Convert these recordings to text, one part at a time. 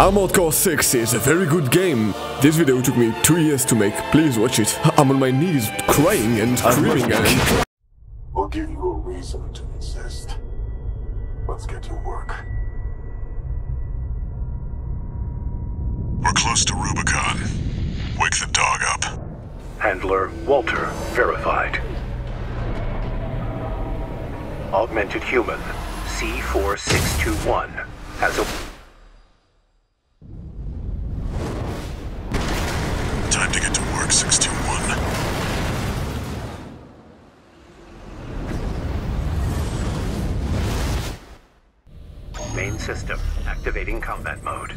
Armored Core 6 is a very good game. This video took me 2 years to make. Please watch it. I'm on my knees crying and screaming and... We'll give you a reason to insist. Let's get to work. We're close to Rubicon. Wake the dog up. Handler Walter verified. Augmented human C4621 has a... Time to get to work, 621. Main system activating combat mode.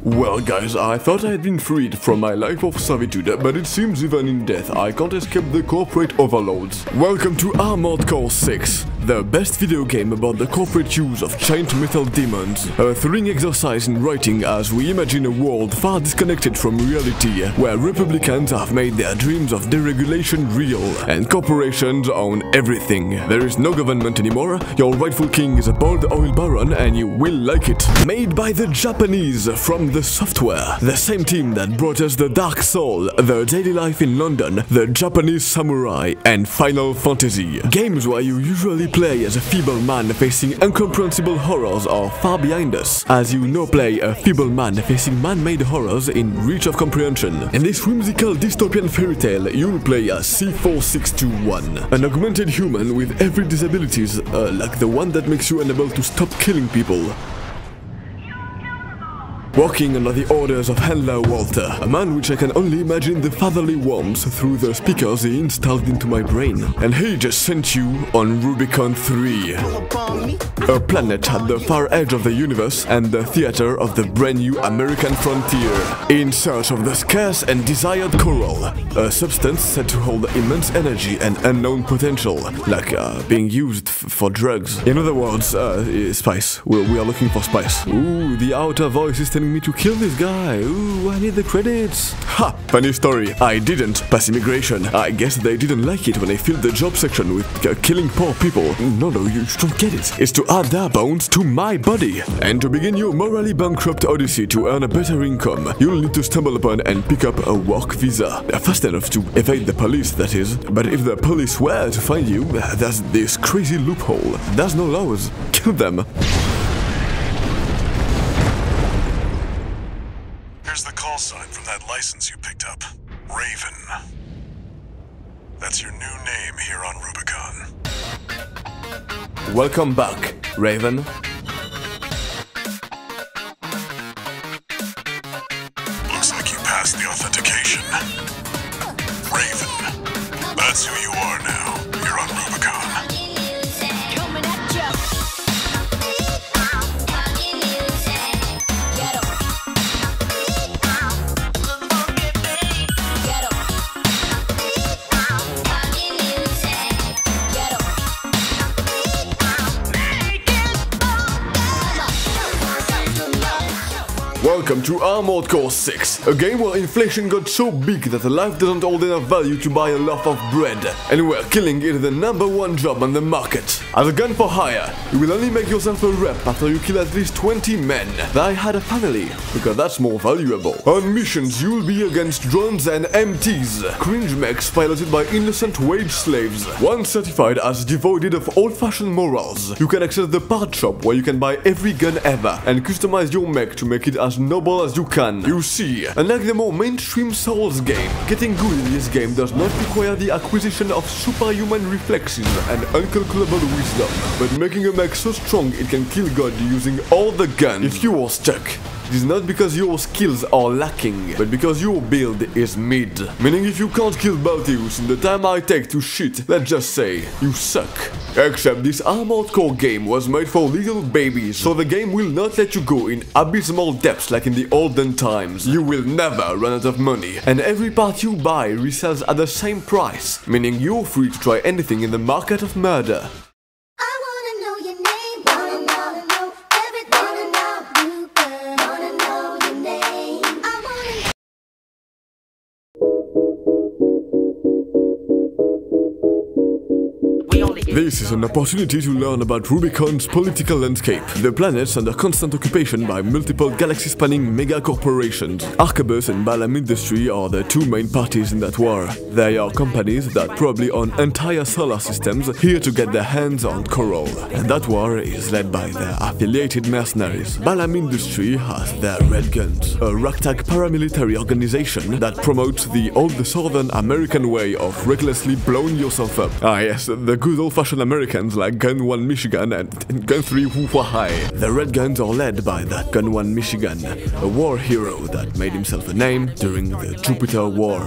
Well guys, I thought I had been freed from my life of servitude, but it seems even in death I can't escape the corporate overlords. Welcome to Armored Core 6, the best video game about the corporate use of giant metal demons. A thrilling exercise in writing as we imagine a world far disconnected from reality, where Republicans have made their dreams of deregulation real, and corporations own everything. There is no government anymore, your rightful king is a bald oil baron and you will like it. Made by the Japanese from the Software, the same team that brought us the Dark Soul, the Daily Life in London, the Japanese Samurai, and Final Fantasy. Games where you usually play as a feeble man facing incomprehensible horrors are far behind us, as you now play a feeble man facing man-made horrors in reach of comprehension. In this whimsical dystopian fairy tale, you'll play as C4621, an augmented human with every disabilities, like the one that makes you unable to stop killing people. Working under the orders of Handler Walter, a man which I can only imagine the fatherly warmth through the speakers he installed into my brain. And he just sent you on Rubicon 3, a planet at the far edge of the universe and the theater of the brand new American frontier, in search of the scarce and desired coral, a substance said to hold immense energy and unknown potential, like being used for drugs. In other words, spice. We are looking for spice. Ooh, the outer voice is telling me to kill this guy. Ooh, I need the credits. Ha! Funny story. I didn't pass immigration. I guess they didn't like it when I filled the job section with killing poor people. No, you don't get it. It's to add their bones to my body. And to begin your morally bankrupt odyssey to earn a better income, you'll need to stumble upon and pick up a work visa. Fast enough to evade the police, that is. But if the police were to find you, there's this crazy loophole. There's no laws. Kill them. Here's the call sign from that license you picked up. Raven. That's your new name here on Rubicon. Welcome back, Raven. Looks like you passed the authentication. Raven. That's who you are now. You're on Rubicon. Welcome to Armored Core 6, a game where inflation got so big that life doesn't hold enough value to buy a loaf of bread, and where killing is the #1 job on the market. As a gun for hire, you will only make yourself a rep after you kill at least 20 men that had a family, because that's more valuable. On missions, you will be against drones and MTs, cringe mechs piloted by innocent wage slaves. Once certified as devoid of old-fashioned morals, you can access the part shop where you can buy every gun ever and customize your mech to make it as noble as you can. You see, unlike the more mainstream Souls game, getting good in this game does not require the acquisition of superhuman reflexes and uncalculable wisdom, but making a mech so strong it can kill God using all the guns. If you are stuck, it is not because your skills are lacking, but because your build is mid. Meaning if you can't kill Baltius in the time I take to shit, let's just say, you suck. Except this Armored Core game was made for little babies, so the game will not let you go in abysmal depths like in the olden times. You will never run out of money, and every part you buy resells at the same price, meaning you're free to try anything in the market of murder. We only This is an opportunity to learn about Rubicon's political landscape. The planet's under constant occupation by multiple galaxy-spanning mega-corporations. Arquebus and Balam Industry are the two main parties in that war. They are companies that probably own entire solar systems here to get their hands on Coral. And that war is led by their affiliated mercenaries. Balam Industry has their Red Guns, a ragtag paramilitary organization that promotes the old Southern American way of recklessly blowing yourself up. Ah yes, the good old-fashioned Americans like Gun 1 Michigan and Gun 3 Woo-Wah-Hi. The Red Guns are led by that Gun 1 Michigan, a war hero that made himself a name during the Jupiter War.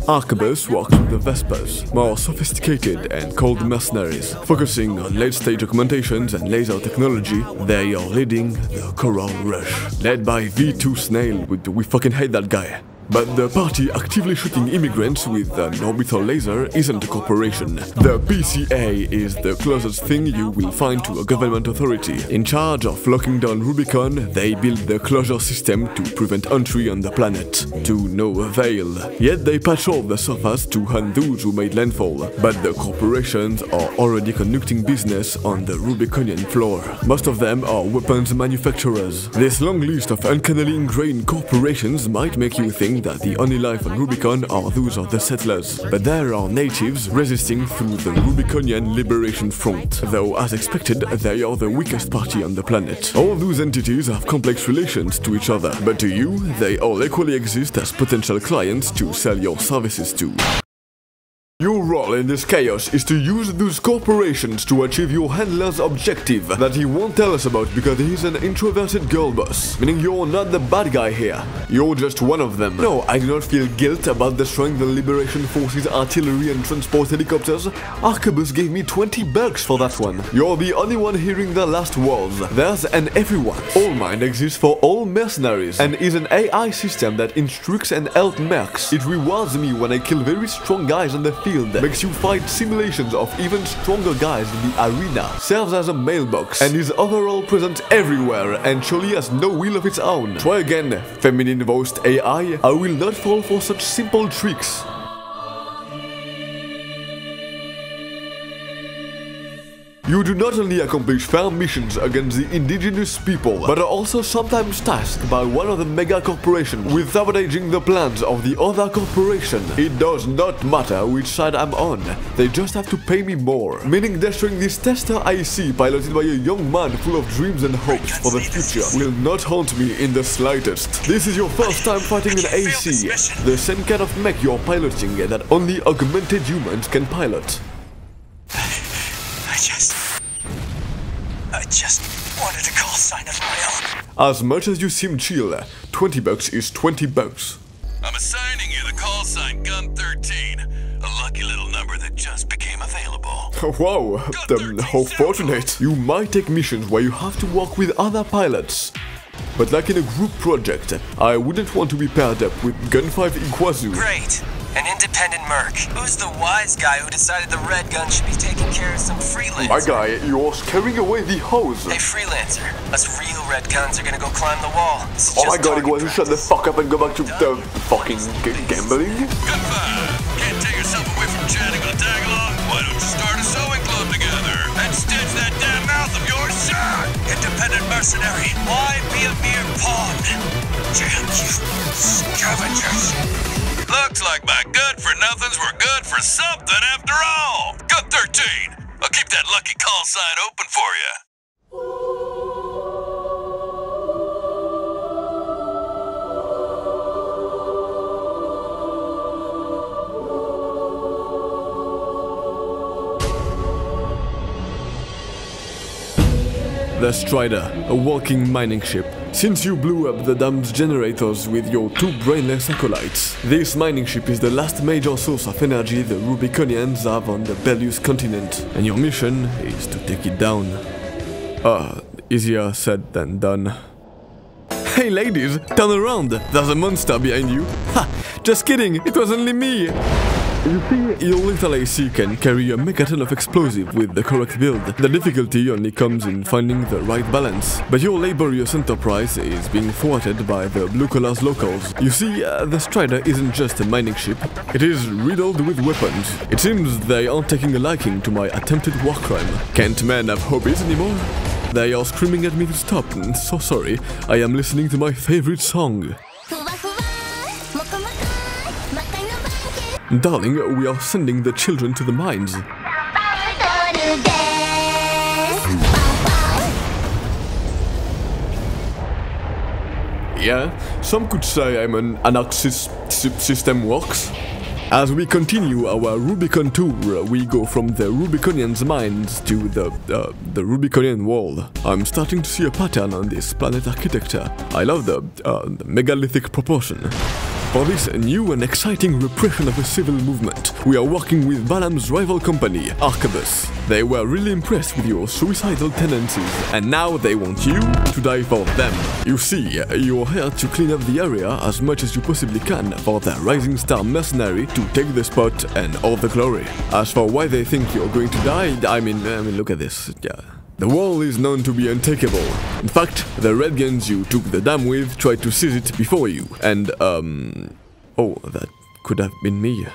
Arquebus works with the Vespers, more sophisticated and cold mercenaries. Focusing on late-stage augmentations and laser technology, they are leading the Coral Rush. Led by V2 Snail, we fucking hate that guy. But the party actively shooting immigrants with an orbital laser isn't a corporation. The PCA is the closest thing you will find to a government authority. In charge of locking down Rubicon, they built the closure system to prevent entry on the planet, to no avail. Yet they patrol the surface to hunt those who made landfall. But the corporations are already conducting business on the Rubiconian floor. Most of them are weapons manufacturers. This long list of uncannily ingrained corporations might make you think that the only life on Rubicon are those of the settlers, but there are natives resisting through the Rubiconian Liberation Front, though as expected they are the weakest party on the planet. All those entities have complex relations to each other, but to you, they all equally exist as potential clients to sell your services to. Your role in this chaos is to use those corporations to achieve your handler's objective that he won't tell us about because he's an introverted girl boss. Meaning you're not the bad guy here. You're just one of them. No, I do not feel guilt about destroying the Liberation Force's artillery and transport helicopters. Arquebus gave me $20 for that one. You're the only one hearing the last words. There's an everyone. Allmind exists for all mercenaries and is an AI system that instructs and helps mercs. It rewards me when I kill very strong guys on the field. Makes you fight simulations of even stronger guys in the arena, serves as a mailbox, and is overall present everywhere and surely has no will of its own. Try again, feminine voiced AI, I will not fall for such simple tricks. You do not only accomplish fair missions against the indigenous people, but are also sometimes tasked by one of the mega corporations with sabotaging the plans of the other corporation. It does not matter which side I'm on, they just have to pay me more. Meaning destroying this tester IC piloted by a young man full of dreams and hopes for the future will not haunt me in the slightest. This is your first time fighting an AC, the same kind of mech you're piloting that only augmented humans can pilot. I just wanted a call sign of my own. As much as you seem chill, $20 is $20. I'm assigning you the call sign Gun 13, a lucky little number that just became available. Wow, how fortunate. You might take missions where you have to work with other pilots. But like in a group project, I wouldn't want to be paired up with Gun 5 Iguazu. Great. An independent merc. Who's the wise guy who decided the Red Gun should be taking care of some freelancer? My guy, you're scaring away the hose. Hey, freelancer. Us real Red Guns are gonna go climb the wall. Oh my god, Iguazu, shut the fuck up and go back to the fucking gambling? Gun 5, can't take yourself away from chatting on tag-along? Why don't you start a sewing club together and stitch that damn mouth of yours shut? Independent mercenary, why be a mere pawn? Damn you, scavengers. Looks like my good-for-nothings were good for something after all. Gun 13, I'll keep that lucky call sign open for you. The Strider, a walking mining ship. Since you blew up the dam's generators with your two brainless acolytes, this mining ship is the last major source of energy the Rubiconians have on the Bellius continent, and your mission is to take it down. Easier said than done. Hey ladies, turn around! There's a monster behind you! Ha! Just kidding, it was only me! You see, your little AC can carry a megaton of explosive with the correct build. The difficulty only comes in finding the right balance. But your laborious enterprise is being thwarted by the blue-collar locals. You see, the Strider isn't just a mining ship, it is riddled with weapons. It seems they aren't taking a liking to my attempted war crime. Can't men have hobbies anymore? They are screaming at me to stop. So sorry, I am listening to my favorite song. Darling, we are sending the children to the mines. Yeah, some could say I'm an anarchist system works. As we continue our Rubicon tour, we go from the Rubiconians' mines to the Rubiconian wall. I'm starting to see a pattern on this planet architecture. I love the megalithic proportion. For this new and exciting repression of the civil movement, we are working with Balam's rival company, Arquebus. They were really impressed with your suicidal tendencies, and now they want you to die for them. You see, you're here to clean up the area as much as you possibly can for the Rising Star mercenary to take the spot and all the glory. As for why they think you're going to die, I mean, look at this, yeah. The wall is known to be untakeable. In fact, the red guns you took the dam with tried to seize it before you, and oh, that could have been me.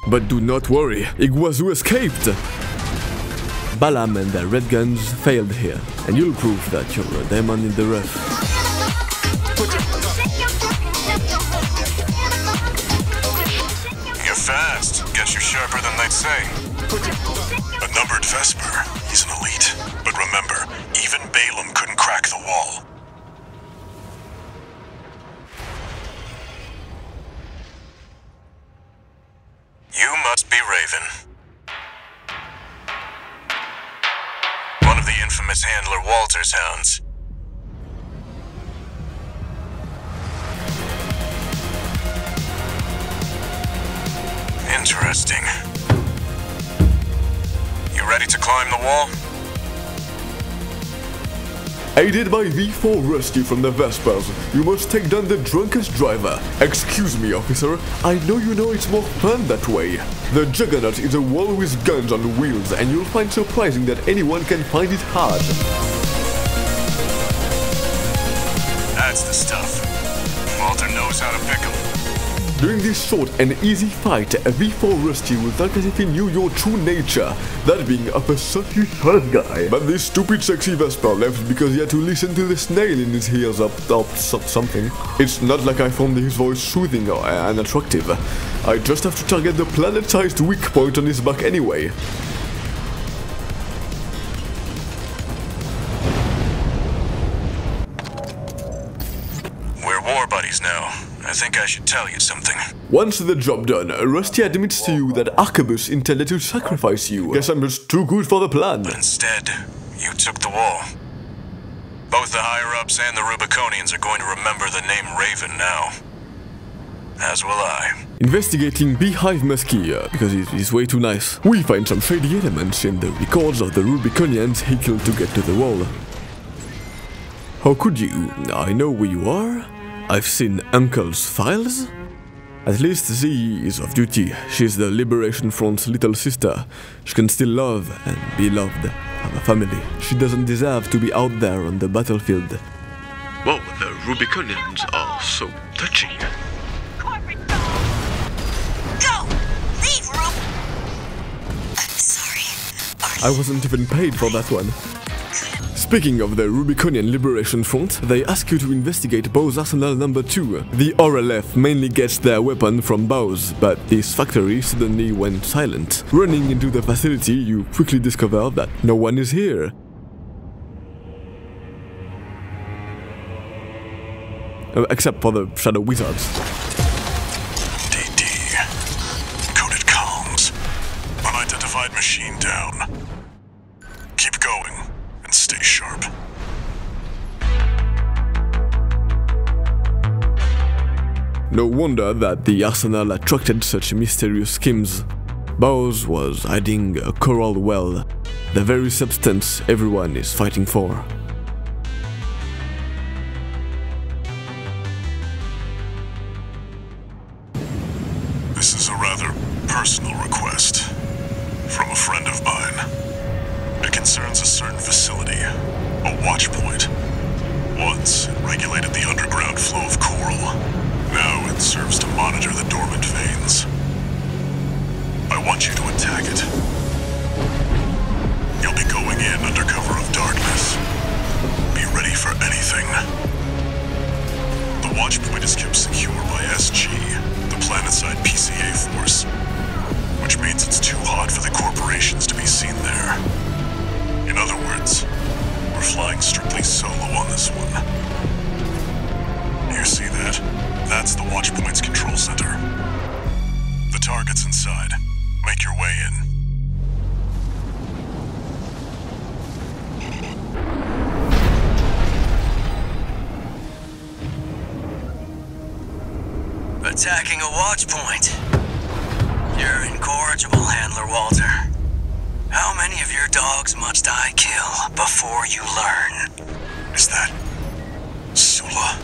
But do not worry, Iguazu escaped! Balam and the red guns failed here, and you'll prove that you're a diamond in the rough. You're fast. Guess you're sharper than they'd say. A numbered Vesper, he's an elite. But remember, even Balaam couldn't crack the wall. You must be Raven. One of the infamous handler Walter's hounds. Interesting. You ready to climb the wall? Aided by V4 Rusty from the Vespers, you must take down the drunkest driver. Excuse me, officer, I know you know it's more fun that way. The Juggernaut is a wall with guns on wheels, and you'll find surprising that anyone can find it hard. That's the stuff. Walter knows how to pick 'em. During this short and easy fight, V4 Rusty will talk as if he knew your true nature, that being of a sucky fun guy. But this stupid sexy Vesper left because he had to listen to the snail in his ears up something. It's not like I found his voice soothing and attractive. I just have to target the planet-sized weak point on his back anyway. We're war buddies now. I think I should tell you something. Once the job done, Rusty admits to you that Arquebus intended to sacrifice you. Guess I'm just too good for the plan. But instead, you took the wall. Both the higher-ups and the Rubiconians are going to remember the name Raven now. As will I. Investigating Beehive Muskie, because he's way too nice. We find some shady elements in the records of the Rubiconians he killed to get to the wall. How could you? I know where you are. I've seen Uncle's files. At least Z is off duty. She's the Liberation Front's little sister. She can still love and be loved. Have a family. She doesn't deserve to be out there on the battlefield. Whoa, the Rubiconians are so touchy. Go! Leave, Rube! I'm sorry. I wasn't even paid for that one. Speaking of the Rubiconian Liberation Front, they ask you to investigate Bow's Arsenal No. 2. The RLF mainly gets their weapon from Bow's, but this factory suddenly went silent. Running into the facility, you quickly discover that no one is here. Except for the Shadow Wizards. DD. Coded comms. Unidentified machine down. Keep going. And stay sharp. No wonder that the Arsenal attracted such mysterious schemes. Bow's was hiding a coral well, the very substance everyone is fighting for. This is a rather attacking a watch point. You're incorrigible, Handler Walter. How many of your dogs must I kill before you learn? Is that Sula?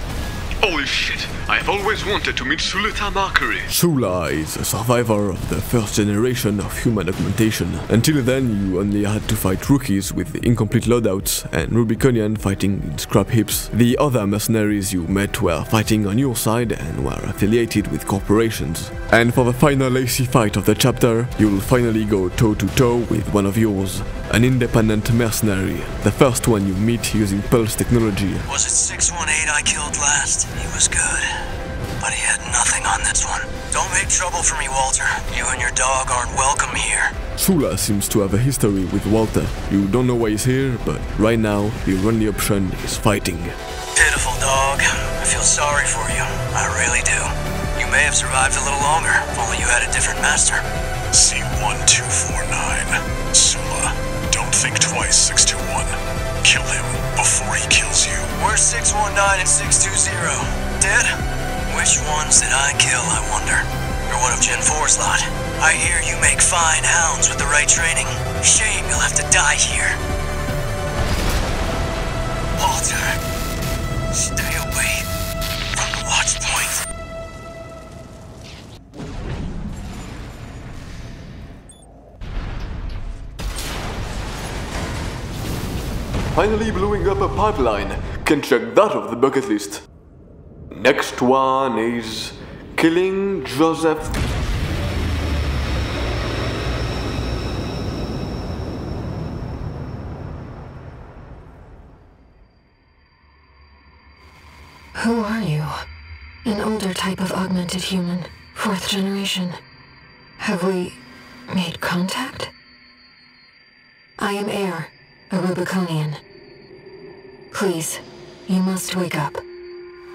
Holy shit, I've always wanted to meet Sula Tamakari. Sula is a survivor of the first generation of human augmentation. Until then, you only had to fight rookies with incomplete loadouts and Rubiconian fighting in scrap heaps. The other mercenaries you met were fighting on your side and were affiliated with corporations. And for the final lacy fight of the chapter, you'll finally go toe-to-toe with one of yours, an independent mercenary, the first one you meet using pulse technology. Was it 618 I killed last? He was good, but he had nothing on this one. Don't make trouble for me, Walter. You and your dog aren't welcome here. Sula seems to have a history with Walter. You don't know why he's here, but right now, the only option is fighting. Pitiful dog. I feel sorry for you. I really do. You may have survived a little longer, if only you had a different master. C-1249. Sula, don't think twice, 621. Kill him before he kills you. Where's 619 and 620? Dead? Which ones did I kill, I wonder? You're one of Gen 4's lot. I hear you make fine hounds with the right training. Shame you'll have to die here. Walter, stay away from the watch point. Finally blowing up a pipeline. Can check that off the bucket list. Next one is killing Joseph. Who are you? An older type of augmented human, 4th generation. Have we made contact? I am Air, a Rubiconian. Please, you must wake up,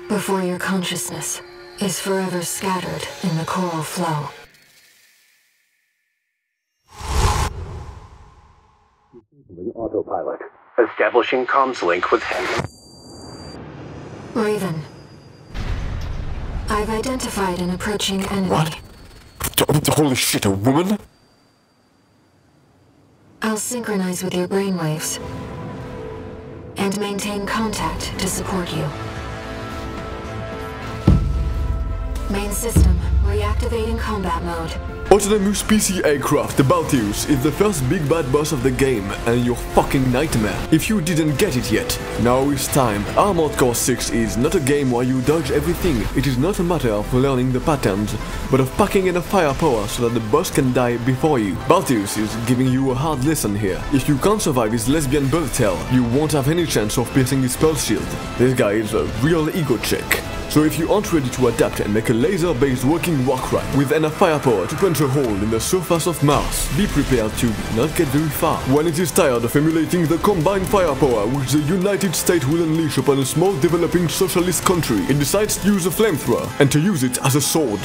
before your consciousness is forever scattered in the coral flow. Autopilot. Establishing comms link with Handler. Raven. I've identified an approaching enemy. What? Holy shit, a woman? I'll synchronize with your brainwaves and maintain contact to support you. Main system, reactivating combat mode. Autonomous PC aircraft, the Baltius, is the first big bad boss of the game and your fucking nightmare. If you didn't get it yet, now is time. Armored Core 6 is not a game where you dodge everything. It is not a matter of learning the patterns, but of packing enough firepower so that the boss can die before you. Baltius is giving you a hard lesson here. If you can't survive his lesbian bullet hell, you won't have any chance of piercing his pulse shield. This guy is a real ego check. So if you aren't ready to adapt and make a laser-based working Warcry with enough firepower to punch a hole in the surface of Mars, be prepared to not get very far. When it is tired of emulating the combined firepower which the United States will unleash upon a small developing socialist country, it decides to use a flamethrower and to use it as a sword.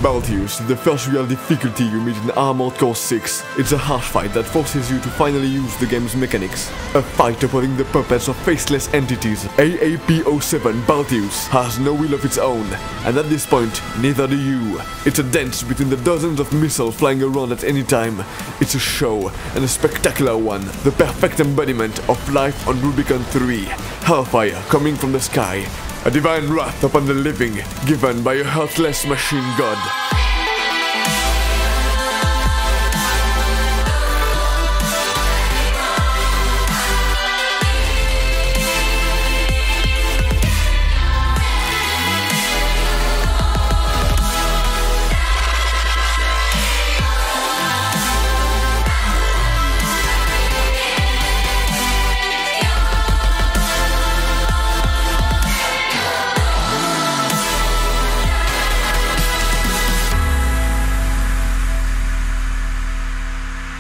Baltius, the first real difficulty you meet in Armored Core 6. It's a harsh fight that forces you to finally use the game's mechanics. A fight opposing the puppets of faceless entities. AAP-07 Baltius has no will of its own, and at this point, neither do you. It's a dance between the dozens of missiles flying around at any time. It's a show, and a spectacular one. The perfect embodiment of life on Rubicon 3. Hellfire coming from the sky. A divine wrath upon the living, given by a heartless machine god.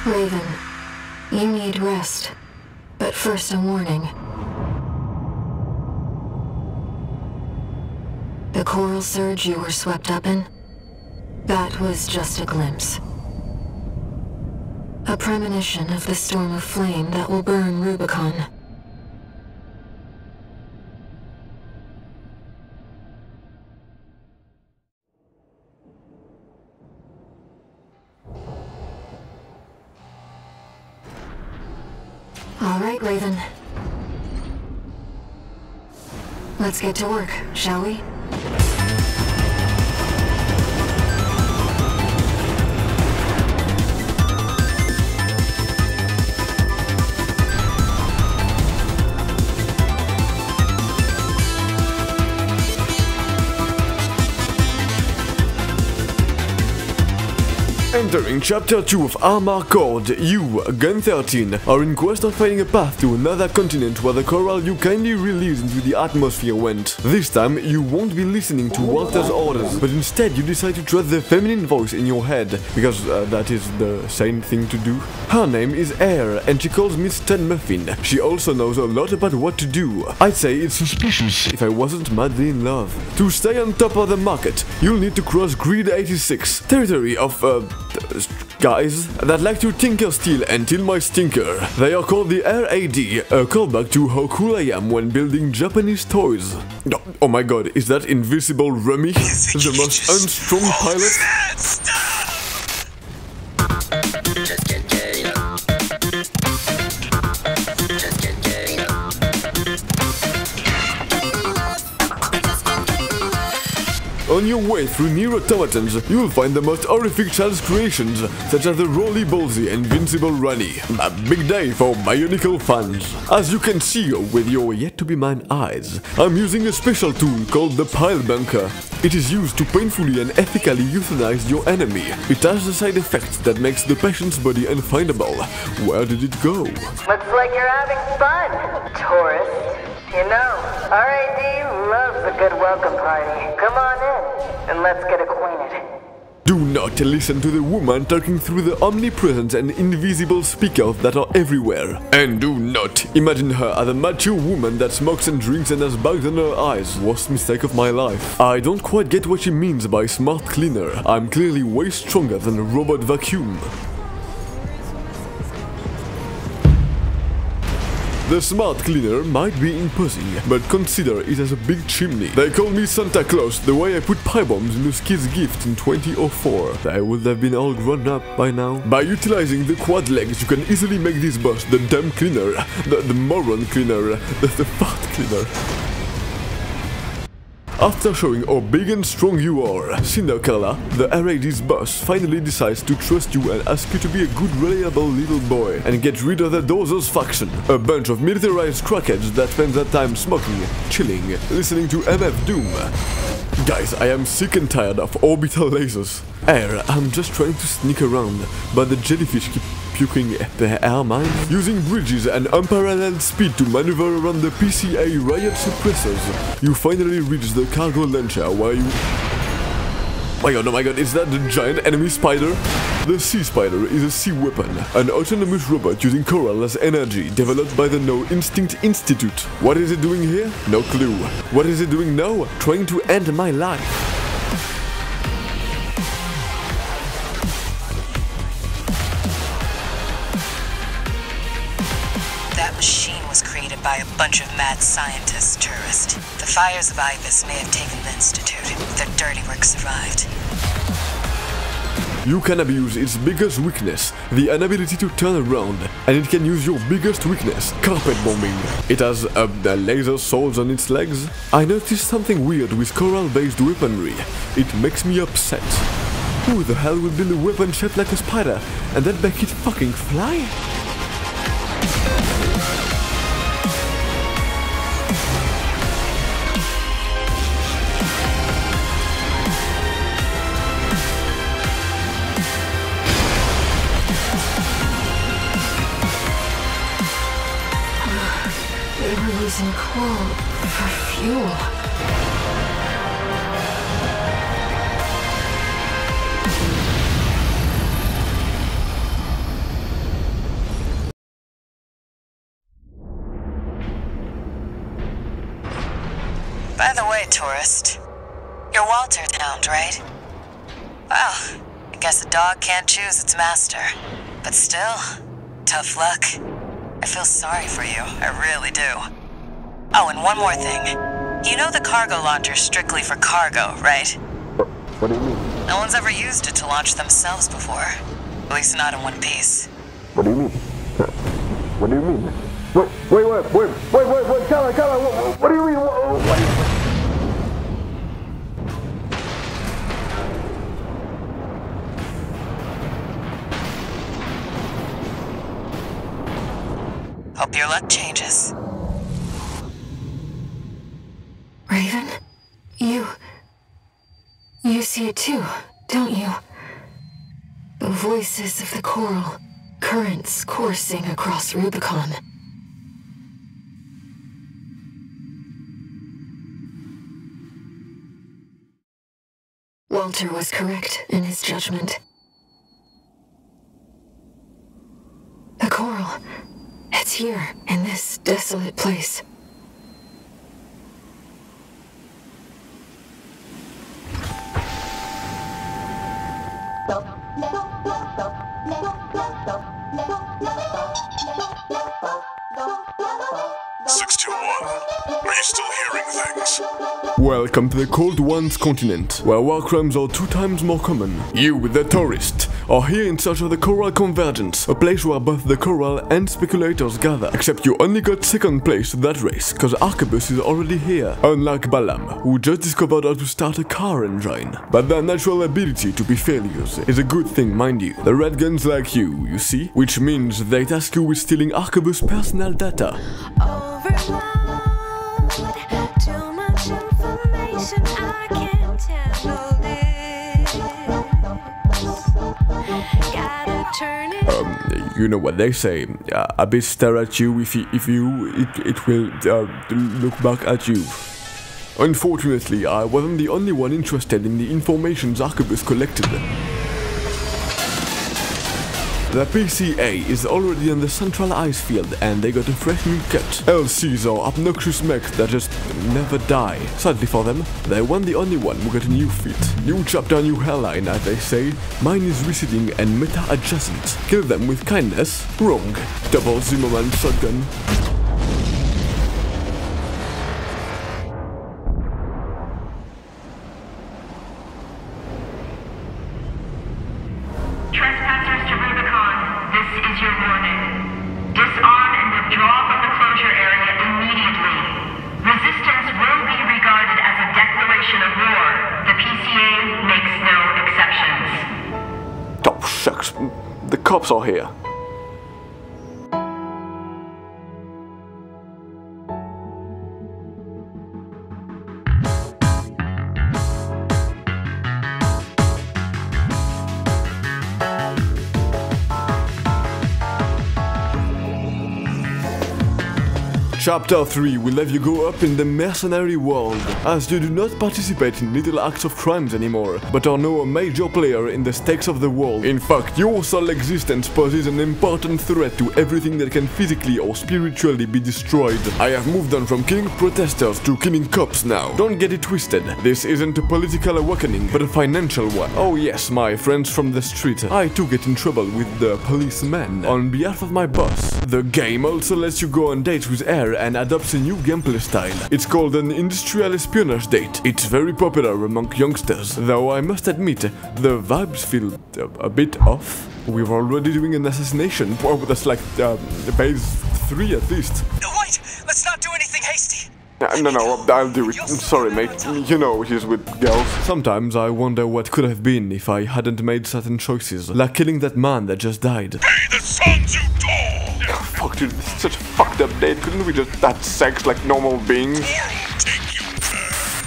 Raven, you need rest. But first a warning. The coral surge you were swept up in That was just a glimpse. A premonition of the storm of flame that will burn Rubicon. All right, Raven. Let's get to work, shall we? Entering Chapter 2 of Armored Core, you, Gun 13, are in quest of finding a path to another continent where the coral you kindly released into the atmosphere went. This time, you won't be listening to Walter's orders, but instead you decide to trust the feminine voice in your head, because that is the sane thing to do. Her name is Air, and she calls me Stud Muffin. She also knows a lot about what to do. I'd say it's suspicious if I wasn't madly in love. To stay on top of the market, you'll need to cross Grid 86, territory of, guys that like to tinker, steal, and till my stinker. They are called the RAD, a callback to how cool I am when building Japanese toys. Oh my god, is that Invisible Rummy, the most unstrong pilot? On your way through Nier Automatons, you'll find the most horrific child's creations, such as the Roly Ballsy and Invincible Runny. A big day for Bionicle fans. As you can see with your yet-to-be-mine eyes, I'm using a special tool called the Pile Bunker. It is used to painfully and ethically euthanize your enemy. It has a side effect that makes the patient's body unfindable. Where did it go? Looks like you're having fun, tourist. You know, RAD loves a good welcome party. Come on in, and let's get acquainted. Do not listen to the woman talking through the omnipresent and invisible speakers that are everywhere. And do not imagine her as a mature woman that smokes and drinks and has bugs in her eyes. Worst mistake of my life. I don't quite get what she means by smart cleaner. I'm clearly way stronger than a robot vacuum. The smart cleaner might be imposing, but consider it as a big chimney. They call me Santa Claus the way I put pie bombs in a kid's gift in 2004. I would have been all grown up by now. By utilizing the quad legs, you can easily make this boss the dumb cleaner, the moron cleaner, the fart cleaner. After showing how big and strong you are, Cinderella, the RAD's boss, finally decides to trust you and ask you to be a good, reliable little boy and get rid of the Dozers faction, a bunch of militarized crackheads that spend their time smoking, chilling, listening to MF Doom. Guys, I am sick and tired of orbital lasers. Air, I'm just trying to sneak around, but the jellyfish keep puking their air mines. Using bridges and unparalleled speed to maneuver around the PCA riot suppressors, you finally reach the cargo launcher where you... Oh my god, is that the giant enemy spider? The Sea Spider is a sea weapon, an autonomous robot using coral as energy, developed by the No Instinct Institute. What is it doing here? No clue. What is it doing now? Trying to end my life. By a bunch of mad scientists, tourist. The fires of Ibis may have taken the Institute, but their dirty work survived. You can abuse its biggest weakness, the inability to turn around, and it can use your biggest weakness, carpet bombing. It has laser swords on its legs. I noticed something weird with coral-based weaponry. It makes me upset. Who the hell will build a weapon shaped like a spider and then make it fucking fly? Using coal for fuel. By the way, tourist, you're Walter's hound, right? Well, I guess a dog can't choose its master. But still, tough luck. I feel sorry for you, I really do. Oh, and one more thing. You know the cargo launcher's strictly for cargo, right? What do you mean? No one's ever used it to launch themselves before. At least not in one piece. What do you mean? What do you mean? Wait, Kala, what do you mean? What do you mean? Hope your luck changes. Raven, you see it too, don't you? The voices of the coral, currents coursing across Rubicon. Walter was correct in his judgment. The coral, it's here, in this desolate place. Are you still hearing things? Welcome to the Cold One's continent, where war crimes are 2 times more common. You, the tourist, are here in search of the Coral Convergence, a place where both the coral and speculators gather. Except you only got 2nd place to that race, cause Arquebus is already here, unlike Balam, who just discovered how to start a car engine. But their natural ability to be failures is a good thing, mind you. The red guns like you see? Which means they task you with stealing Arquebus' personal data. Too much information, I can't handle this. Gotta turn it. You know what they say, abyss stare at you, it will look back at you. Unfortunately, I wasn't the only one interested in the information Arquebus collected. The PCA is already in the central ice field and they got a fresh new cut. LCs are obnoxious mechs that just never die. Sadly for them, they weren't the only one who got a new feat. New chapter, new hairline, as they say. Mine is receding and meta-adjacent. Kill them with kindness? Wrong. Double Zimmerman shotgun. The cops are here. Chapter 3 will have you go up in the mercenary world, as you do not participate in little acts of crimes anymore, but are now a major player in the stakes of the world. In fact, your sole existence poses an important threat to everything that can physically or spiritually be destroyed. I have moved on from killing protesters to killing cops now. Don't get it twisted, this isn't a political awakening, but a financial one. Oh yes, my friends from the street, I too get in trouble with the policeman on behalf of my boss. The game also lets you go on dates with air and adopts a new gameplay style. It's called an industrial espionage date. It's very popular among youngsters, though I must admit, the vibes feel a bit off. We're already doing an assassination. Wow, that's like phase 3 at least. Wait, let's not do anything hasty. No, I'll do it. Sorry, mate. You know, he's with girls. Sometimes I wonder what could have been if I hadn't made certain choices, like killing that man that just died. Hey, the sons you dog! Fuck, dude, this is such a fucked up date. Couldn't we just have sex like normal beings?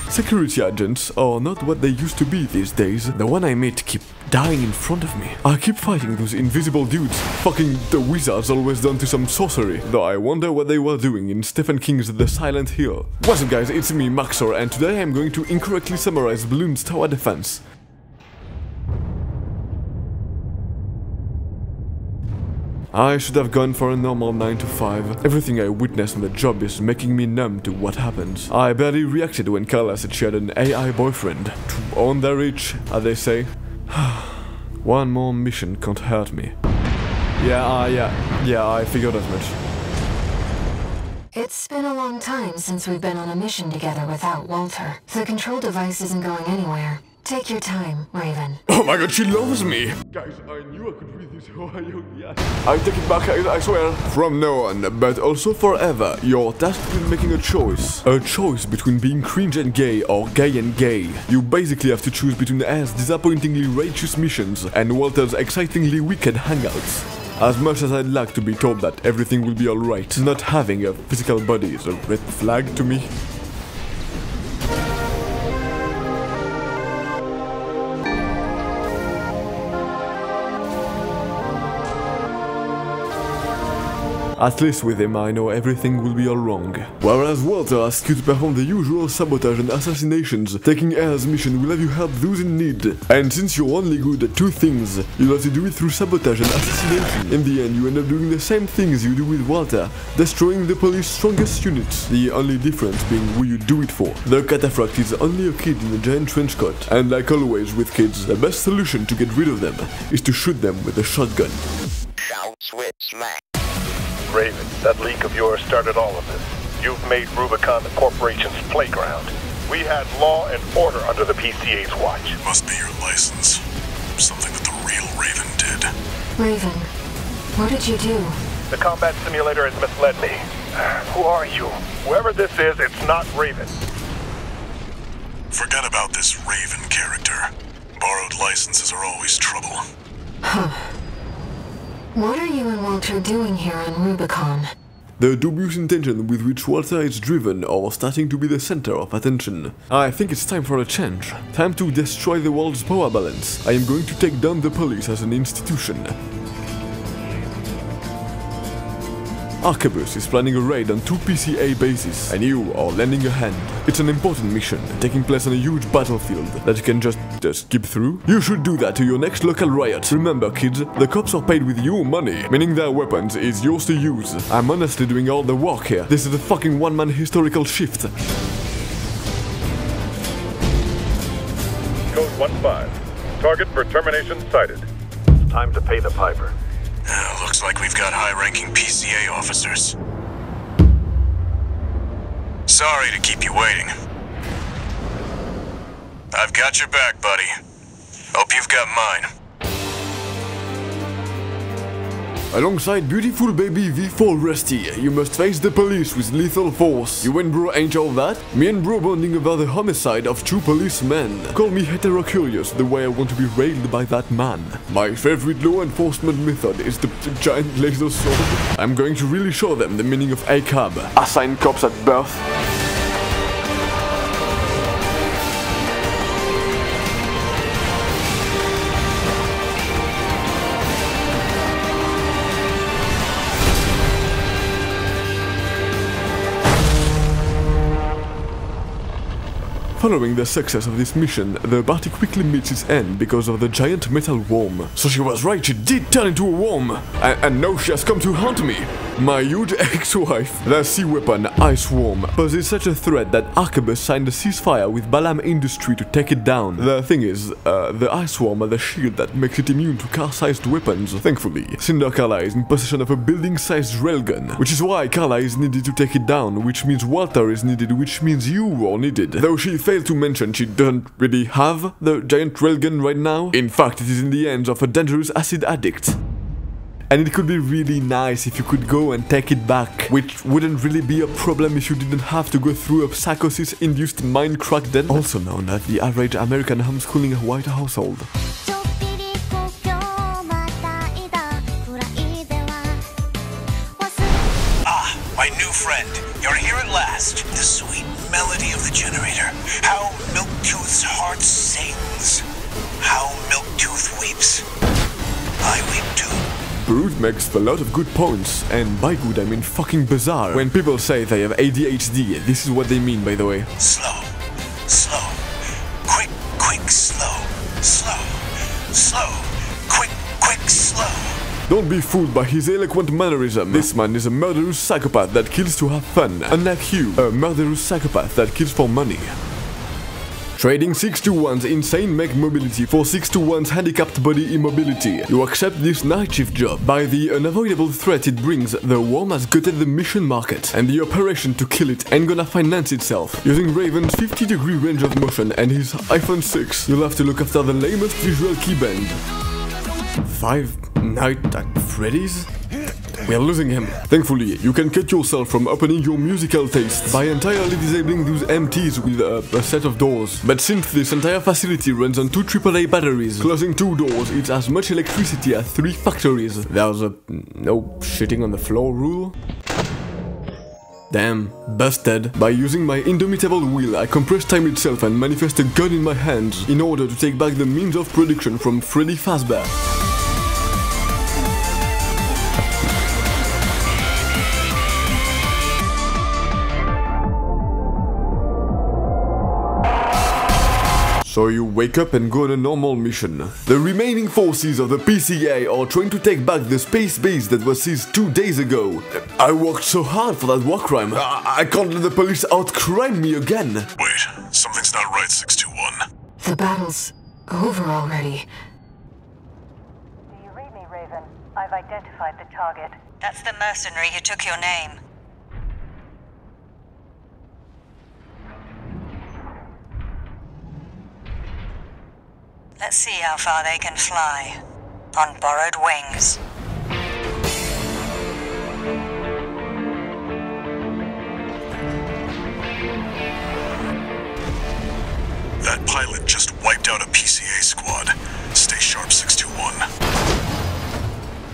Security agents are not what they used to be these days. The one I met keep dying in front of me. I keep fighting those invisible dudes. Fucking the wizards always done to some sorcery. Though I wonder what they were doing in Stephen King's The Silent Hill. What's up guys, it's me Maxor, and today I'm going to incorrectly summarize Bloons Tower Defense. I should have gone for a normal 9 to 5. Everything I witnessed on the job is making me numb to what happens. I barely reacted when Carla said she had an AI boyfriend. To own their reach, as they say. One more mission can't hurt me. Yeah, I figured as much. It's been a long time since we've been on a mission together without Walter. The control device isn't going anywhere. Take your time, Raven. Oh my god, she loves me! Guys, I knew I could read this. I take it back, I swear. From now on, but also forever, you're tasked with making a choice. A choice between being cringe and gay or gay and gay. You basically have to choose between Air's disappointingly righteous missions and Walter's excitingly wicked hangouts. As much as I'd like to be told that everything will be alright, not having a physical body is a red flag to me. At least with him I know everything will be all wrong. Whereas Walter asks you to perform the usual sabotage and assassinations, taking Air's mission will have you help those in need. And since you're only good at two things, you'll have to do it through sabotage and assassination. In the end, you end up doing the same things you do with Walter, destroying the police's strongest units. The only difference being who you do it for. The Cataphract is only a kid in a giant trench coat, and like always with kids, the best solution to get rid of them is to shoot them with a shotgun. Shout, switch, smack. Raven, that leak of yours started all of this. You've made Rubicon the corporation's playground. We had law and order under the PCA's watch. Must be your license. Something that the real Raven did. Raven, what did you do? The combat simulator has misled me. Who are you? Whoever this is, it's not Raven. Forget about this Raven character. Borrowed licenses are always trouble. Huh. What are you and Walter doing here on Rubicon? The dubious intention with which Walter is driven or starting to be the center of attention. I think it's time for a change. Time to destroy the world's power balance. I am going to take down the police as an institution. Arquebus is planning a raid on 2 PCA bases, and you are lending a hand. It's an important mission, taking place on a huge battlefield that you can just skip through. You should do that to your next local riot. Remember kids, the cops are paid with your money, meaning their weapons is yours to use. I'm honestly doing all the work here. This is a fucking one-man historical shift. Code 1-5. Target for termination sighted. Time to pay the piper. Looks like we've got high-ranking PCA officers. Sorry to keep you waiting. I've got your back, buddy. Hope you've got mine. Alongside beautiful baby V4 Rusty, you must face the police with lethal force. You and bro ain't all that? Me and bro bonding over the homicide of 2 policemen. Call me hetero-curious the way I want to be railed by that man. My favorite law enforcement method is the giant laser sword. I'm going to really show them the meaning of ACAB. Assign cops at birth. Following the success of this mission, the party quickly meets its end because of the giant metal worm. So she was right, she did turn into a worm! And now she has come to haunt me! My huge ex-wife, the sea weapon Ice Worm, poses such a threat that Arquebus signed a ceasefire with Balam Industry to take it down. The thing is, the Ice Worm has a shield that makes it immune to car-sized weapons. Thankfully, Cinder Carla is in possession of a building-sized railgun, which is why Carla is needed to take it down, which means Walter is needed, which means you are needed. Though she failed to mention she doesn't really have the giant railgun right now. In fact, it is in the hands of a dangerous acid addict. And it could be really nice if you could go and take it back, which wouldn't really be a problem if you didn't have to go through a psychosis-induced mind crack den, also known as the average American homeschooling white household. Ah, my new friend. You're here at last. The sweet melody of the generator. How Milktooth's heart sings. How Milktooth weeps. I weep too. Brute makes a lot of good points, and by good I mean fucking bizarre. When people say they have ADHD, this is what they mean, by the way. Slow, slow, quick, quick, slow, slow, slow, quick, quick, slow. Don't be fooled by his eloquent mannerism. This man is a murderous psychopath that kills to have fun, unlike you, a murderous psychopath that kills for money. Trading 621's insane mech mobility for 621's handicapped body immobility, you accept this night shift job. By the unavoidable threat it brings, the worm has gutted the mission market, and the operation to kill it ain't gonna finance itself. Using Raven's 50-degree range of motion and his iPhone 6, you'll have to look after the lamest visual keyband. Five Nights at Freddy's? We are losing him. Thankfully, you can cut yourself from opening your musical taste by entirely disabling those MTs with a set of doors. But since this entire facility runs on 2 AAA batteries, closing 2 doors eats as much electricity as 3 factories. There's a no shitting on the floor rule. Damn, busted. By using my indomitable will, I compress time itself and manifest a gun in my hands in order to take back the means of production from Freddy Fazbear. So you wake up and go on a normal mission. The remaining forces of the PCA are trying to take back the space base that was seized 2 days ago. I worked so hard for that war crime. I can't let the police out-crime me again. Wait, something's not right, 621. The battle's over already. Do you read me, Raven? I've identified the target. That's the mercenary who took your name. Let's see how far they can fly. On borrowed wings. That pilot just wiped out a PCA squad. Stay sharp, 621.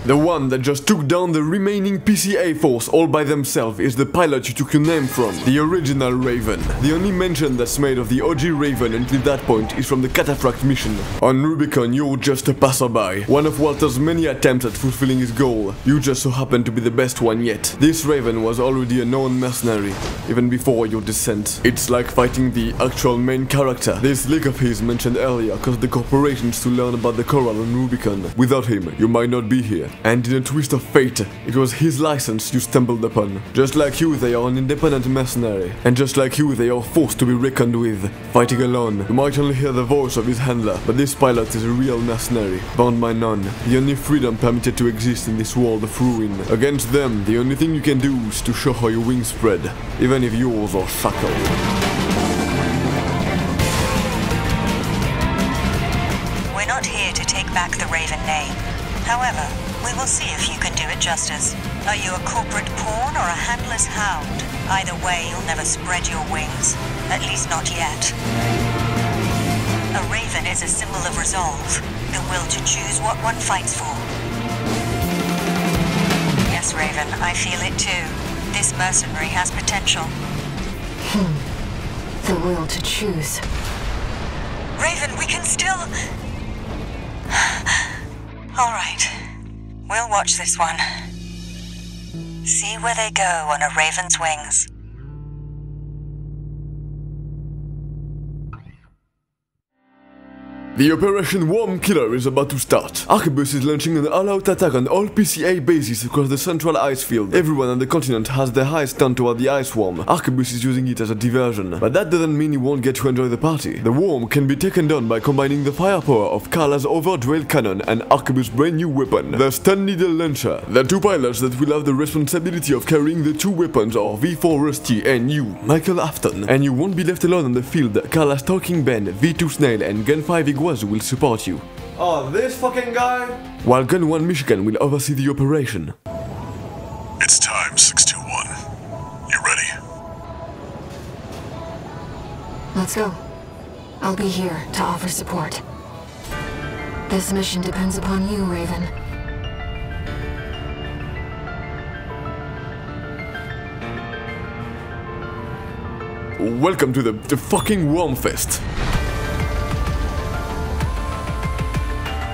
The one that just took down the remaining PCA force all by themselves is the pilot you took your name from, the original Raven. The only mention that's made of the OG Raven until that point is from the Cataphract mission. On Rubicon, you're just a passerby, one of Walter's many attempts at fulfilling his goal. You just so happen to be the best one yet. This Raven was already a known mercenary, even before your descent. It's like fighting the actual main character. This leak of his mentioned earlier caused the corporations to learn about the Coral on Rubicon. Without him, you might not be here. And in a twist of fate, it was his license you stumbled upon. Just like you, they are an independent mercenary. And just like you, they are forced to be reckoned with. Fighting alone, you might only hear the voice of his handler, but this pilot is a real mercenary, bound by none. The only freedom permitted to exist in this world of ruin. Against them, the only thing you can do is to show how your wings spread, even if yours are shackled. We're not here to take back the Raven name. However, we will see if you can do it justice. Are you a corporate pawn or a handless hound? Either way, you'll never spread your wings. At least not yet. A raven is a symbol of resolve, the will to choose what one fights for. Yes, Raven, I feel it too. This mercenary has potential. The will to choose. Raven, we can still... All right. We'll watch this one. See where they go on a raven's wings. The Operation Worm Killer is about to start. Arquebus is launching an all-out attack on all PCA bases across the central ice field. Everyone on the continent has their eyes turned toward the ice worm. Arquebus is using it as a diversion, but that doesn't mean he won't get to enjoy the party. The worm can be taken down by combining the firepower of Carla's over-drail cannon and Arquebus' brand new weapon, the Stun Needle Launcher. The two pilots that will have the responsibility of carrying the two weapons are V4 Rusty and you, Michael Afton. And you won't be left alone on the field. Carla's Talking Ben, V2 Snail and Gun 5 Iguazu will support you. Oh, this fucking guy? While Gun 1 Michigan will oversee the operation. It's time, 621. You ready? Let's go. I'll be here to offer support. This mission depends upon you, Raven. Welcome to the fucking Wormfest.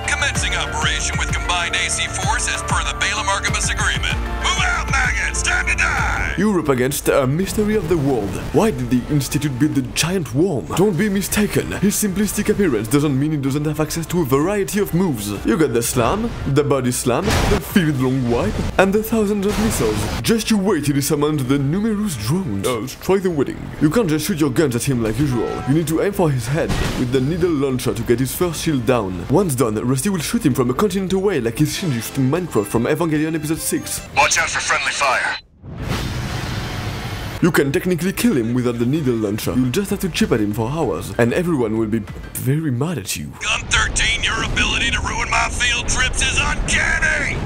Commencing operation with combined AC force as per the Balaam Arquebus agreement. Move out, maggots! Time to die! Europe against a mystery of the world. Why did the Institute build the giant worm? Don't be mistaken, his simplistic appearance doesn't mean he doesn't have access to a variety of moves. You got the slam, the body slam, the field long wipe, and the thousands of missiles. Just you wait till he summons the numerous drones. Strike the wedding. You can't just shoot your guns at him like usual. You need to aim for his head with the needle launcher to get his first shield down. Once done, Rusty will shoot him from a continent away like he's Shinji shooting Minecraft from Evangelion episode 6. Watch out for friendly fire. You can technically kill him without the needle launcher. You'll just have to chip at him for hours, and everyone will be very mad at you. Gun 13, your ability to ruin my field trips is uncanny!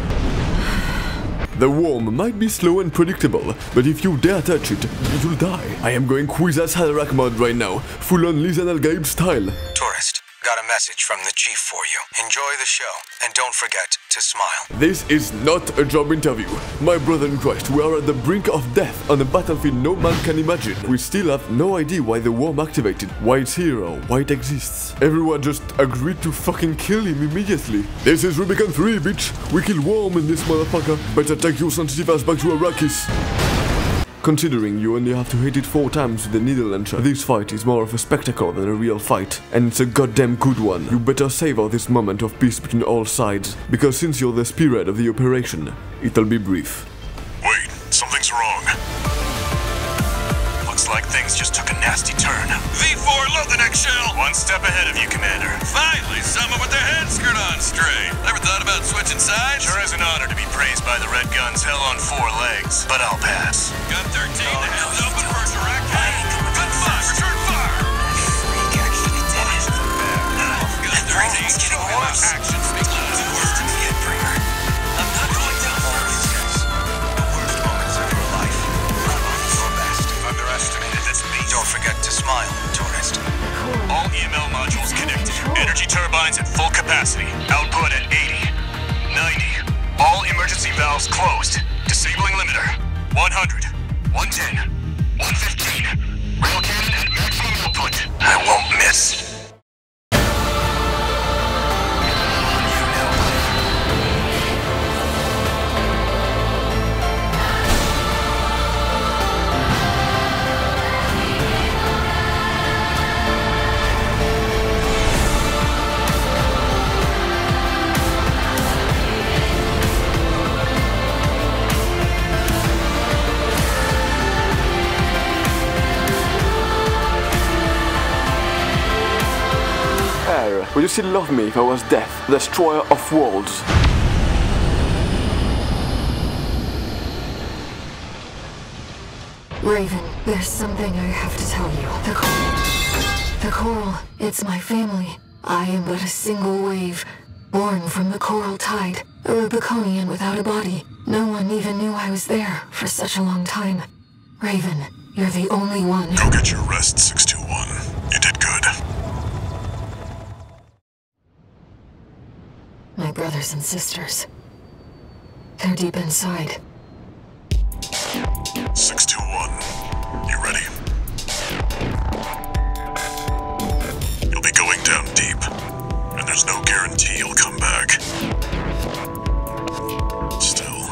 The worm might be slow and predictable, but if you dare touch it, you'll die. I am going Quiz-Ass Haderach mode right now, full-on Lisan Al-Gaib style. Tourist, got a message from the chief for you. Enjoy the show, and don't forget to smile. This is not a job interview. My brother in Christ, we are at the brink of death on a battlefield no man can imagine. We still have no idea why the worm activated, why it's here or why it exists. Everyone just agreed to fucking kill him immediately. This is Rubicon 3, bitch. We kill worm in this motherfucker. Better take your sensitive ass back to Arrakis. Considering you only have to hit it 4 times with the needle launcher, this fight is more of a spectacle than a real fight. And it's a goddamn good one. You better savor this moment of peace between all sides, because since you're the spearhead of the operation, it'll be brief. Wait, something's wrong. Looks like things just took a nasty turn. V4, load the next shell! One step ahead of you, Commander. Finally, someone with their head skirt on straight. Ever thought about switching sides? Sure is an honor to be praised by the Red Guns hell on 4 legs, but I'll pass. Gun 13, the head's open for a direct hit. Gun 5, return fire! Freak actually did it. Gun 13, getting show worse. action speak loud as words. Headbringer. I'm not going down for this, guys. The worst moments of your life. Put on your best. Underestimated this beast. Don't forget to smile, tourist. All EML modules connected. Energy turbines at full capacity. Output at 80. 90. All emergency valves closed. Disabling limiter. 100. 110. 115. Rail cannon at maximum output. I won't miss. Would you still love me if I was Death, destroyer of worlds? Raven, there's something I have to tell you. The coral, it's my family. I am but a single wave, born from the coral tide, a Rubiconian without a body. No one even knew I was there for such a long time. Raven, you're the only one. Go get your rest, 621. You did good. My brothers and sisters. They're deep inside. 621. You ready? You'll be going down deep, and there's no guarantee you'll come back. Still,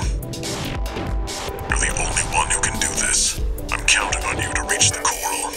you're the only one who can do this. I'm counting on you to reach the coral.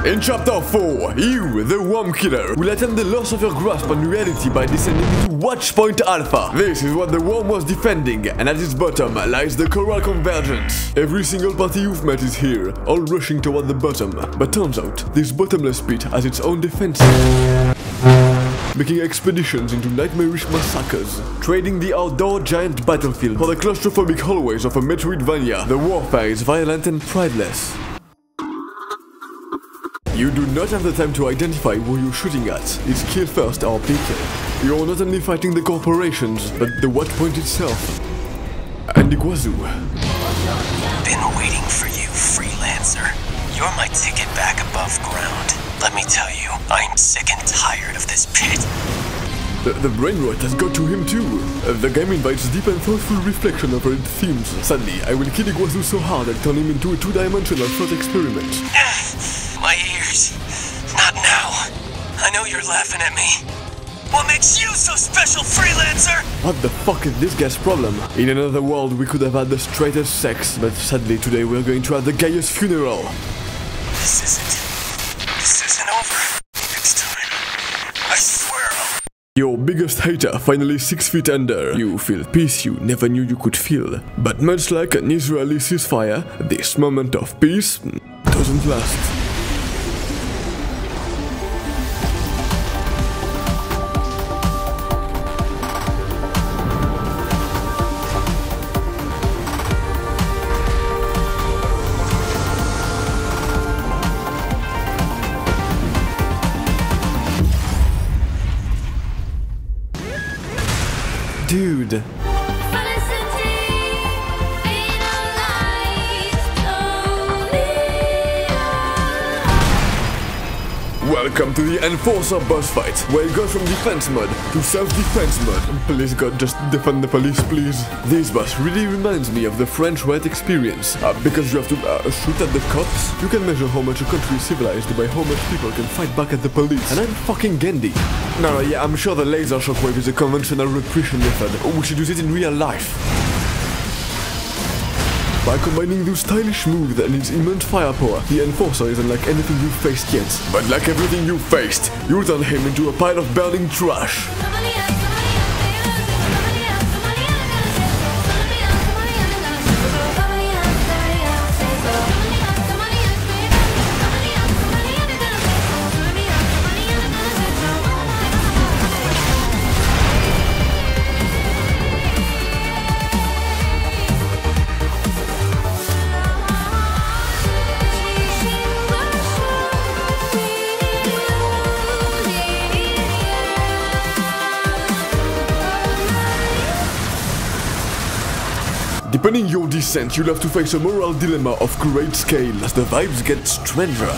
In Chapter 4, you, the Worm Killer, will attempt the loss of your grasp on reality by descending into Watchpoint Alpha. This is what the worm was defending, and at its bottom lies the Coral Convergence. Every single party you've met is here, all rushing toward the bottom. But turns out, this bottomless pit has its own defenses, making expeditions into nightmarish massacres, trading the outdoor giant battlefield for the claustrophobic hallways of a Metroidvania. The warfare is violent and prideless. You do not have the time to identify who you're shooting at. It's kill first or be killed. You're not only fighting the corporations, but the Watchpoint itself. And Iguazu. Been waiting for you, freelancer. You're my ticket back above ground. Let me tell you, I'm sick and tired of this pit. The brain rot has got to him too. The game invites deep and thoughtful reflection over its themes. Sadly, I will kill Iguazu so hard I'll turn him into a two-dimensional thought experiment. My ears. Not now. I know you're laughing at me. What makes you so special, freelancer? What the fuck is this guy's problem? In another world we could have had the straightest sex, but sadly today we're going to have the gayest funeral. This isn't over. It's time. I swear I'll... Your biggest hater finally 6 feet under. You feel peace you never knew you could feel. But much like an Israeli ceasefire, this moment of peace doesn't last. Dude. Welcome to the Enforcer boss fight, where it goes from defense mode to self-defense mode. Please God, just defend the police, please. This boss really reminds me of the French Riot experience. Because you have to shoot at the cops. You can measure how much a country is civilized by how much people can fight back at the police. And I'm fucking Gandhi. No, yeah, I'm sure the laser shockwave is a conventional repression method. We should use it in real life. By combining those stylish moves and its immense firepower, the Enforcer isn't like anything you've faced yet. But like everything you've faced, you turn him into a pile of burning trash. Depending your descent, you'll have to face a moral dilemma of great scale as the vibes get stranger.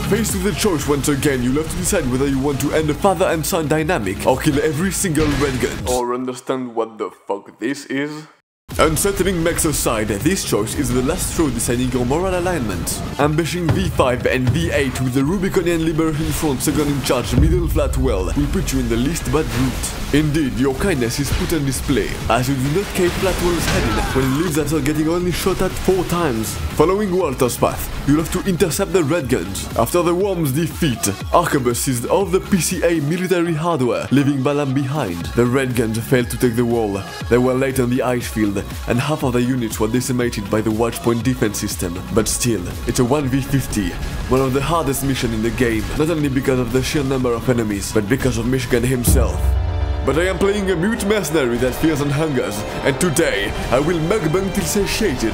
Faced with a choice once again, you'll have to decide whether you want to end a father and son dynamic or kill every single red gun. Or understand what the fuck this is? Unsettling mechs aside, this choice is the last straw deciding your moral alignment. Ambushing V5 and V8 with the Rubiconian Liberation Front second in charge middle flat well will put you in the least bad route. Indeed, your kindness is put on display, as you do not cave Flatwell's head in when he leaves after getting only shot at 4 times. Following Walter's path, you'll have to intercept the red guns. After the Worm's defeat, Arquebus seized all the PCA military hardware, leaving Balam behind. The red guns failed to take the wall. They were late on the ice field, and half of the units were decimated by the Watchpoint defense system. But still, it's a 1v50, one of the hardest missions in the game, not only because of the sheer number of enemies, but because of Michigan himself. But I am playing a mute mercenary that fears and hungers, and today I will mukbang till satiated.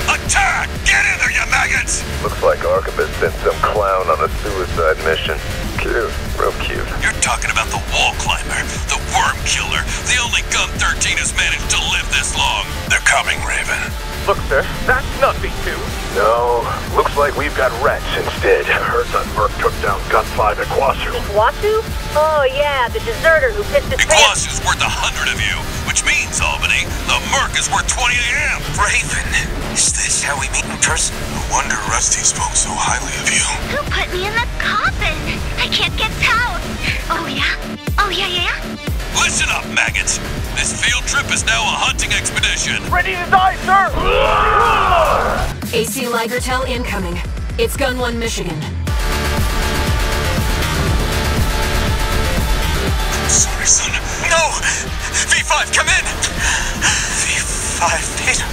Attack! Get in there, you maggots! Looks like Arquebus sent some clown on a suicide mission. Cute, real cute. You're talking about the wall climber, the worm killer, the only Gun 13 has managed to live this long. They're coming, Raven. Look, sir, that's nothing to. No, looks like we've got rats instead. I heard that Merc took down Gun 5 at Iguazu. Iguazu? Oh yeah, the deserter who pissed his pants. Iguazu's worth 100 of you, which means, Albany, the Merc is worth 20 of him. Raven, is this how we meet in person? No wonder Rusty spoke so highly of you. Who put me in the coffin? I can't get out. Oh yeah? Oh yeah. Listen up, maggots. This field trip is now a hunting expedition. Ready to die, sir! AC Ligertel incoming. It's Gun 1, Michigan. Sorry, son. No! V5, come in! V5 Pater.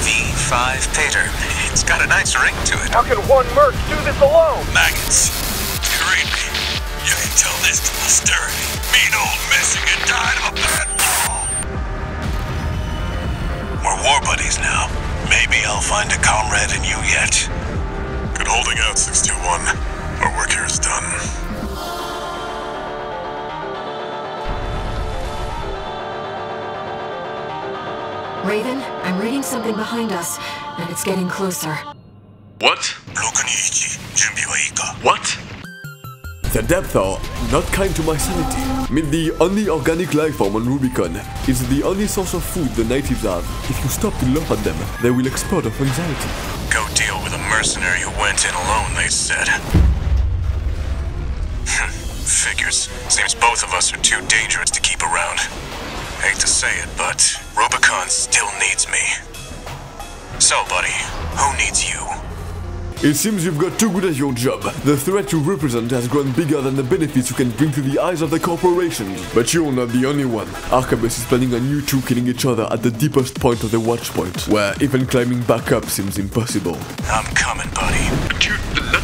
V5 Pater. It's got a nice ring to it. How can one Merc do this alone? Maggots. You read me? You can tell this to posterity. Mean old Michigan died of a bad fall. We're war buddies now. Maybe I'll find a comrade in you yet. Good holding out, 621. Our work here is done. Raven, I'm reading something behind us, and it's getting closer. What? Blokenichi, What? The depth are not kind to my sanity. Meet the only organic life form on Rubicon. It's the only source of food the natives have. If you stop to laugh at them, they will explode of anxiety. Go deal with a mercenary who went in alone, they said. Figures. Seems both of us are too dangerous to keep around. Hate to say it, but Rubicon still needs me. So, buddy, who needs you? It seems you've got too good at your job. The threat you represent has grown bigger than the benefits you can bring to the eyes of the corporations. But you're not the only one. Arquebus is planning on you two killing each other at the deepest point of the watch point, where even climbing back up seems impossible. I'm coming, buddy.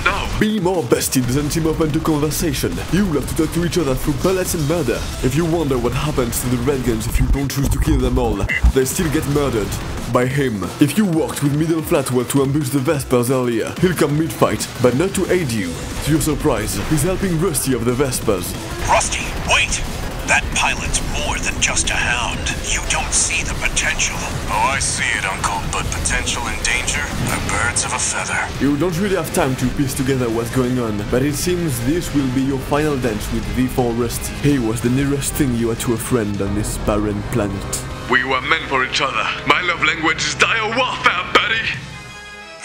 No. Be more bested than seem open to conversation. You'll have to talk to each other through bullets and murder. If you wonder what happens to the Redguns if you don't choose to kill them all, they still get murdered. By him. If you worked with Middle Flatwell to ambush the Vespers earlier, he'll come mid-fight, but not to aid you. To your surprise, he's helping Rusty of the Vespers. Rusty, wait! That pilot's more than just a hound. You don't see the potential. Oh, I see it, Uncle, but potential and danger are birds of a feather. You don't really have time to piece together what's going on, but it seems this will be your final dance with V4 Rusty. He was the nearest thing you had to a friend on this barren planet. We were meant for each other. My love language is dire warfare, buddy!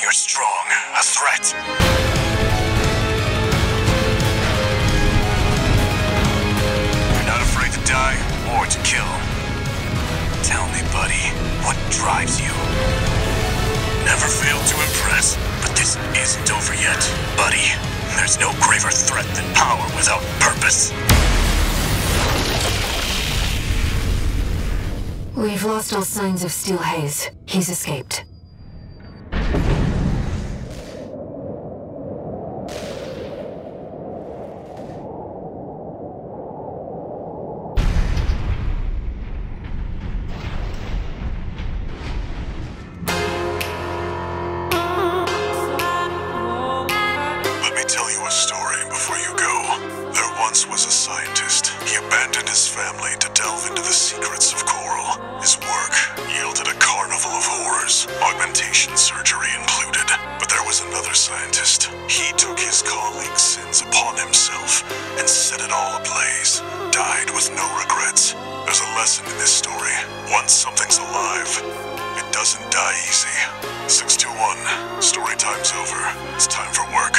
You're strong. A threat. You're not afraid to die or to kill. Tell me, buddy, what drives you? Never failed to impress, but this isn't over yet, buddy. There's no graver threat than power without purpose. We've lost all signs of Steel Haze. He's escaped. Let me tell you a story before you go. There once was a scientist. He abandoned his family to delve into the secrets of Coral. His work yielded a carnival of horrors, augmentation surgery included. But there was another scientist. He took his colleagues' sins upon himself and set it all ablaze. Died with no regrets. There's a lesson in this story. Once something's alive, it doesn't die easy. 621, story time's over. It's time for work.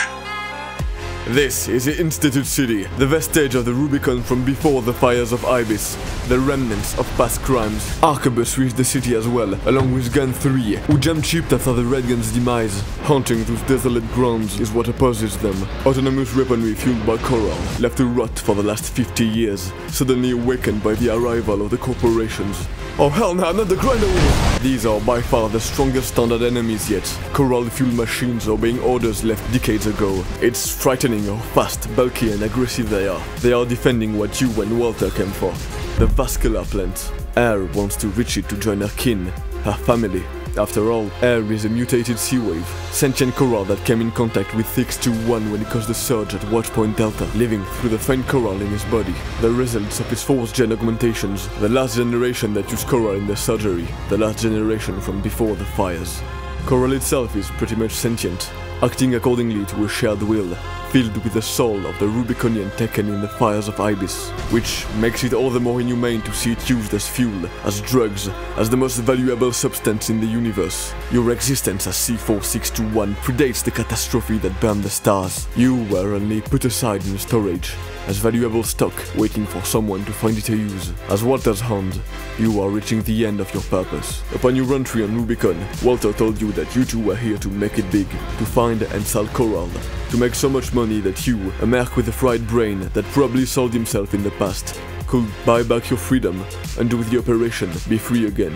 This is the Institute City, the vestige of the Rubicon from before the fires of Ibis, the remnants of past crimes. Arquebus reached the city as well, along with Gun 3, who jumped ship after the Redguns' demise. Haunting those desolate grounds is what opposes them. Autonomous weaponry fueled by Coral, left to rot for the last 50 years, suddenly awakened by the arrival of the corporations. Oh hell no, not the grinder wheel! These are by far the strongest standard enemies yet. Coral-fueled machines obeying orders left decades ago. It's frightening how fast, bulky and aggressive they are. They are defending what you and Walter came for. The vascular plant. Air wants to reach it to join her kin, her family. After all, Air is a mutated sea wave, sentient Coral that came in contact with 621 when he caused the surge at Watchpoint Delta, living through the faint Coral in his body. The results of his 4th gen augmentations, the last generation that used Coral in their surgery, the last generation from before the fires. Coral itself is pretty much sentient, acting accordingly to a shared will, filled with the soul of the Rubiconian taken in the fires of Ibis, which makes it all the more inhumane to see it used as fuel, as drugs, as the most valuable substance in the universe. Your existence as C4621 predates the catastrophe that burned the stars. You were only put aside in storage, as valuable stock waiting for someone to find it a use. As Walter's hand, you are reaching the end of your purpose. Upon your entry on Rubicon, Walter told you that you two were here to make it big, to find and sell Coral, to make so much money that you, a merc with a fried brain that probably sold himself in the past, could buy back your freedom, undo the operation, be free again.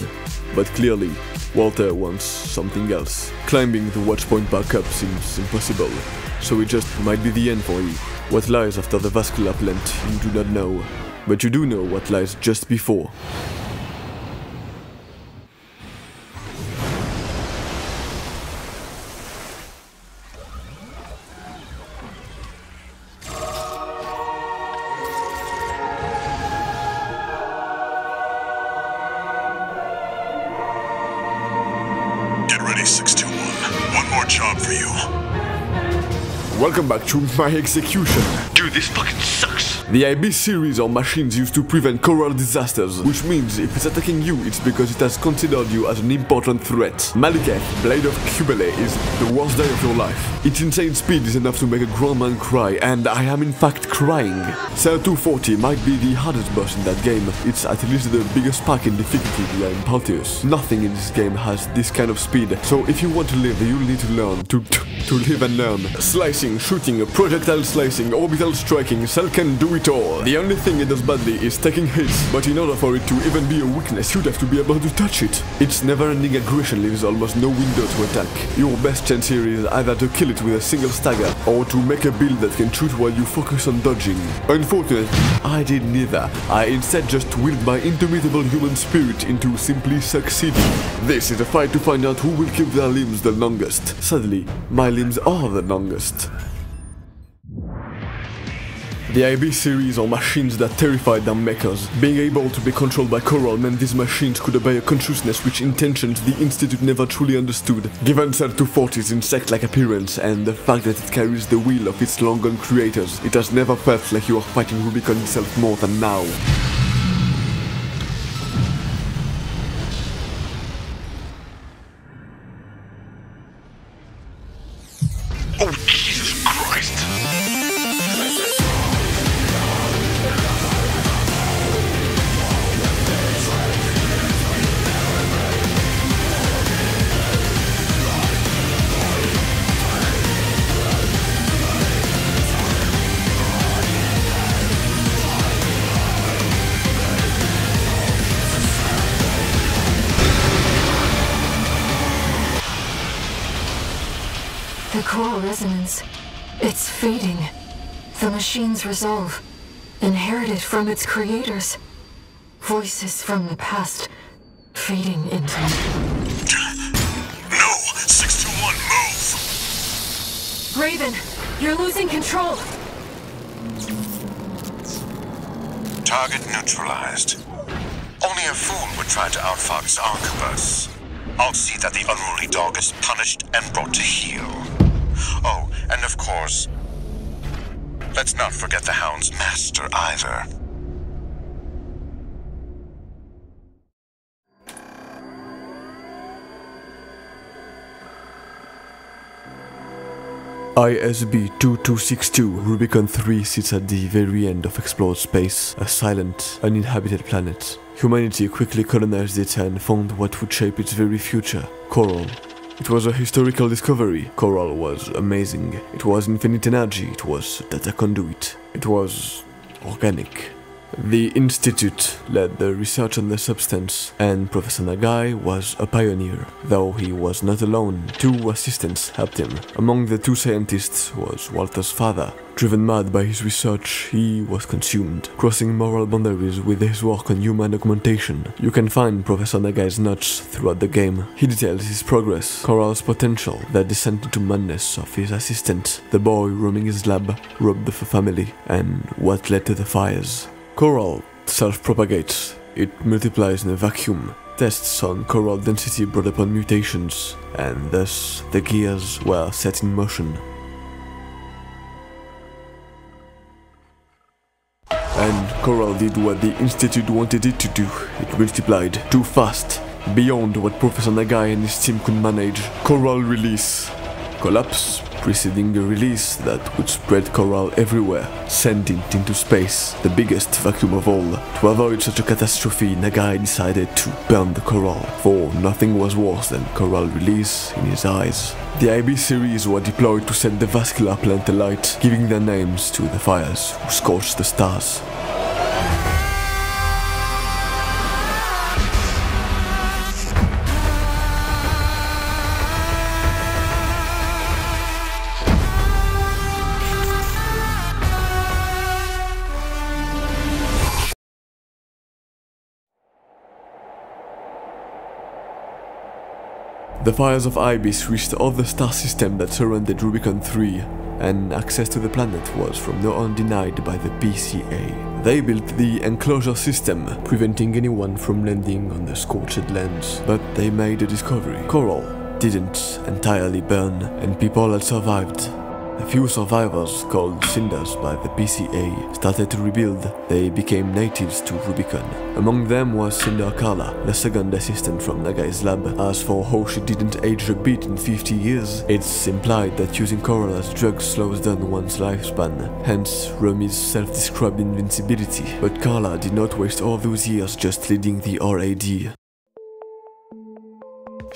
But clearly, Walter wants something else. Climbing the watchpoint back up seems impossible, so it just might be the end for you. What lies after the vascular plant, you do not know, but you do know what lies just before. Get ready, 621. One more job for you. welcome back to my execution. Dude, this fucking sucks. The IB series are machines used to prevent coral disasters, which means if it's attacking you, it's because it has considered you as an important threat. Maliketh, Blade of Kubele, is the worst day of your life. Its insane speed is enough to make a grown man cry, and I am in fact crying. Cell 240 might be the hardest boss in that game. It's at least the biggest spark in difficulty behind Palteus. Nothing in this game has this kind of speed, so if you want to live, you'll need to learn to live and learn. Slicing, shooting, projectile slicing, orbital striking, Cell can do it all. The only thing it does badly is taking hits, but in order for it to even be a weakness, you'd have to be able to touch it. Its never-ending aggression leaves almost no window to attack. Your best chance here is either to kill it with a single stagger, or to make a build that can shoot while you focus on dodging. Unfortunately, I did neither. I instead just willed my indomitable human spirit into simply succeeding. This is a fight to find out who will keep their limbs the longest. Sadly, my limbs are the longest. The IB series are machines that terrified their makers. Being able to be controlled by Coral meant these machines could obey a consciousness which intentions the Institute never truly understood. Given Cell 240's insect-like appearance and the fact that it carries the will of its long-gone creators, it has never felt like you are fighting Rubicon itself more than now. Oh, Jesus Christ! The coral resonance. It's fading. The machine's resolve. Inherited from its creators. Voices from the past. Fading into... No! 621, move! Raven, you're losing control. Target neutralized. Only a fool would try to outfox Arquebus. I'll see that the unruly dog is punished and brought to heel. Oh, and of course, let's not forget the Hound's master either. ISB-2262, Rubicon 3 sits at the very end of explored space, a silent, uninhabited planet. Humanity quickly colonized it and found what would shape its very future, coral. It was a historical discovery. Coral was amazing. It was infinite energy. It was data conduit. It was organic. The Institute led the research on the substance, and Professor Nagai was a pioneer. Though he was not alone, 2 assistants helped him. Among the 2 scientists was Walter's father. Driven mad by his research, he was consumed, crossing moral boundaries with his work on human augmentation. You can find Professor Nagai's notes throughout the game. He details his progress, Coral's potential, the descent into madness of his assistant, the boy roaming his lab, robbed of a family, and what led to the fires. Coral self-propagates. It multiplies in a vacuum. Tests on coral density brought upon mutations, and thus the gears were set in motion. And Coral did what the Institute wanted it to do. It multiplied too fast, beyond what Professor Nagai and his team could manage. Coral release. Collapse, preceding a release that would spread coral everywhere, send it into space, the biggest vacuum of all. To avoid such a catastrophe, Nagai decided to burn the coral, for nothing was worse than coral release in his eyes. The IB series were deployed to set the vascular plant alight, giving their names to the fires who scorched the stars. The fires of Ibis reached all the star system that surrounded Rubicon 3, and access to the planet was from now on denied by the PCA. They built the enclosure system, preventing anyone from landing on the scorched lands, but they made a discovery. Coral didn't entirely burn, and people had survived. The few survivors, called Cinders by the PCA, started to rebuild. They became natives to Rubicon. Among them was Cinder Carla, the second assistant from Nagai's lab. As for how she didn't age a bit in 50 years, it's implied that using coral as drugs slows down one's lifespan, hence Rumi's self-described invincibility. But Carla did not waste all those years just leading the RAD.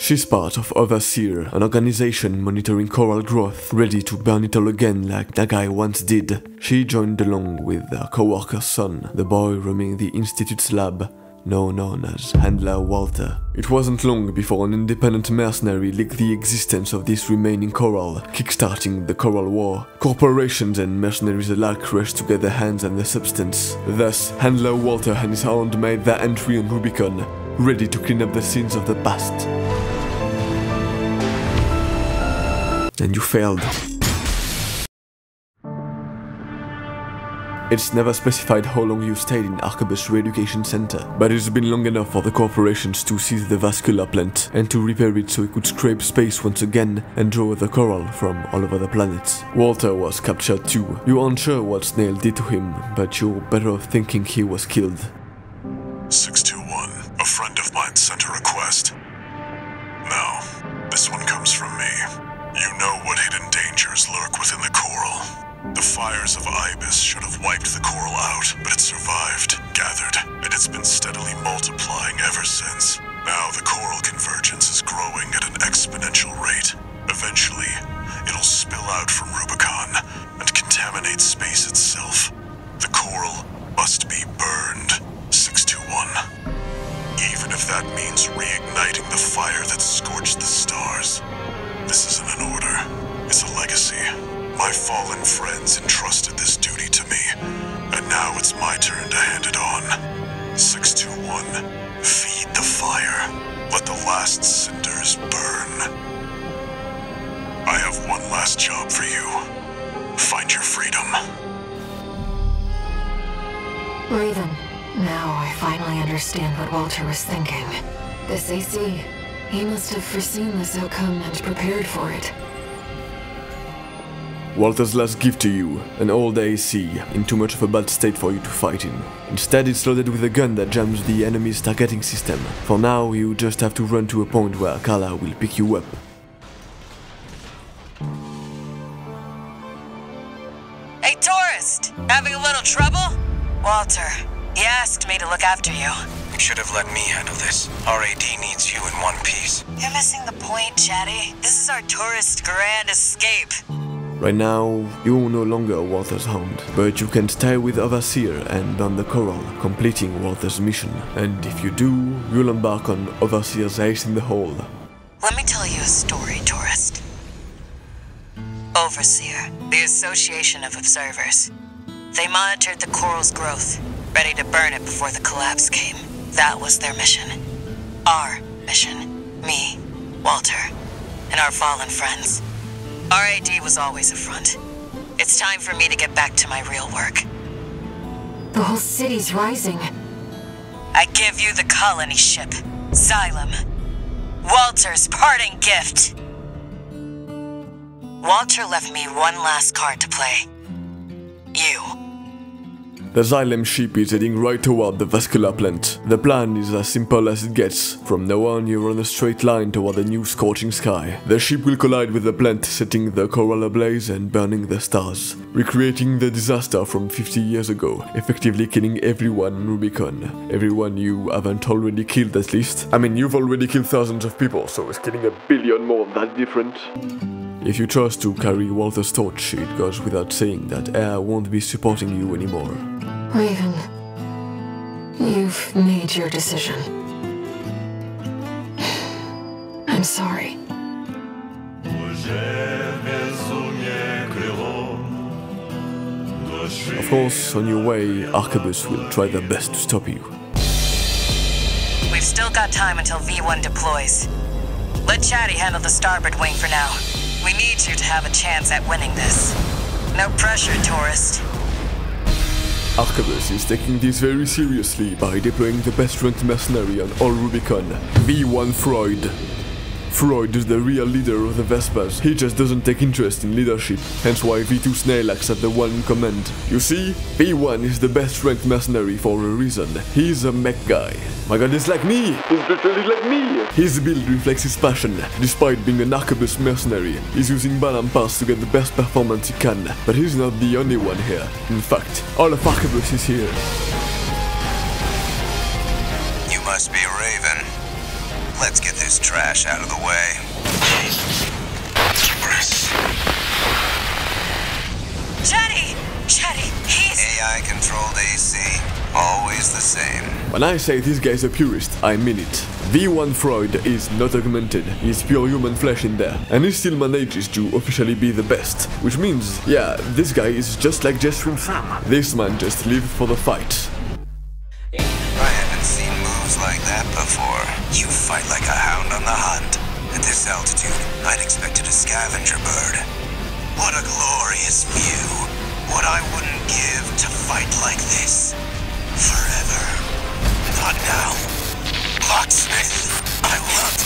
She's part of Overseer, an organization monitoring coral growth, ready to burn it all again like Nagai once did. She joined along with her co-worker's son, the boy roaming the Institute's lab, now known as Handler Walter. It wasn't long before an independent mercenary leaked the existence of this remaining coral, kickstarting the Coral War. Corporations and mercenaries alike rushed to get their hands on the substance. Thus, Handler Walter and his hound made their entry on Rubicon, ready to clean up the sins of the past. And you failed. It's never specified how long you stayed in Arquebus Re-Education Center, but it's been long enough for the corporations to seize the vascular plant and to repair it so it could scrape space once again and draw the coral from all over the planet. Walter was captured too. You aren't sure what Snail did to him, but you're better off thinking he was killed. 621, a friend of mine sent a request. Now, this one comes from me. You know what hidden dangers lurk within the coral. The fires of Ibis should have wiped the coral out, but it survived, gathered, and it's been steadily multiplying ever since. Now the coral convergence is growing at an exponential rate. Eventually, it'll spill out from Rubicon and contaminate space itself. The coral must be burned, 621. Even if that means reigniting the fire that scorched the stars. This isn't an order, it's a legacy. My fallen friends entrusted this duty to me, and now it's my turn to hand it on. 621, feed the fire. Let the last cinders burn. I have one last job for you. Find your freedom. Raven, now I finally understand what Walter was thinking. This AC, he must have foreseen this outcome and prepared for it. Walter's last gift to you, an old AC, in too much of a bad state for you to fight in. Instead, it's loaded with a gun that jams the enemy's targeting system. For now, you just have to run to a point where Carla will pick you up. Hey, tourist! Having a little trouble? Walter, he asked me to look after you. You should have let me handle this. RAD needs you in one piece. You're missing the point, Chatty. This is our tourist grand escape. Right now, you're no longer Walter's hound, but you can stay with Overseer and burn the coral, completing Walter's mission. And if you do, you'll embark on Overseer's ace in the hole. Let me tell you a story, tourist. Overseer, the Association of Observers. They monitored the coral's growth, ready to burn it before the collapse came. That was their mission. Our mission. Me, Walter, and our fallen friends. RAD was always a front. It's time for me to get back to my real work. The whole city's rising. I give you the colony ship, Xylem. Walter's parting gift. Walter left me one last card to play. You. The Xylem ship is heading right toward the vascular plant. The plan is as simple as it gets. From now on, you're on a straight line toward the new scorching sky. The ship will collide with the plant, setting the coral ablaze and burning the stars, recreating the disaster from 50 years ago, effectively killing everyone in Rubicon. Everyone you haven't already killed, at least. I mean, you've already killed thousands of people, so is killing a billion more that different? If you chose to carry Walter's torch, it goes without saying that Air won't be supporting you anymore. Raven, you've made your decision. I'm sorry. Of course, on your way, Arquebus will try their best to stop you. We've still got time until V1 deploys. Let Chatty handle the starboard wing for now. We need you to have a chance at winning this. No pressure, tourist. Arquebus is taking this very seriously by deploying the best ranked mercenary on all Rubicon, V1 Freud. Freud is the real leader of the Vespers. He just doesn't take interest in leadership, hence why V2 Snail acts as the one in command. You see, V1 is the best ranked mercenary for a reason. He's a mech guy. My god, it's like me! He's literally like me! His build reflects his passion. Despite being an Arquebus mercenary, he's using Balam Pass to get the best performance he can. But he's not the only one here. In fact, all of Arquebus is here. You must be Raven. Let's get this trash out of the way. Chatty, he's... AI controlled AC. Always the same. When I say this guy's a purist, I mean it. V1 Freud is not augmented, he's pure human flesh in there, and he still manages to officially be the best. Which means, yeah, this guy is just like Jetstream Sam. This man just lived for the fight. I haven't seen moves like that before. You fight like a hound on the hunt. At this altitude, I'd expected a scavenger bird. What a glorious view. What I wouldn't give to fight like this. Forever. Not now. Locksmith, I love...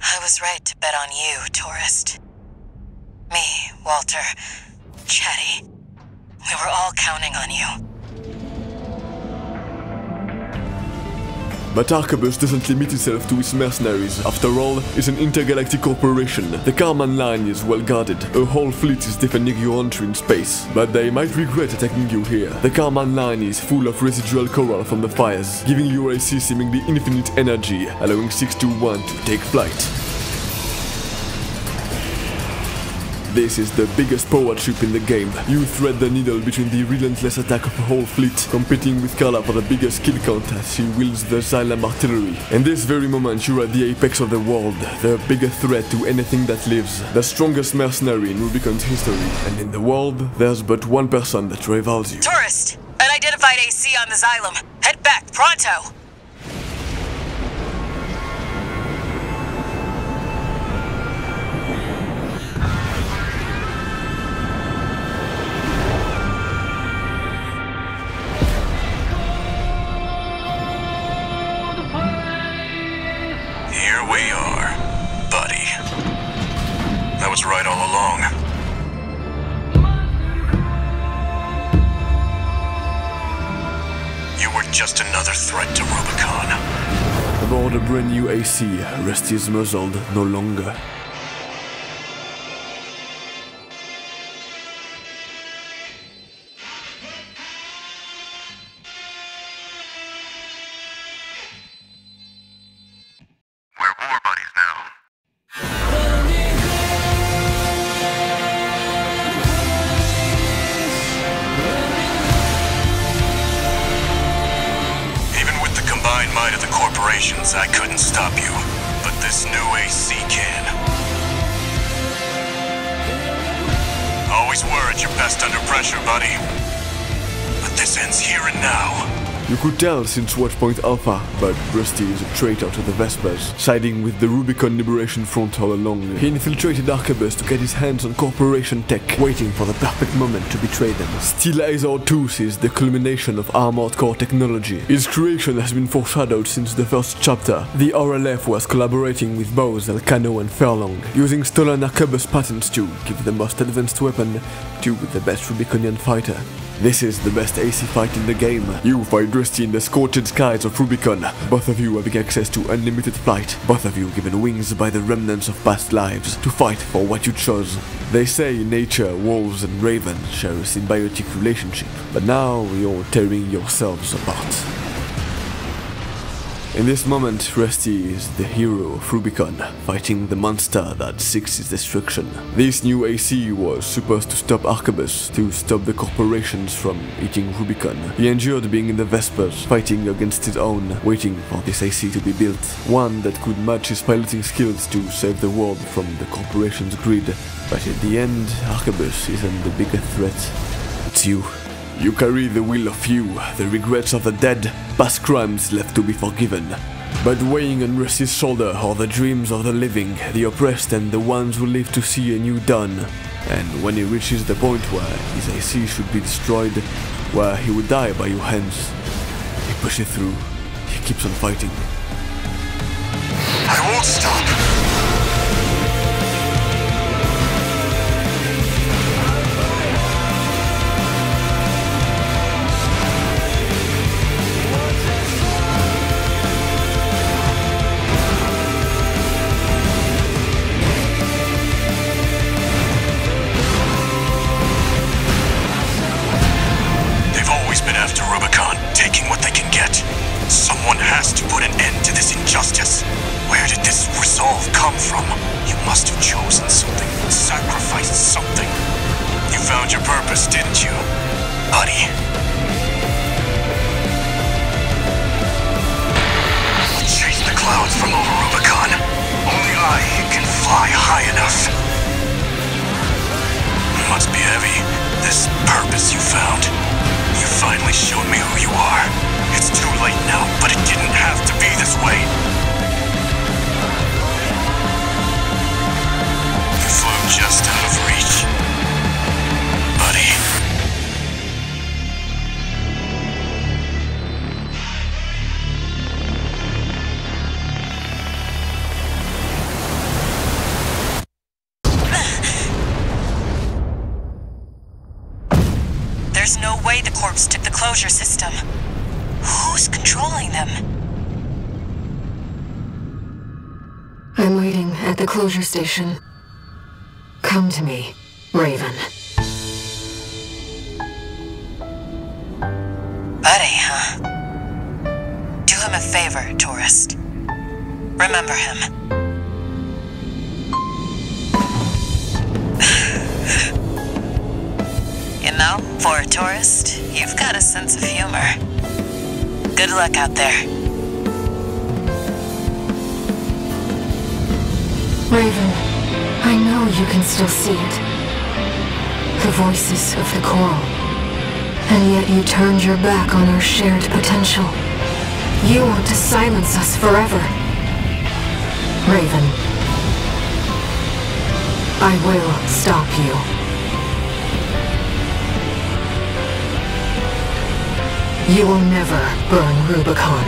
I was right to bet on you, tourist. Me, Walter, Chatty. We were all counting on you. But Arquebus doesn't limit itself to its mercenaries. After all, it's an intergalactic corporation. The Karman line is well guarded. A whole fleet is defending your entry in space. But they might regret attacking you here. The Karman line is full of residual coral from the fires, giving your AC seemingly infinite energy, allowing 621 to take flight. This is the biggest power trip in the game. You thread the needle between the relentless attack of a whole fleet, competing with Carla for the biggest kill count as she wields the Xylem artillery. In this very moment, you're at the apex of the world, the biggest threat to anything that lives, the strongest mercenary in Rubicon's history, and in the world, there's but one person that rivals you. Tourist! Unidentified AC on the Xylem. Head back, pronto! Here we are, buddy. I was right all along. You were just another threat to Rubicon. Aboard a brand new AC, Rusty is muzzled no longer. Might of the corporations, I couldn't stop you, but this new AC can. Always were at your best under pressure, buddy. But this ends here and now. You could tell since Watchpoint Alpha, but Rusty is a traitor to the Vespers, siding with the Rubicon Liberation Front all along. He infiltrated Arquebus to get his hands on corporation tech, waiting for the perfect moment to betray them. Steel Azor Tooth is the culmination of armored core technology. His creation has been foreshadowed since the first chapter. The RLF was collaborating with Bose, Elcano and Furlong, using stolen Arquebus patents to give the most advanced weapon to the best Rubiconian fighter. This is the best AC fight in the game. You fight Rusty in the scorched skies of Rubicon, both of you having access to unlimited flight, both of you given wings by the remnants of past lives, to fight for what you chose. They say nature, wolves and ravens share a symbiotic relationship, but now you're tearing yourselves apart. In this moment, Rusty is the hero of Rubicon, fighting the monster that seeks his destruction. This new AC was supposed to stop Arquebus, to stop the corporations from eating Rubicon. He endured being in the Vespers, fighting against his own, waiting for this AC to be built. One that could match his piloting skills to save the world from the corporation's greed. But in the end, Arquebus isn't the bigger threat. It's you. You carry the will of you, the regrets of the dead, past crimes left to be forgiven. But weighing on Rusty's shoulder are the dreams of the living, the oppressed and the ones who live to see a new dawn. And when he reaches the point where his AC should be destroyed, where he would die by your hands. He pushes through. He keeps on fighting. I won't stop. After Rubicon, taking what they can get. Someone has to put an end to this injustice. Where did this resolve come from? You must have chosen something, sacrificed something. You found your purpose, didn't you, buddy? Chase the clouds from over Rubicon. Only I can fly high enough. It must be heavy, this purpose you found. You finally showed me who you are. It's too late now, but it didn't have to be this way. You flew just out of reach, buddy. There's no way the corpse took the closure system. Who's controlling them? I'm waiting at the closure station. Come to me, Raven. Buddy, huh? Do him a favor, tourist. Remember him. You know, for a tourist, you've got a sense of humor. Good luck out there. Raven, I know you can still see it. The voices of the Coral. And yet you turned your back on our shared potential. You want to silence us forever. Raven, I will stop you. You will never burn Rubicon.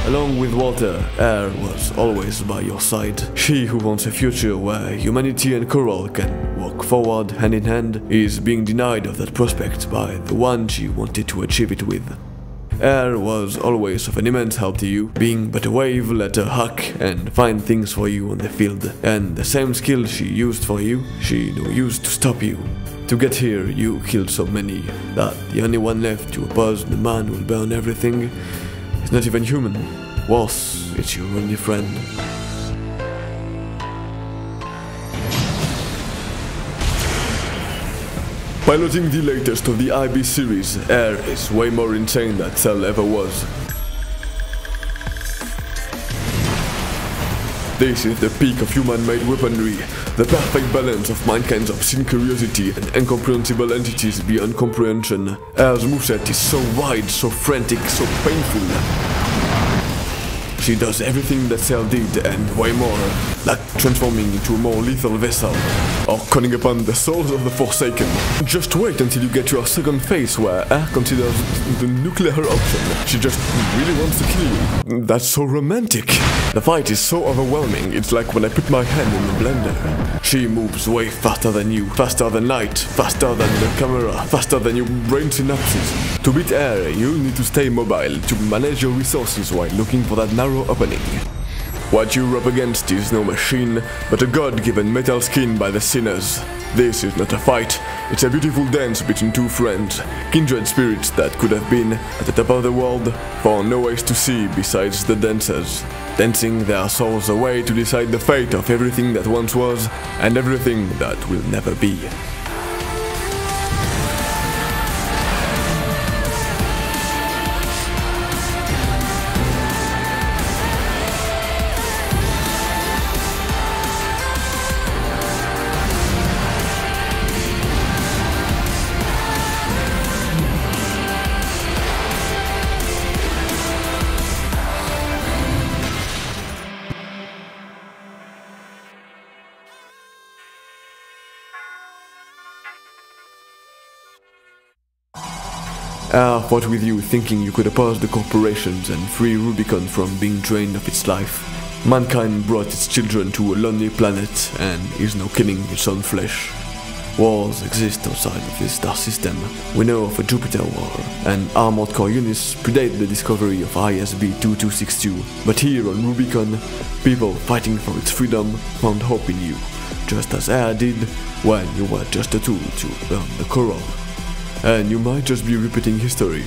Along with Walter, Air was always by your side. She who wants a future where humanity and Coral can walk forward hand in hand is being denied of that prospect by the one she wanted to achieve it with. Air was always of an immense help to you, being but a wave, let her hack and find things for you on the field. And the same skill she used for you, she used to stop you. To get here, you killed so many that the only one left to oppose the man who will burn everything is not even human. Worse, it's your only friend. Piloting the latest of the IB series, Air is way more insane than Cell ever was. This is the peak of human-made weaponry, the perfect balance of mankind's obscene curiosity and incomprehensible entities beyond comprehension. Air's moveset is so wide, so frantic, so painful. She does everything that Cell did and way more, like transforming into a more lethal vessel, or calling upon the souls of the Forsaken. Just wait until you get to our second phase where Air considers the nuclear option. She just really wants to kill you. That's so romantic. The fight is so overwhelming, it's like when I put my hand in the blender. She moves way faster than you, faster than light, faster than the camera, faster than your brain synapses. To beat Air, you need to stay mobile, to manage your resources while looking for that narrow opening. What you're up against is no machine, but a god-given metal skin by the sinners. This is not a fight, it's a beautiful dance between two friends, kindred spirits that could have been at the top of the world, for no eyes to see besides the dancers, dancing their souls away to decide the fate of everything that once was, and everything that will never be. Air fought with you thinking you could oppose the corporations and free Rubicon from being drained of its life. Mankind brought its children to a lonely planet and is now killing its own flesh. Wars exist outside of this star system. We know of a Jupiter war, and armored core units predate the discovery of ISB-2262. But here on Rubicon, people fighting for its freedom found hope in you, just as Air did when you were just a tool to burn the Coral. And you might just be repeating history.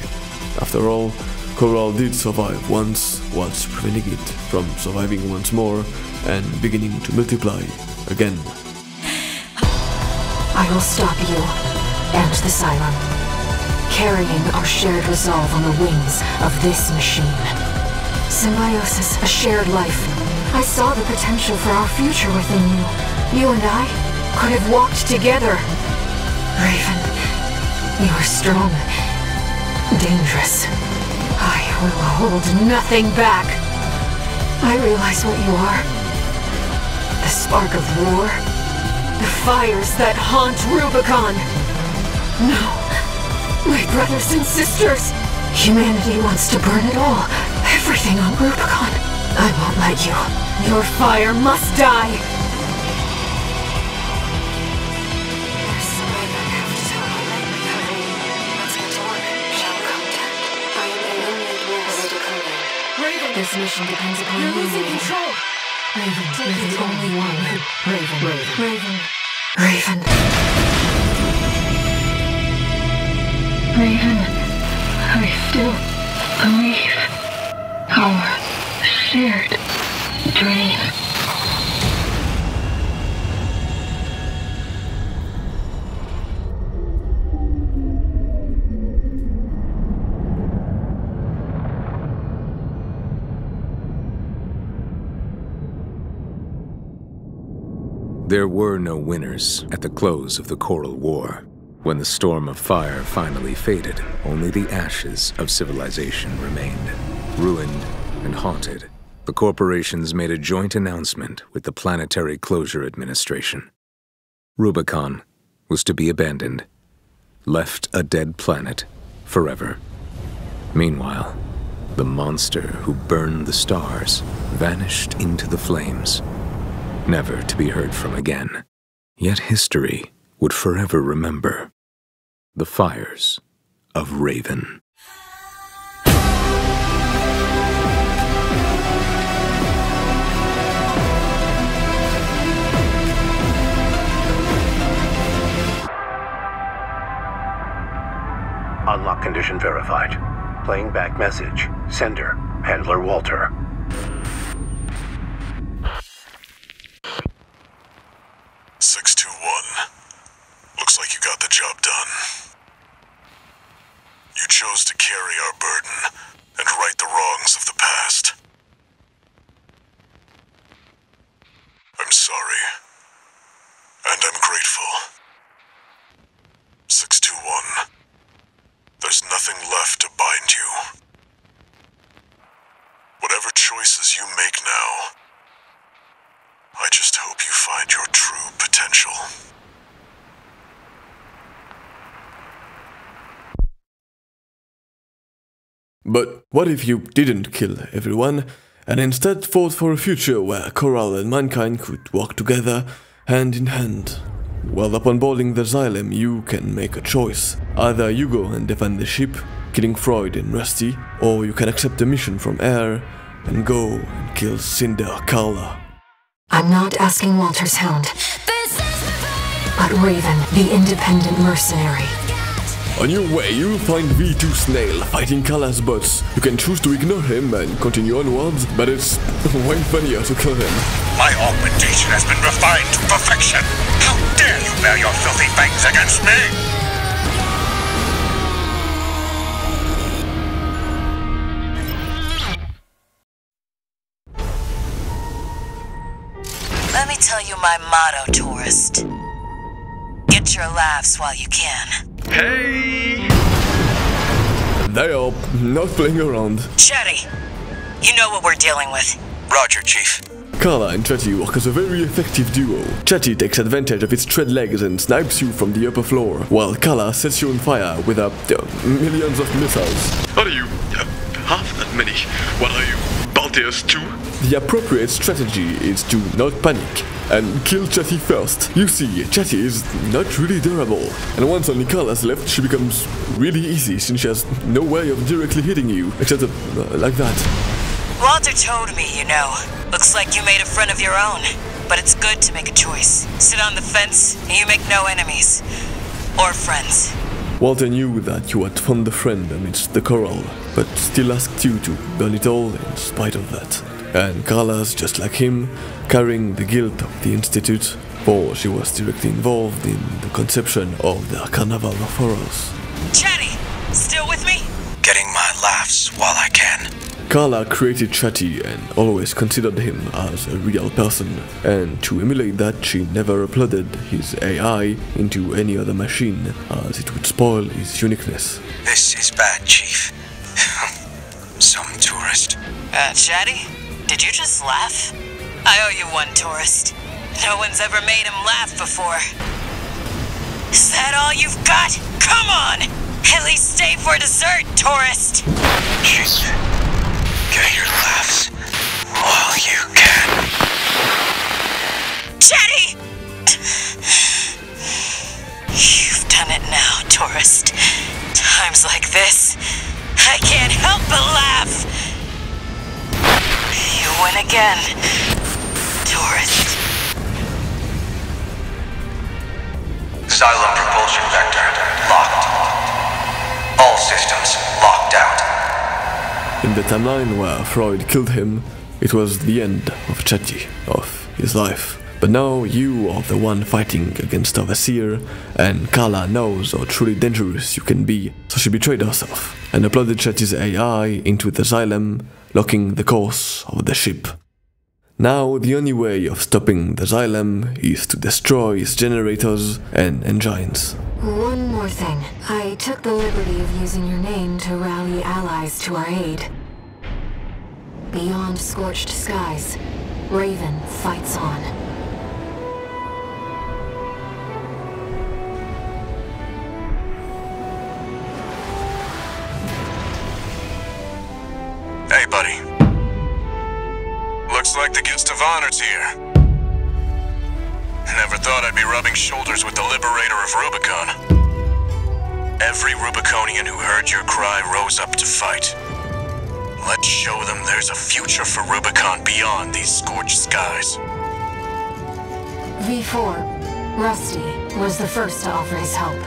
After all, Coral did survive once, what's preventing it from surviving once more and beginning to multiply again? I will stop you and the Cylon, carrying our shared resolve on the wings of this machine. Symbiosis, a shared life. I saw the potential for our future within you. You and I could have walked together. Raven, you are strong, dangerous. I will hold nothing back. I realize what you are. The spark of war. The fires that haunt Rubicon. No. My brothers and sisters. Humanity wants to burn it all. Everything on Rubicon. I won't let you. Your fire must die. There's somebody I have to tell about my recovery. Let's get to work. Shall contact. I am eliminated as a decoder. Raven! This mission depends upon you. You're losing control. Raven, you're the only one who... Raven. Raven, I still believe our shared dream. There were no winners at the close of the Coral War. When the storm of fire finally faded, only the ashes of civilization remained. Ruined and haunted, the corporations made a joint announcement with the Planetary Closure Administration. Rubicon was to be abandoned, left a dead planet forever. Meanwhile, the monster who burned the stars vanished into the flames, never to be heard from again. Yet history would forever remember the fires of Raven. Unlock condition verified. Playing back message. Sender, Handler Walter. Looks like you got the job done. You chose to carry our burden and right the wrongs of the past. I'm sorry. And I'm grateful. 621. There's nothing left to bind you. Whatever choices you make now, I just hope you find your true potential. But what if you didn't kill everyone, and instead fought for a future where Coral and mankind could work together, hand in hand? Well, upon boarding the Xylem, you can make a choice. Either you go and defend the ship, killing Freud and Rusty, or you can accept a mission from Air and go and kill Cinder Carla. I'm not asking Walter's hound, but Raven, the independent mercenary. On your way, you'll find V2 Snail fighting Carla's bots. You can choose to ignore him and continue onwards, but it's way funnier to kill him. My augmentation has been refined to perfection. How dare you bare your filthy fangs against me? Let me tell you my motto, tourist. Get your laughs while you can. Hey! They are not playing around. Chetty, you know what we're dealing with. Roger, Chief. Carla and Chetty work as a very effective duo. Chetty takes advantage of its tread legs and snipes you from the upper floor, while Carla sets you on fire with millions of missiles. Are you half that many? What are you, Balteus too? The appropriate strategy is to not panic and kill Chetty first. You see, Chetty is not really durable, and once only Carla's left, she becomes really easy since she has no way of directly hitting you, except like that. Walter told me, you know. Looks like you made a friend of your own, but it's good to make a choice. Sit on the fence, and you make no enemies. Or friends. Walter knew that you had found a friend amidst the coral, but still asked you to burn it all in spite of that. And Carla's, just like him, carrying the guilt of the Institute, for she was directly involved in the conception of the Carnival of Horrors. Chetty, still with me? Getting my laughs while I can. Carla created Chetty and always considered him as a real person, and to emulate that she never uploaded his AI into any other machine, as it would spoil his uniqueness. This is bad, Chief. Some tourist. Chetty? Did you just laugh? I owe you one, tourist. No one's ever made him laugh before. Is that all you've got? Come on! At least stay for dessert, tourist! Chief, get your laughs while you can. Chetty! You've done it now, tourist. Times like this, I can't help but laugh. You win again, tourist. Xylem propulsion vector locked. All systems locked out. In the timeline where Freud killed him, it was the end of Chetty, of his life. But now you are the one fighting against Overseer, and Carla knows how truly dangerous you can be, so she betrayed herself and uploaded Chetty's AI into the Xylem, locking the course of the ship. Now the only way of stopping the Xylem is to destroy its generators and engines. One more thing. I took the liberty of using your name to rally allies to our aid. Beyond scorched skies, Raven fights on. Hey, buddy. Looks like the guest of honor's here. Never thought I'd be rubbing shoulders with the liberator of Rubicon. Every Rubiconian who heard your cry rose up to fight. Let's show them there's a future for Rubicon beyond these scorched skies. V4, Rusty, was the first to offer his help.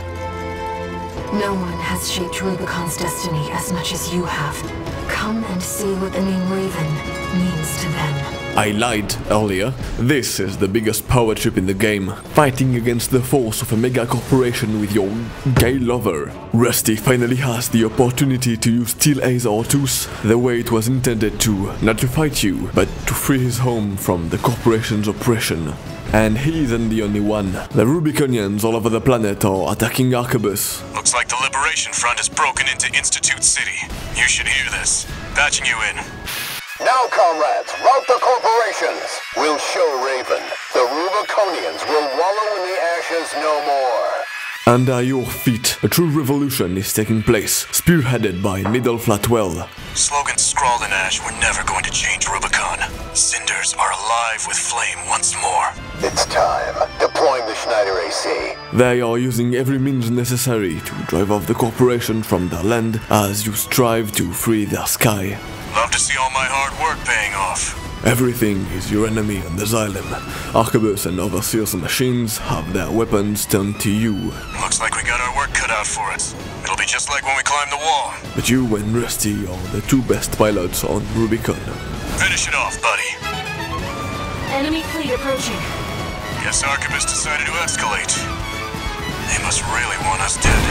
No one has shaped Rubicon's destiny as much as you have. Come and see what the name Raven means to them. I lied earlier. This is the biggest power trip in the game. Fighting against the force of a mega corporation with your gay lover. Rusty finally has the opportunity to use Steel A's Artus the way it was intended to. Not to fight you, but to free his home from the corporation's oppression. And he isn't the only one. The Rubiconians all over the planet are attacking Arquebus. Looks like the Liberation Front has broken into Institute City. You should hear this. Patching you in. Now, comrades, rout the corporations. We'll show Raven. The Rubiconians will wallow in the ashes no more. Under your feet, a true revolution is taking place, spearheaded by Middle Flatwell. Slogans scrawled in ash were never going to change Rubicon. Cinders are alive with flame once more. It's time. Deploying the Schneider AC. They are using every means necessary to drive off the corporation from their land as you strive to free their sky. Love to see all my hard work paying off. Everything is your enemy on the Xylem. Arquebus and Overseer's machines have their weapons turned to you. Looks like we got our work cut out for us. It'll be just like when we climbed the wall. But you and Rusty are the two best pilots on Rubicon. Finish it off, buddy. Enemy fleet approaching. Guess Arquebus decided to escalate. They must really want us dead.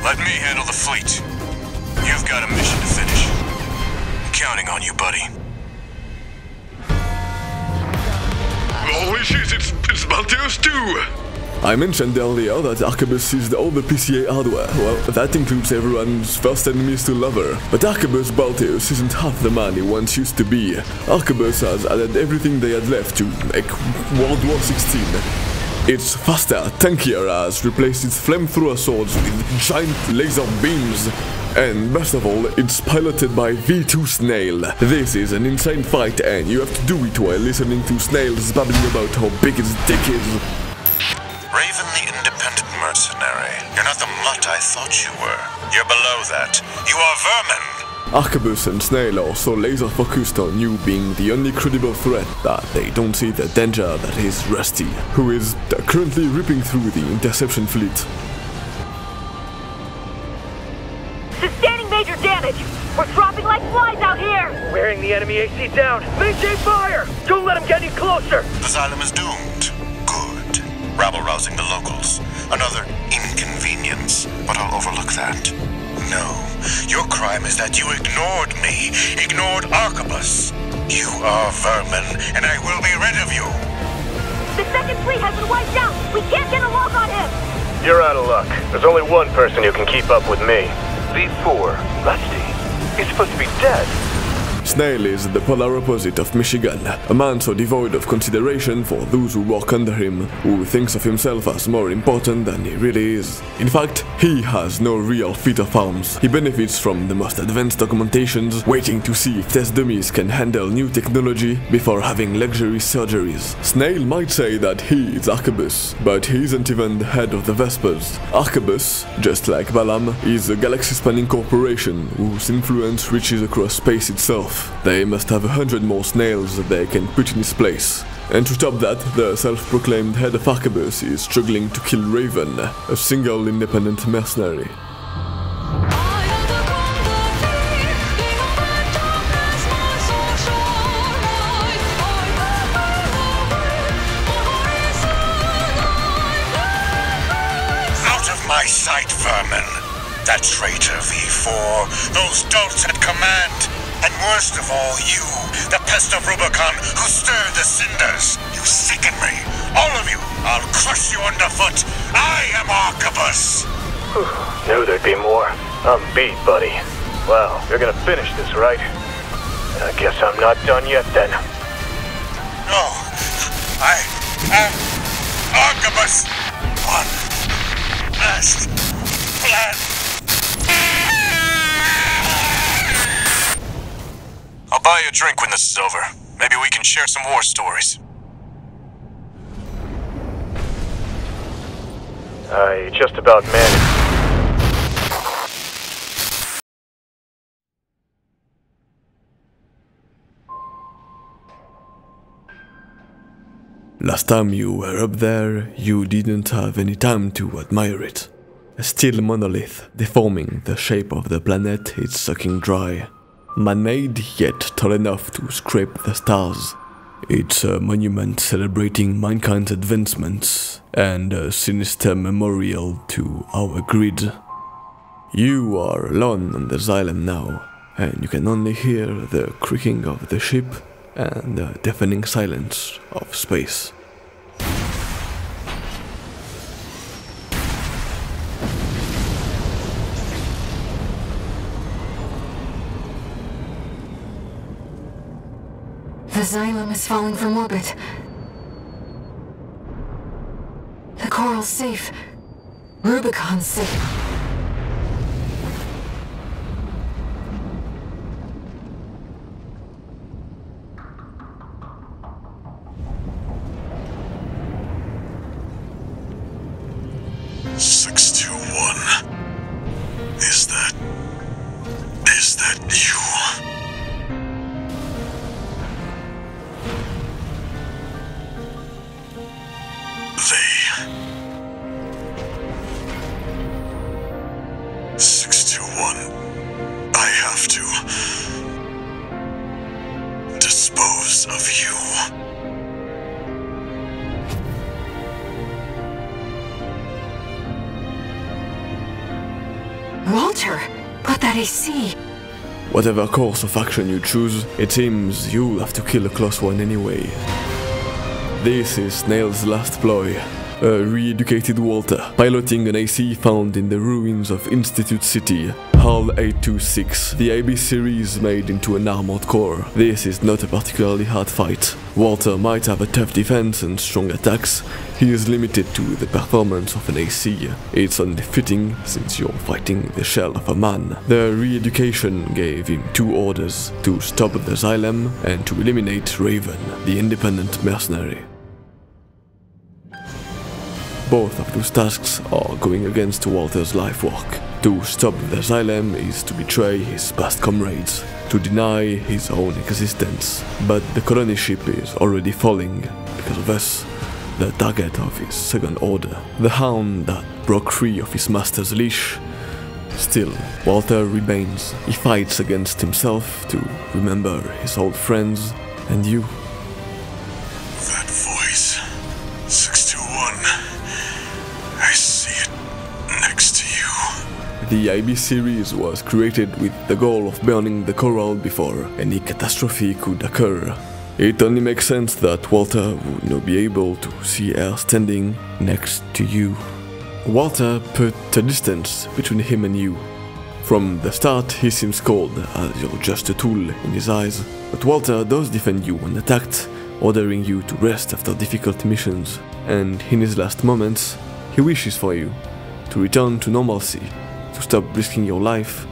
Let me handle the fleet. You've got a mission to finish. I'm counting on you, buddy. Holy shit, it's Balteus too! I mentioned earlier that Arquebus seized all the PCA hardware. Well, that includes everyone's first enemies to lover. But Arquebus Balteus isn't half the man he once used to be. Arquebus has added everything they had left to make World War 16. It's faster, tankier, has replaced its flamethrower swords with giant laser beams. And best of all, it's piloted by V2 Snail. This is an insane fight and you have to do it while listening to Snails babbling about how big its dick is. Raven the independent mercenary. You're not the mutt I thought you were. You're below that. You are vermin! Arquebus and Snail are so laser focused on you being the only credible threat that they don't see the danger that is Rusty, who is currently ripping through the interception fleet. Sustaining major damage! We're dropping like flies out here! Wearing the enemy AC down! Maintain fire! Don't let them get any closer! The Xylem is doomed. Good. Rabble-rousing the locals. Another inconvenience, but I'll overlook that. No, your crime is that you ignored me, ignored Arquebus. You are vermin, and I will be rid of you. The second fleet has been wiped out! We can't get a lock on him! You're out of luck. There's only one person who can keep up with me. V4, Rusty. He's supposed to be dead. Snail is the polar opposite of Michigan, a man so devoid of consideration for those who work under him, who thinks of himself as more important than he really is. In fact, he has no real feat of arms. He benefits from the most advanced documentations, waiting to see if test dummies can handle new technology before having luxury surgeries. Snail might say that he is Arquebus, but he isn't even the head of the Vespers. Arquebus, just like Balam, is a galaxy-spanning corporation whose influence reaches across space itself. They must have 100 more snails that they can put in his place. And to top that, the self-proclaimed head of Arquebus is struggling to kill Raven, a single independent mercenary. Out of my sight, vermin! That traitor V4, those dolts at command! And worst of all, you, the pest of Rubicon, who stirred the cinders. You sicken me. All of you. I'll crush you underfoot. I am Arquebus. Knew there'd be more. I'm beat, buddy. Well, you're gonna finish this, right? I guess I'm not done yet, then. No. I am Arquebus. One last plan. I'll buy you a drink when this is over. Maybe we can share some war stories. I just about managed. Last time you were up there, you didn't have any time to admire it. A steel monolith deforming the shape of the planet it's sucking dry. Man-made, yet tall enough to scrape the stars. It's a monument celebrating mankind's advancements, and a sinister memorial to our greed. You are alone on the Xylem now, and you can only hear the creaking of the ship and the deafening silence of space. The Xylem is falling from orbit. The Coral's safe. Rubicon's safe. Is that you? They... 621. I have to... dispose of you. Walter, put that AC. Whatever course of action you choose, it seems you'll have to kill a close one anyway. This is Snail's last ploy, A re-educated Walter, piloting an AC found in the ruins of Institute City, HAL 826, the AB series made into an armored core. This is not a particularly hard fight. Walter might have a tough defense and strong attacks. He is limited to the performance of an AC. It's only fitting since you're fighting the shell of a man. The re-education gave him 2 orders: to stop the Xylem and to eliminate Raven, the independent mercenary. Both of those tasks are going against Walter's life work. To stop the Xylem is to betray his past comrades, to deny his own existence. But the colony ship is already falling because of us, the target of his second order, the hound that broke free of his master's leash. Still, Walter remains. He fights against himself to remember his old friends and you. That voice. 621. I see it next to you. The IB series was created with the goal of burning the coral before any catastrophe could occur. It only makes sense that Walter would not be able to see her standing next to you. Walter put a distance between him and you. From the start, he seems cold, as you're just a tool in his eyes. But Walter does defend you when attacked, ordering you to rest after difficult missions. And in his last moments, he wishes for you to return to normalcy, to stop risking your life,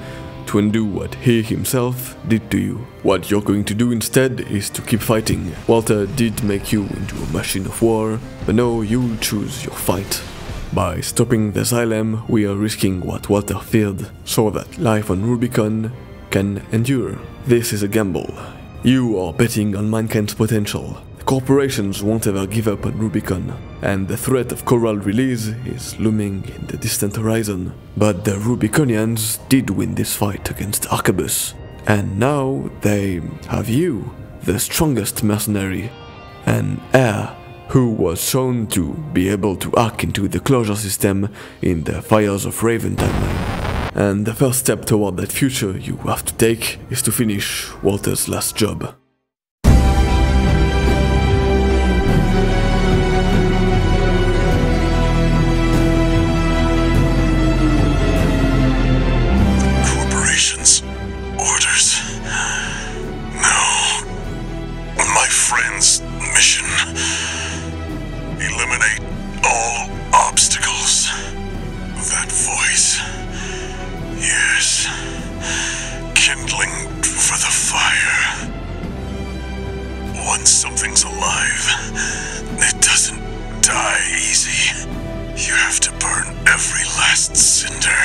to undo what he himself did to you. What you're going to do instead is to keep fighting. Walter did make you into a machine of war, but now you'll choose your fight. By stopping the Xylem, we are risking what Walter feared, so that life on Rubicon can endure. This is a gamble. You are betting on mankind's potential. Corporations won't ever give up on Rubicon, and the threat of coral release is looming in the distant horizon. But the Rubiconians did win this fight against Arquebus, and now they have you, the strongest mercenary, an heir who was shown to be able to hack into the closure system in the Fires of Raven timeline. And the first step toward that future you have to take is to finish Walter's last job. Corporations. Orders. No. My friend's mission. Eliminate all obstacles. That voice. Yes. Kindling for the fire. Once something's alive, it doesn't die easy. You have to burn every last cinder.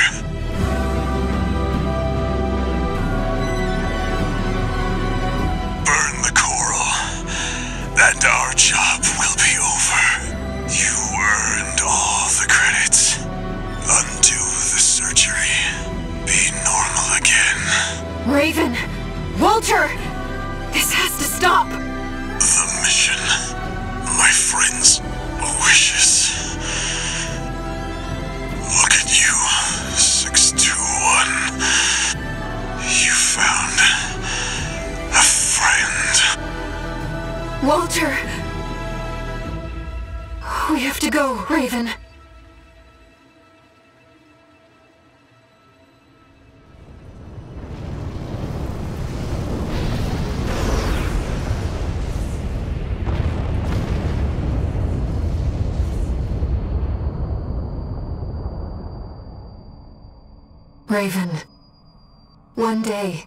Burn the coral, and our job will be over. You earned all the credits. Undo the surgery. Be normal again. Raven! Walter! This has to stop! The mission. My friend's wishes. Look at you, 621. You found a friend. Walter! We have to go, Raven. Raven, one day,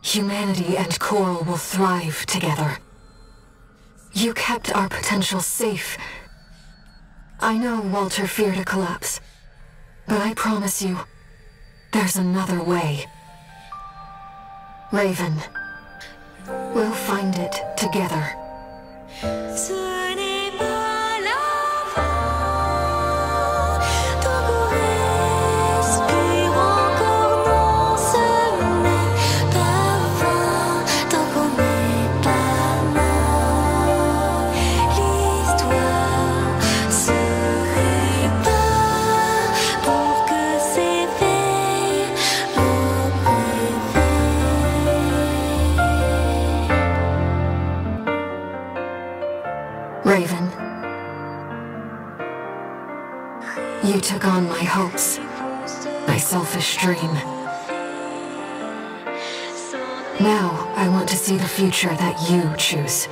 humanity and Coral will thrive together. You kept our potential safe. I know Walter feared a collapse, but I promise you, there's another way. Raven, we'll find it together. You took on my hopes, my selfish dream. Now, I want to see the future that you choose.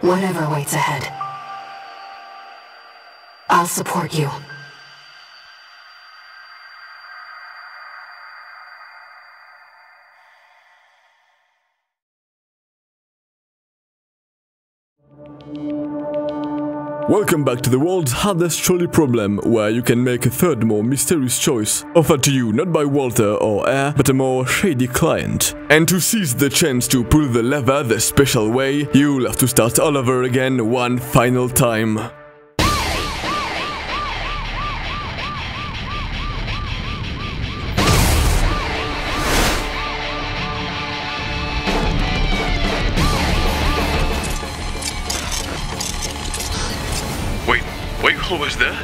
Whatever waits ahead, I'll support you. Welcome back to the world's hardest trolley problem, where you can make a third more mysterious choice, offered to you not by Walter or Air, but a more shady client. And to seize the chance to pull the lever the special way, you'll have to start all over again one final time. Wait, who was there?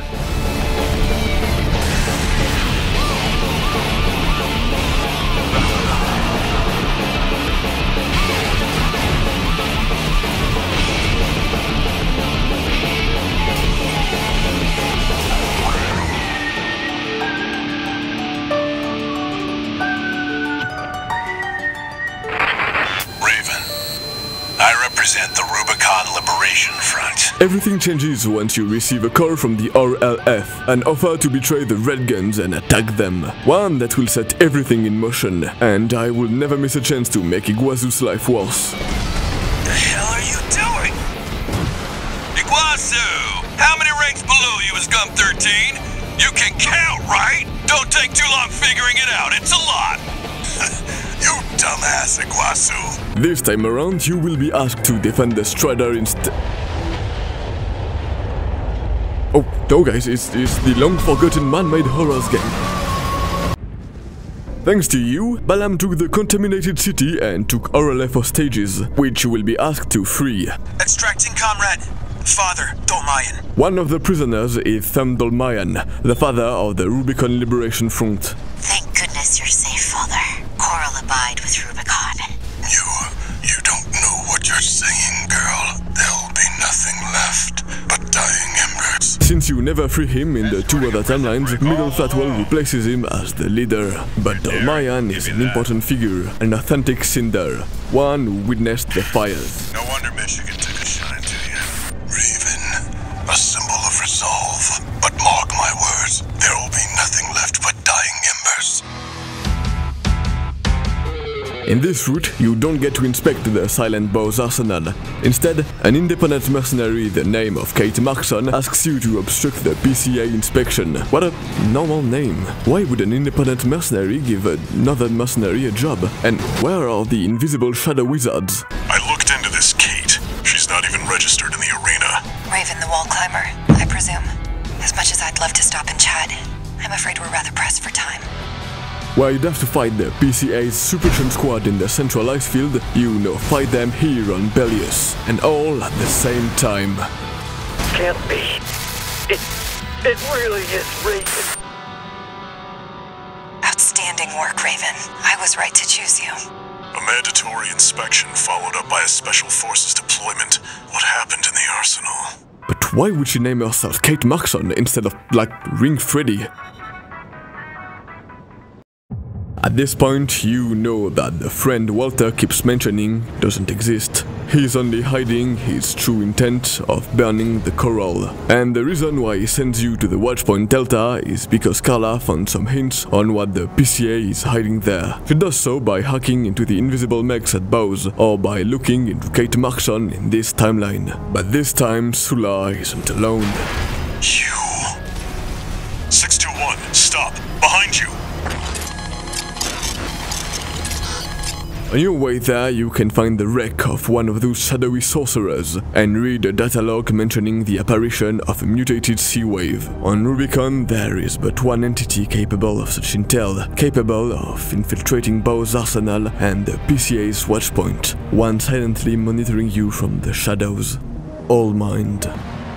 represent the Rubicon Liberation Front. Everything changes once you receive a call from the RLF, an offer to betray the Red Guns and attack them. One that will set everything in motion, and I will never miss a chance to make Iguazu's life worse. The hell are you doing? Iguazu! How many ranks below you is Gum 13? You can count, right? Don't take too long figuring it out, it's a lot! You dumbass, Iguazu. This time around, you will be asked to defend the Strider instead. Oh, no guys, it's the long-forgotten man-made horrors game. Thanks to you, Balam took the contaminated city and took RLF hostages, which you will be asked to free. Extracting comrade. Father, Dolmayan. One of the prisoners is Thumb Dolmayan, the father of the Rubicon Liberation Front. Thank goodness you're safe, Father. Coral abide with Rubicon. You don't know what you're saying, girl. There'll be nothing left but dying embers. Since you never free him in the two other timelines, Middle Flatwell replaces him as the leader. But Dolmayan is an important figure, an authentic Cinder, one who witnessed the fires. No wonder Michigan took a shine to you. Raven, a symbol of resolve. But mark my words, there will be nothing left but dying embers. In this route, you don't get to inspect the Silent Bow's arsenal. Instead, an independent mercenary, the name of Kate Markson, asks you to obstruct the PCA inspection. What a normal name. Why would an independent mercenary give another mercenary a job? And where are the invisible shadow wizards? I looked into this Kate. She's not even registered in the arena. Raven the wall climber, I presume. As much as I'd love to stop and chat, I'm afraid we're rather pressed for time. While you'd have to fight the PCA's suppression squad in the central ice field, you now fight them here on Bellius, and all at the same time. Can't be. It really is Raven. Outstanding work, Raven. I was right to choose you. A mandatory inspection followed up by a special forces deployment. What happened in the arsenal? But why would she name herself Kate Markson instead of, like, Ring Freddy? At this point, you know that the friend Walter keeps mentioning doesn't exist. He's only hiding his true intent of burning the coral. And the reason why he sends you to the Watchpoint Delta is because Carla found some hints on what the PCA is hiding there. She does so by hacking into the invisible mechs at Bow's, or by looking into Kate Markson in this timeline. But this time, Sula isn't alone. You... 621, stop! Behind you! On your way there, you can find the wreck of one of those shadowy sorcerers, and read a data log mentioning the apparition of a mutated sea wave. On Rubicon, there is but one entity capable of such intel, capable of infiltrating Bow's arsenal and the PCA's watchpoint, one silently monitoring you from the shadows. All Mind.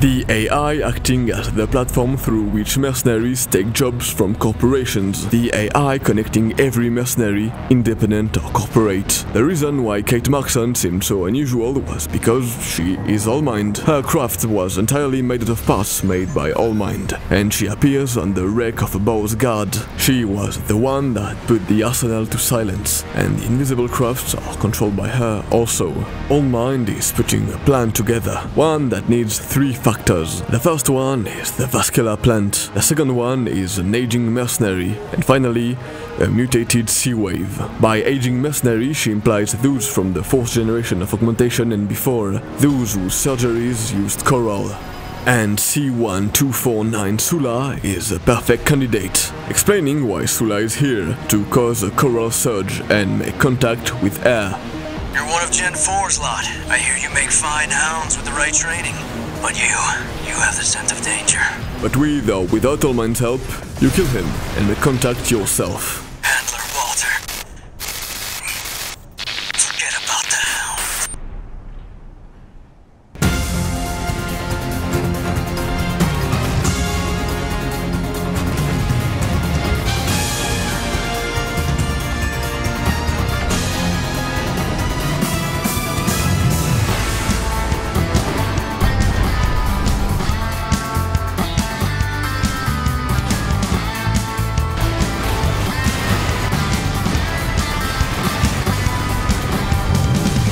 The AI acting as the platform through which mercenaries take jobs from corporations. The AI connecting every mercenary, independent or corporate. The reason why Kate Markson seemed so unusual was because she is Allmind. Her craft was entirely made out of parts made by Allmind, and she appears on the wreck of a Bow's guard. She was the one that put the arsenal to silence, and the invisible crafts are controlled by her also. Allmind is putting a plan together, one that needs 3 factors. The first one is the vascular plant, the second one is an aging mercenary, and finally, a mutated sea wave. By aging mercenary, she implies those from the 4th generation of augmentation and before, those whose surgeries used coral. And C1249 Sula is a perfect candidate, explaining why Sula is here, to cause a coral surge and make contact with air. You're one of Gen 4's lot. I hear you make fine hounds with the right training. But you have the scent of danger. But with or without Allmind's help, you kill him and make contact yourself. Handler Walter. Forget about the hound.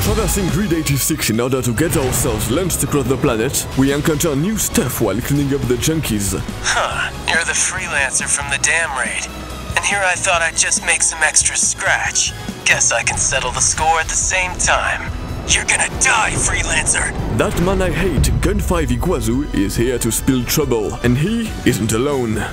Traversing Grid 86 in order to get ourselves launched across the planet, we encounter new stuff while cleaning up the junkies. Huh, you're the freelancer from the dam raid. And here I thought I'd just make some extra scratch. Guess I can settle the score at the same time. You're gonna die, freelancer! That man I hate, Gun 5 Iguazu, is here to spill trouble, and he isn't alone.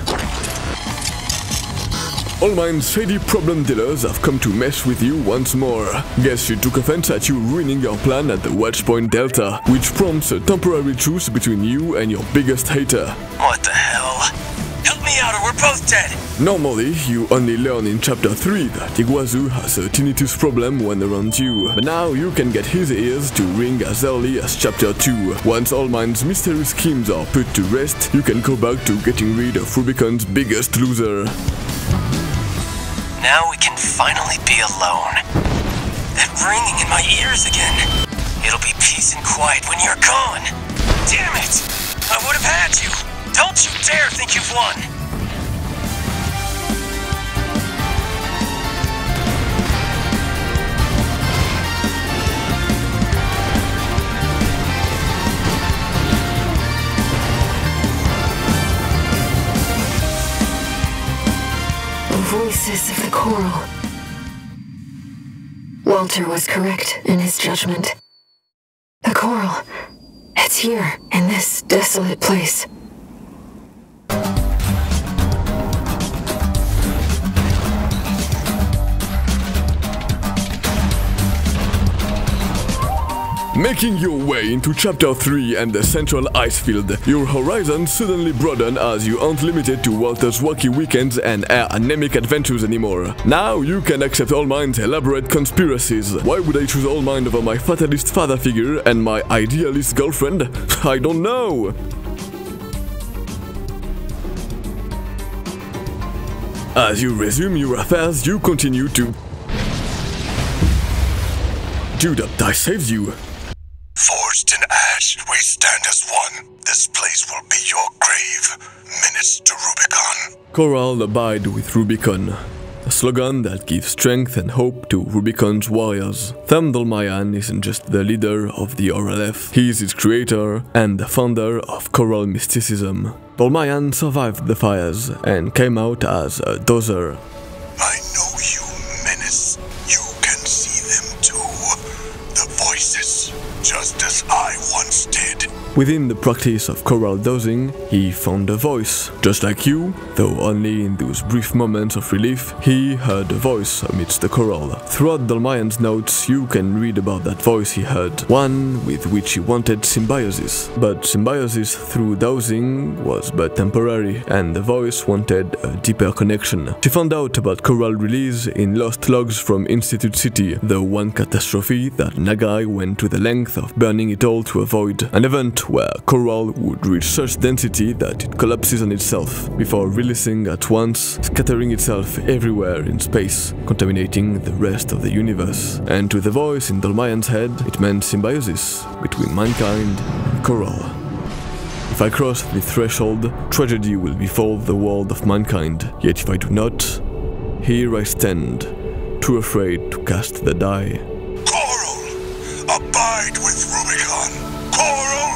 Allmind's shady problem dealers have come to mess with you once more. Guess she took offense at you ruining your plan at the Watchpoint Delta, which prompts a temporary truce between you and your biggest hater. What the hell? Help me out or we're both dead! Normally, you only learn in Chapter 3 that Iguazu has a tinnitus problem when around you, but now you can get his ears to ring as early as Chapter 2. Once Allmind's mystery schemes are put to rest, you can go back to getting rid of Rubicon's biggest loser. Now we can finally be alone. That ringing in my ears again. It'll be peace and quiet when you're gone. Damn it! I would have had you. Don't you dare think you've won. Voices of the Coral. Walter was correct in his judgment. The Coral. It's here, in this desolate place. Making your way into Chapter 3 and the central ice field, your horizons suddenly broaden as you aren't limited to Walter's wacky weekends and anemic adventures anymore. Now you can accept Allmind's elaborate conspiracies. Why would I choose Allmind over my fatalist father figure and my idealist girlfriend? I don't know! As you resume your affairs, you continue to... Dude, Updike saves you. Forged in ash, we stand as one. This place will be your grave. Minutes to Rubicon. Coral abide with Rubicon. A slogan that gives strength and hope to Rubicon's warriors. Them Dolmayan isn't just the leader of the RLF, he is its creator and the founder of Coral mysticism. Dolmayan survived the fires and came out as a dozer. I know you, Menace. You can see them too. The voices, just as I once did. Within the practice of coral dosing, he found a voice. Just like you, though only in those brief moments of relief, he heard a voice amidst the coral. Throughout Dolmayan's notes, you can read about that voice he heard, one with which he wanted symbiosis. But symbiosis through dosing was but temporary, and the voice wanted a deeper connection. She found out about coral release in lost logs from Institute City, the one catastrophe that Nagai went to the length of of burning it all to avoid an event where coral would reach such density that it collapses on itself, before releasing at once, scattering itself everywhere in space, contaminating the rest of the universe. And to the voice in Dolmayan's head, it meant symbiosis between mankind and coral. If I cross the threshold, tragedy will befall the world of mankind, yet if I do not, here I stand, too afraid to cast the die. Coral, abide with Rubicon. Coral,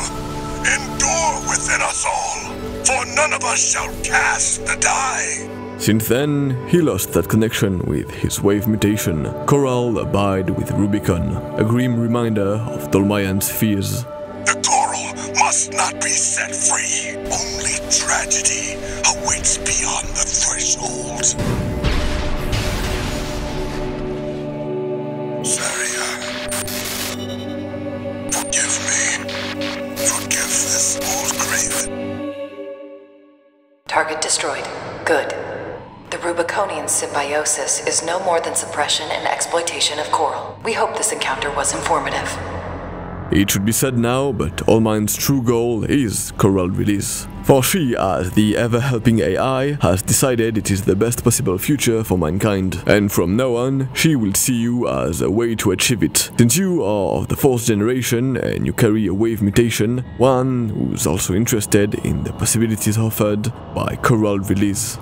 endure within us all, for none of us shall cast the die. Since then, he lost that connection with his wave mutation. Coral abide with Rubicon, a grim reminder of Dolmayan's fears. The coral must not be set free. Only tragedy awaits beyond the threshold. Saria, forgive me. Forgive this old craven. Target destroyed. Good. The Rubiconian symbiosis is no more than suppression and exploitation of coral. We hope this encounter was informative. It should be said now, but All Mind's true goal is coral release. For she, as the ever-helping AI, has decided it is the best possible future for mankind. And from now on, she will see you as a way to achieve it. Since you are of the 4th generation and you carry a wave mutation, one who's also interested in the possibilities offered by coral release.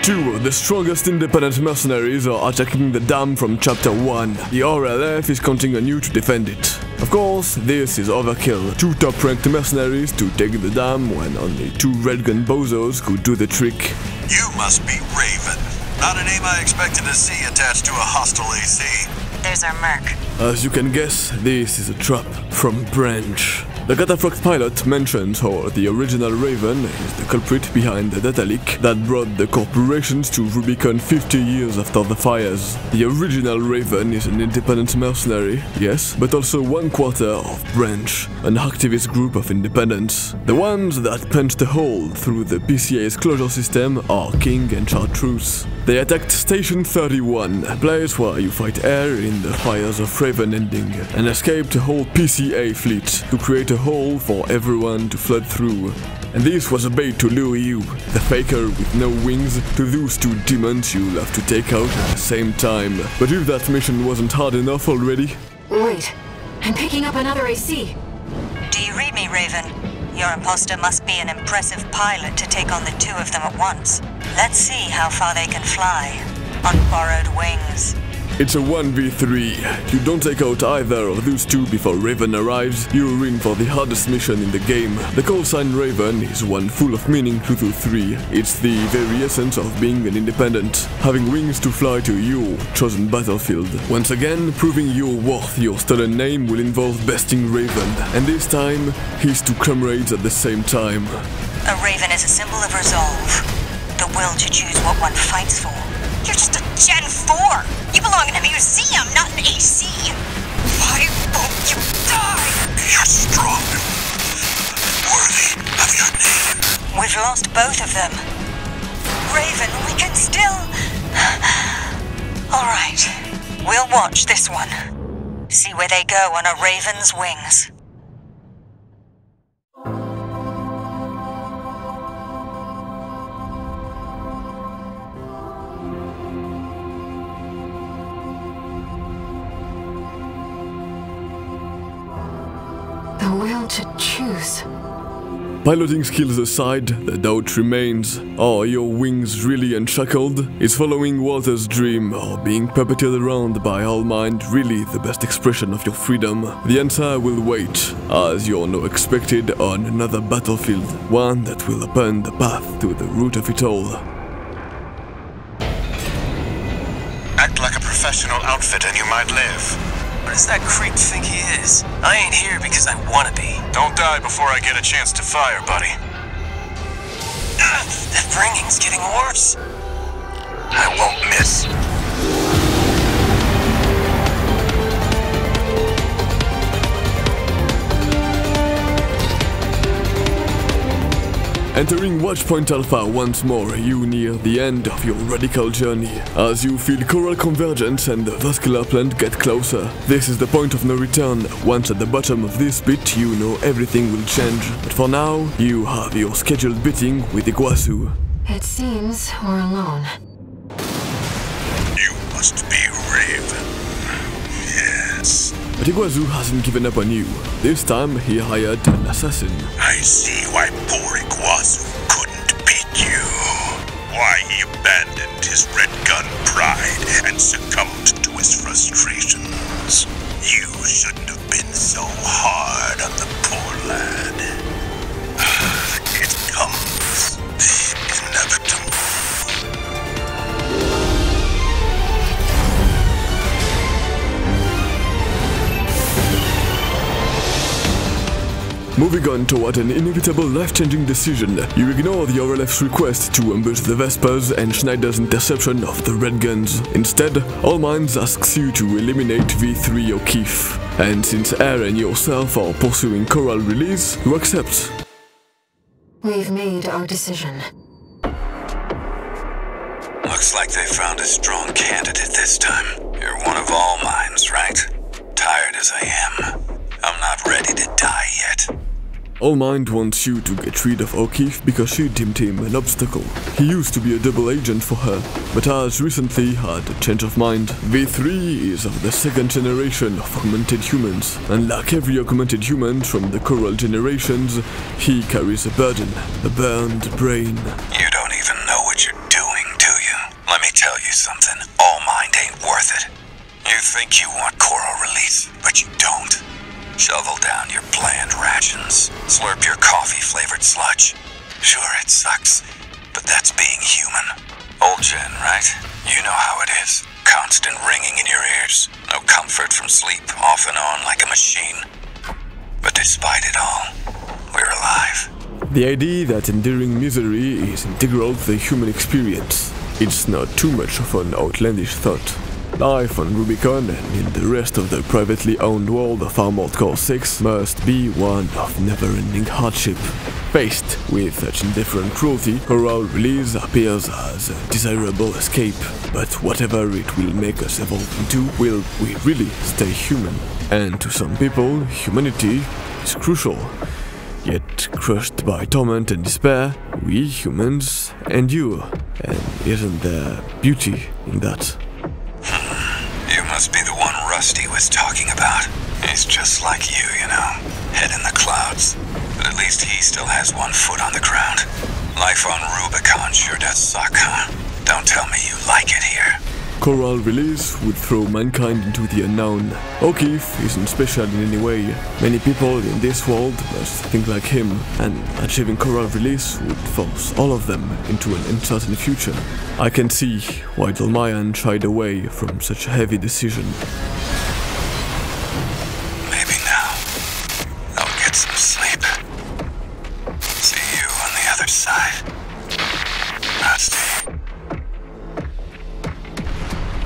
Two of the strongest independent mercenaries are attacking the dam from Chapter 1. The RLF is counting on you to defend it. Of course, this is overkill. 2 top-ranked mercenaries to take the dam when only 2 red gun bozos could do the trick. You must be Raven. Not a name I expected to see attached to a hostile AC. There's our merc. As you can guess, this is a trap from Branch. The Cataflux pilot mentions how the original Raven is the culprit behind the data leak that brought the corporations to Rubicon 50 years after the fires. The original Raven is an independent mercenary, yes, but also 1/4 of Branch, an activist group of independents. The ones that punched a hole through the PCA's closure system are King and Chartreuse. They attacked Station 31, a place where you fight air in the fires of Raven Ending, and escaped a whole PCA fleet to create a hole for everyone to flood through. And this was a bait to lure you, the faker with no wings, to those 2 demons you'll have to take out at the same time. But if that mission wasn't hard enough already... Wait, I'm picking up another AC. Do you read me, Raven? Your imposter must be an impressive pilot to take on the 2 of them at once. Let's see how far they can fly on borrowed wings. It's a 1v3. If you don't take out either of those 2 before Raven arrives, you're in for the hardest mission in the game. The call sign Raven is one full of meaning to the 3. It's the very essence of being an independent, having wings to fly to your chosen battlefield. Once again, proving your worth, your stolen name will involve besting Raven, and this time, his 2 comrades at the same time. A Raven is a symbol of resolve, the will to choose what one fights for. You're just a Gen 4! You belong in a museum, not an AC! Why won't you die? You're strong. Worthy of your name. We've lost both of them. Raven, we can still... Alright, we'll watch this one. See where they go on a Raven's wings. The will to choose. Piloting skills aside, the doubt remains. Are your wings really unshackled? Is following Walter's dream or being puppeted around by All Mind really the best expression of your freedom? The answer will wait, as you're now expected on another battlefield, one that will open the path to the root of it all. Act like a professional outfit and you might live. What does that creep think he is? I ain't here because I wanna be. Don't die before I get a chance to fire, buddy. That ringing's getting worse. I won't miss. Entering Watchpoint Alpha once more, you near the end of your radical journey. As you feel coral convergence and the vascular plant get closer. This is the point of no return. Once at the bottom of this pit, you know everything will change. But for now, you have your scheduled meeting with Iguazu. It seems we're alone. You must be Raven. Yes. But Iguazu hasn't given up on you. This time, he hired an assassin. I see why poor Iguazu couldn't beat you. Why he abandoned his red gun pride and succumbed to his frustrations. You shouldn't have been so hard on the poor lad. It comes inevitable. Moving on toward an inevitable life-changing decision, you ignore the RLF's request to ambush the Vespers and Schneider's interception of the Red Guns. Instead, All Minds asks you to eliminate V3 O'Keefe. And since Air and yourself are pursuing Coral release, you accept. We've made our decision. Looks like they found a strong candidate this time. You're one of All Minds, right? Tired as I am, I'm not ready to die yet. All Mind wants you to get rid of O'Keefe because she deemed him an obstacle. He used to be a double agent for her, but has recently had a change of mind. V3 is of the second generation of augmented humans, and like every augmented human from the Coral generations, he carries a burden, a burned brain. You don't even know what you're doing, do you? Let me tell you something, All Mind ain't worth it. You think you want Coral release, but you don't. Shovel down your bland rations. Slurp your coffee-flavored sludge. Sure, it sucks, but that's being human. Old gen, right? You know how it is. Constant ringing in your ears. No comfort from sleep, off and on like a machine. But despite it all, we're alive. The idea that enduring misery is integral to the human experience. It's not too much of an outlandish thought. Life on Rubicon and in the rest of the privately owned world of Armored Core 6 must be one of never-ending hardship. Faced with such indifferent cruelty, Coral release appears as a desirable escape. But whatever it will make us evolve into, will we really stay human? And to some people, humanity is crucial. Yet crushed by torment and despair, we humans endure. And isn't there beauty in that? You must be the one Rusty was talking about. He's just like you know. Head in the clouds. But at least he still has one foot on the ground. Life on Rubicon sure does suck, huh? Don't tell me you like it here. Coral release would throw mankind into the unknown. O'Keefe isn't special in any way. Many people in this world must think like him, and achieving Coral release would force all of them into an uncertain future. I can see why Dolmayan shied away from such a heavy decision. Maybe now I'll get some sleep. See you on the other side. Rusty.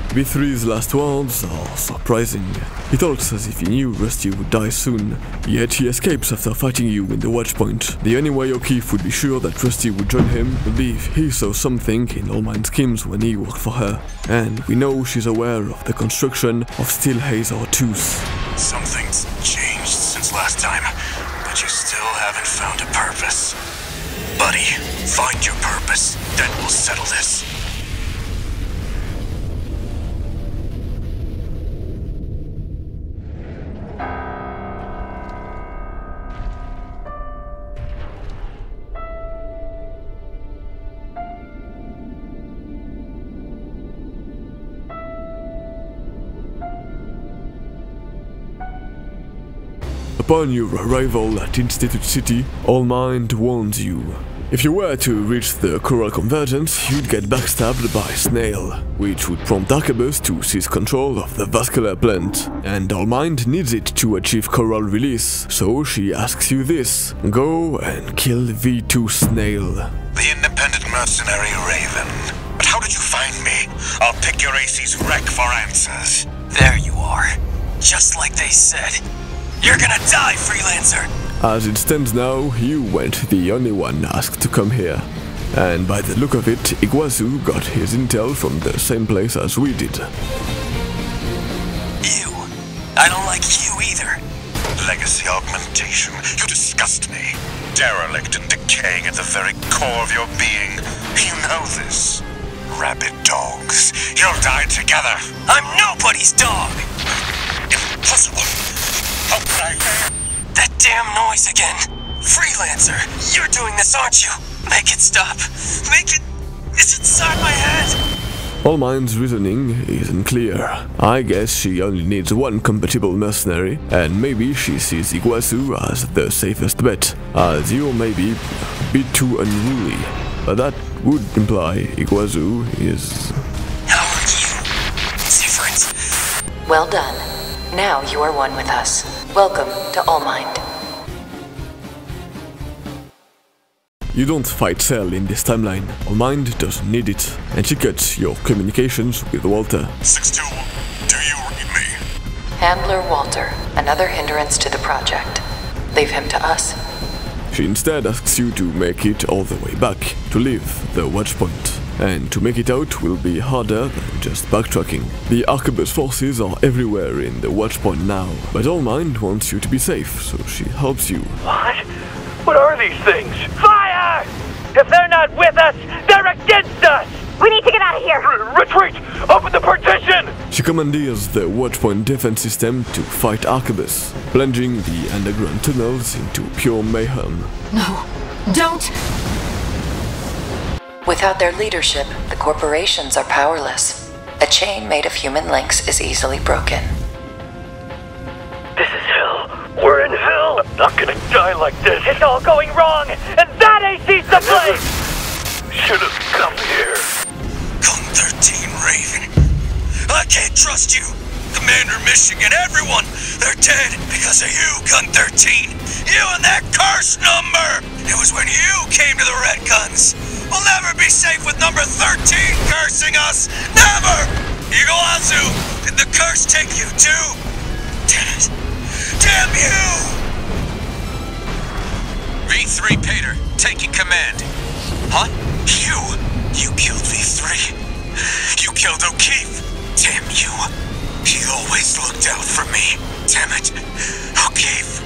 V3's last words are surprising. He talks as if he knew Rusty would die soon, yet he escapes after fighting you in the Watchpoint. The only way O'Keefe would be sure that Rusty would join him would be if he saw something in All Mind's schemes when he worked for her. And we know she's aware of the construction of Steel Haze Tooth. Something's changed since last time, but you still haven't found a purpose. Buddy, find your purpose, then we'll settle this. Upon your arrival at Institute City, All Mind warns you. If you were to reach the Coral Convergence, you'd get backstabbed by Snail, which would prompt Arquebus to seize control of the vascular plant. And All Mind needs it to achieve Coral release, so she asks you this: go and kill V2 Snail. The independent mercenary Raven. But how did you find me? I'll pick your AC's wreck for answers. There you are. Just like they said. You're gonna die, freelancer! As it stands now, you weren't the only one asked to come here. And by the look of it, Iguazu got his intel from the same place as we did. You. I don't like you either. Legacy augmentation. You disgust me. Derelict and decaying at the very core of your being. You know this. Rabid dogs. You'll die together. I'm nobody's dog. Impossible. How could I? That damn noise again. Freelancer, you're doing this, aren't you? Make it stop. Make it... It's inside my head. Allmind's reasoning isn't clear. I guess she only needs one compatible mercenary, and maybe she sees Iguazu as the safest bet, as you may be a bit too unruly. But that would imply Iguazu is... How are you? Different. Well done. Now you are one with us. Welcome to Allmind. You don't fight Cell in this timeline. Allmind doesn't need it, and she cuts your communications with Walter. 6-2, do you read me? Handler Walter, another hindrance to the project. Leave him to us. She instead asks you to make it all the way back, to leave the watchpoint. And to make it out will be harder than just backtracking. The Arquebus forces are everywhere in the watchpoint now, but Allmind wants you to be safe, so she helps you. What? What are these things? Fire! If they're not with us, they're against us! We need to get out of here! Retreat! Open the partition! She commandeers the watchpoint defense system to fight Arquebus, plunging the underground tunnels into pure mayhem. No, don't! Without their leadership, the corporations are powerless. A chain made of human links is easily broken. This is hell. We're in hell! I'm not gonna die like this! It's all going wrong! And that AC's the place! Should have come here. Gun 13, Raven. I can't trust you. Commander Michigan, everyone, they're dead because of you, Gun 13. You and that curse number! It was when you came to the Red Guns. We'll never be safe with number 13 cursing us! Never! Iguazu, did the curse take you too? Damn it. Damn you! V3 Pater, taking command. Huh? You killed V3. You killed O'Keefe. Damn you. He always looked out for me. Damn it. O'Keefe.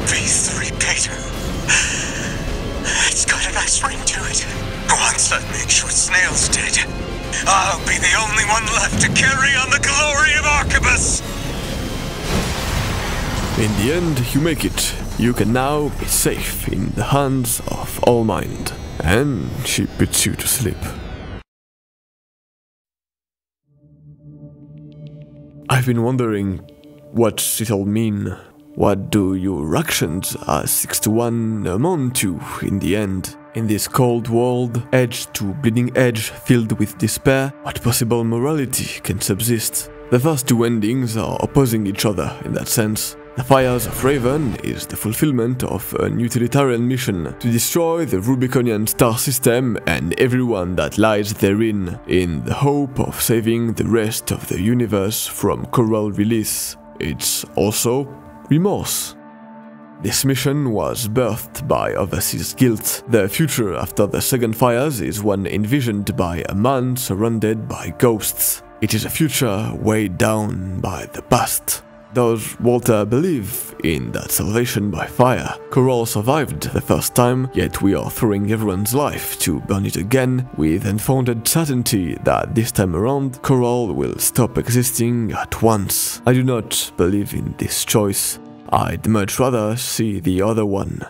V3 Pater. It's got a nice ring to it. Once I make sure Snail's dead, I'll be the only one left to carry on the glory of Arquebus. In the end, you make it. You can now be safe in the hands of Allmind. And she puts you to sleep. I've been wondering, what's it all mean? What do your actions as 6-1 amount to in the end? In this cold world, edge to bleeding edge filled with despair, what possible morality can subsist? The first two endings are opposing each other in that sense. The Fires of Raven is the fulfillment of an utilitarian mission to destroy the Rubiconian star system and everyone that lies therein, in the hope of saving the rest of the universe from coral release. It's also remorse. This mission was birthed by Overseas guilt. The future after the second Fires is one envisioned by a man surrounded by ghosts. It is a future weighed down by the past. Does Walter believe in that salvation by fire? Coral survived the first time, yet we are throwing everyone's life to burn it again with unfounded certainty that this time around, Coral will stop existing at once. I do not believe in this choice. I'd much rather see the other one.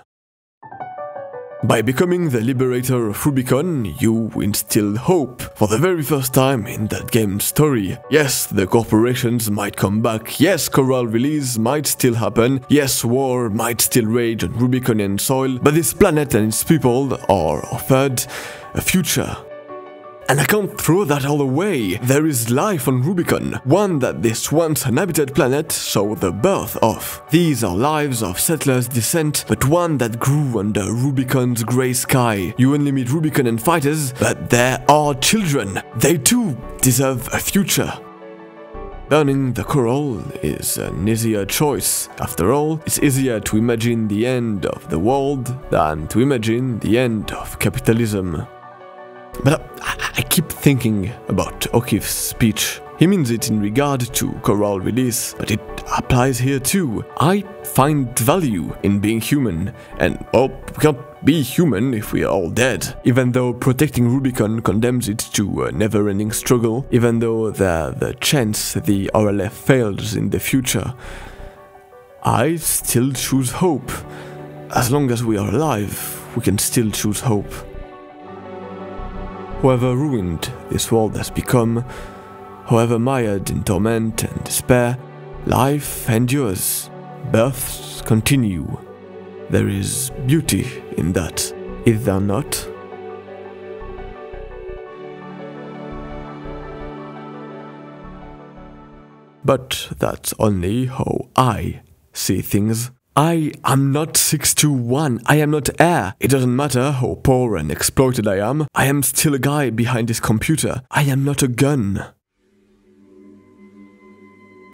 By becoming the liberator of Rubicon, you instill hope for the very first time in that game's story. Yes, the corporations might come back, yes, Coral release might still happen, yes, war might still rage on Rubiconian soil, but this planet and its people are offered a future. And I can't throw that all away. There is life on Rubicon, one that this once uninhabited planet saw the birth of. These are lives of settlers' descent, but one that grew under Rubicon's grey sky. You only meet Rubiconian fighters, but there are children. They too deserve a future. Burning the coral is an easier choice. After all, it's easier to imagine the end of the world than to imagine the end of capitalism. But I keep thinking about O'Keefe's speech. He means it in regard to coral release, but it applies here too. I find value in being human, and well, we can't be human if we are all dead. Even though protecting Rubicon condemns it to a never-ending struggle, even though there's the chance the RLF fails in the future, I still choose hope. As long as we are alive, we can still choose hope. However ruined this world has become, however mired in torment and despair, life endures. Births continue. There is beauty in that, is there not? But that's only how I see things. I am not 621, I am not Air. It doesn't matter how poor and exploited I am still a guy behind this computer. I am not a gun.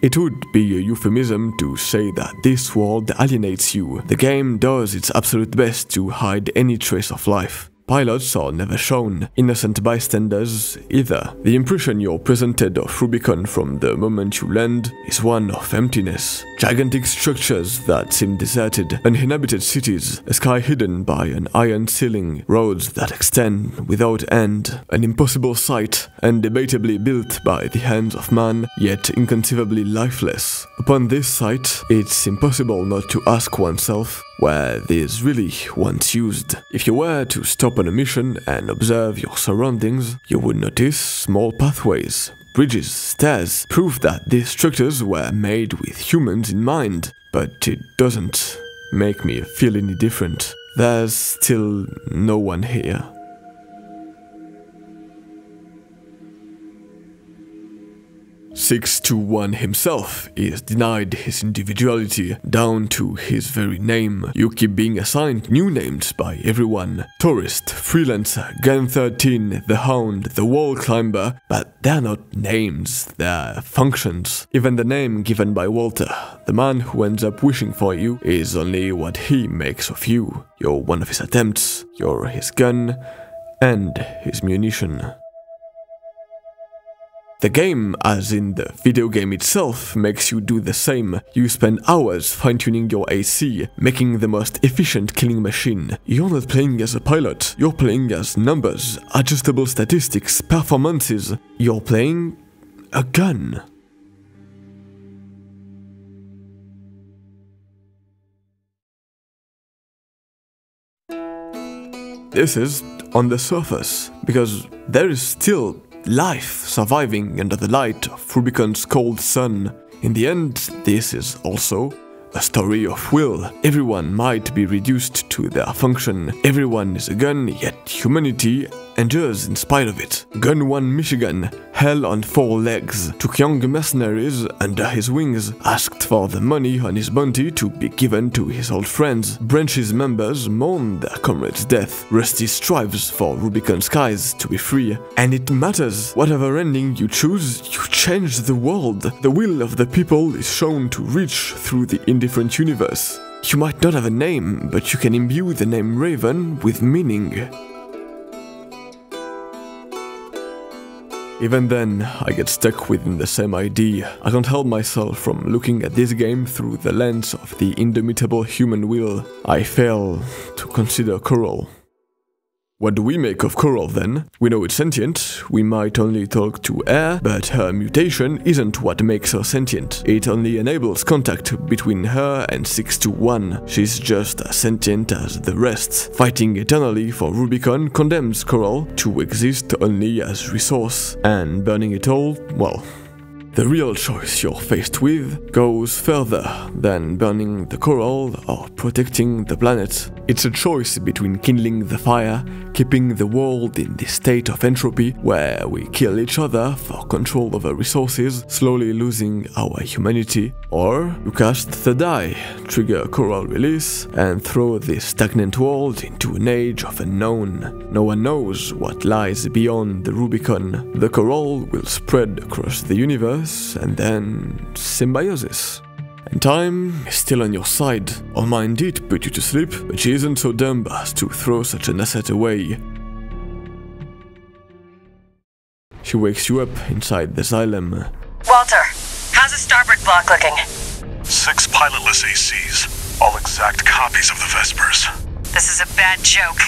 It would be a euphemism to say that this world alienates you. The game does its absolute best to hide any trace of life. Pilots are never shown, innocent bystanders either. The impression you're presented of Rubicon from the moment you land is one of emptiness. Gigantic structures that seem deserted, uninhabited cities, a sky hidden by an iron ceiling, roads that extend without end, an impossible sight, undebatably built by the hands of man, yet inconceivably lifeless. Upon this sight, it's impossible not to ask oneself, were these really once used? If you were to stop on a mission and observe your surroundings, you would notice small pathways, bridges, stairs, proof that these structures were made with humans in mind. But it doesn't make me feel any different. There's still no one here. (621) himself is denied his individuality down to his very name. You keep being assigned new names by everyone. Tourist, Freelancer, Gun 13, the Hound, the Wall Climber, but they're not names, they're functions. Even the name given by Walter, the man who ends up wishing for you, is only what he makes of you. You're one of his attempts, you're his gun, and his munition. The game, as in the video game itself, makes you do the same. You spend hours fine-tuning your AC, making the most efficient killing machine. You're not playing as a pilot, you're playing as numbers, adjustable statistics, performances. You're playing a gun. This is on the surface, because there is still life surviving under the light of Rubicon's cold sun. In the end, this is also a story of will. Everyone might be reduced to their function. Everyone is a gun, yet humanity endures in spite of it. Gun 1 Michigan, hell on 4 legs, took young mercenaries under his wings, asked for the money on his bounty to be given to his old friends. Branch's members mourn their comrade's death. Rusty strives for Rubicon skies to be free. And it matters. Whatever ending you choose, you change the world. The will of the people is shown to reach through the indifferent universe. You might not have a name, but you can imbue the name Raven with meaning. Even then, I get stuck within the same idea. I can't help myself from looking at this game through the lens of the indomitable human will. I fail to consider Coral. What do we make of Coral then? We know it's sentient, we might only talk to Air, but her mutation isn't what makes her sentient. It only enables contact between her and 621. She's just as sentient as the rest. Fighting eternally for Rubicon condemns Coral to exist only as resource, and burning it all, well, the real choice you're faced with goes further than burning the coral or protecting the planet. It's a choice between kindling the fire, keeping the world in this state of entropy where we kill each other for control over resources, slowly losing our humanity, Or you cast the die, trigger coral release, and throw this stagnant world into an age of unknown. No one knows what lies beyond the Rubicon. The coral will spread across the universe, and then symbiosis. And time is still on your side. All-Mind did put you to sleep, but she isn't so dumb as to throw such an asset away. She wakes you up inside the xylem. Walter, how's the starboard block looking? 6 pilotless ACs, all exact copies of the Vespers. This is a bad joke.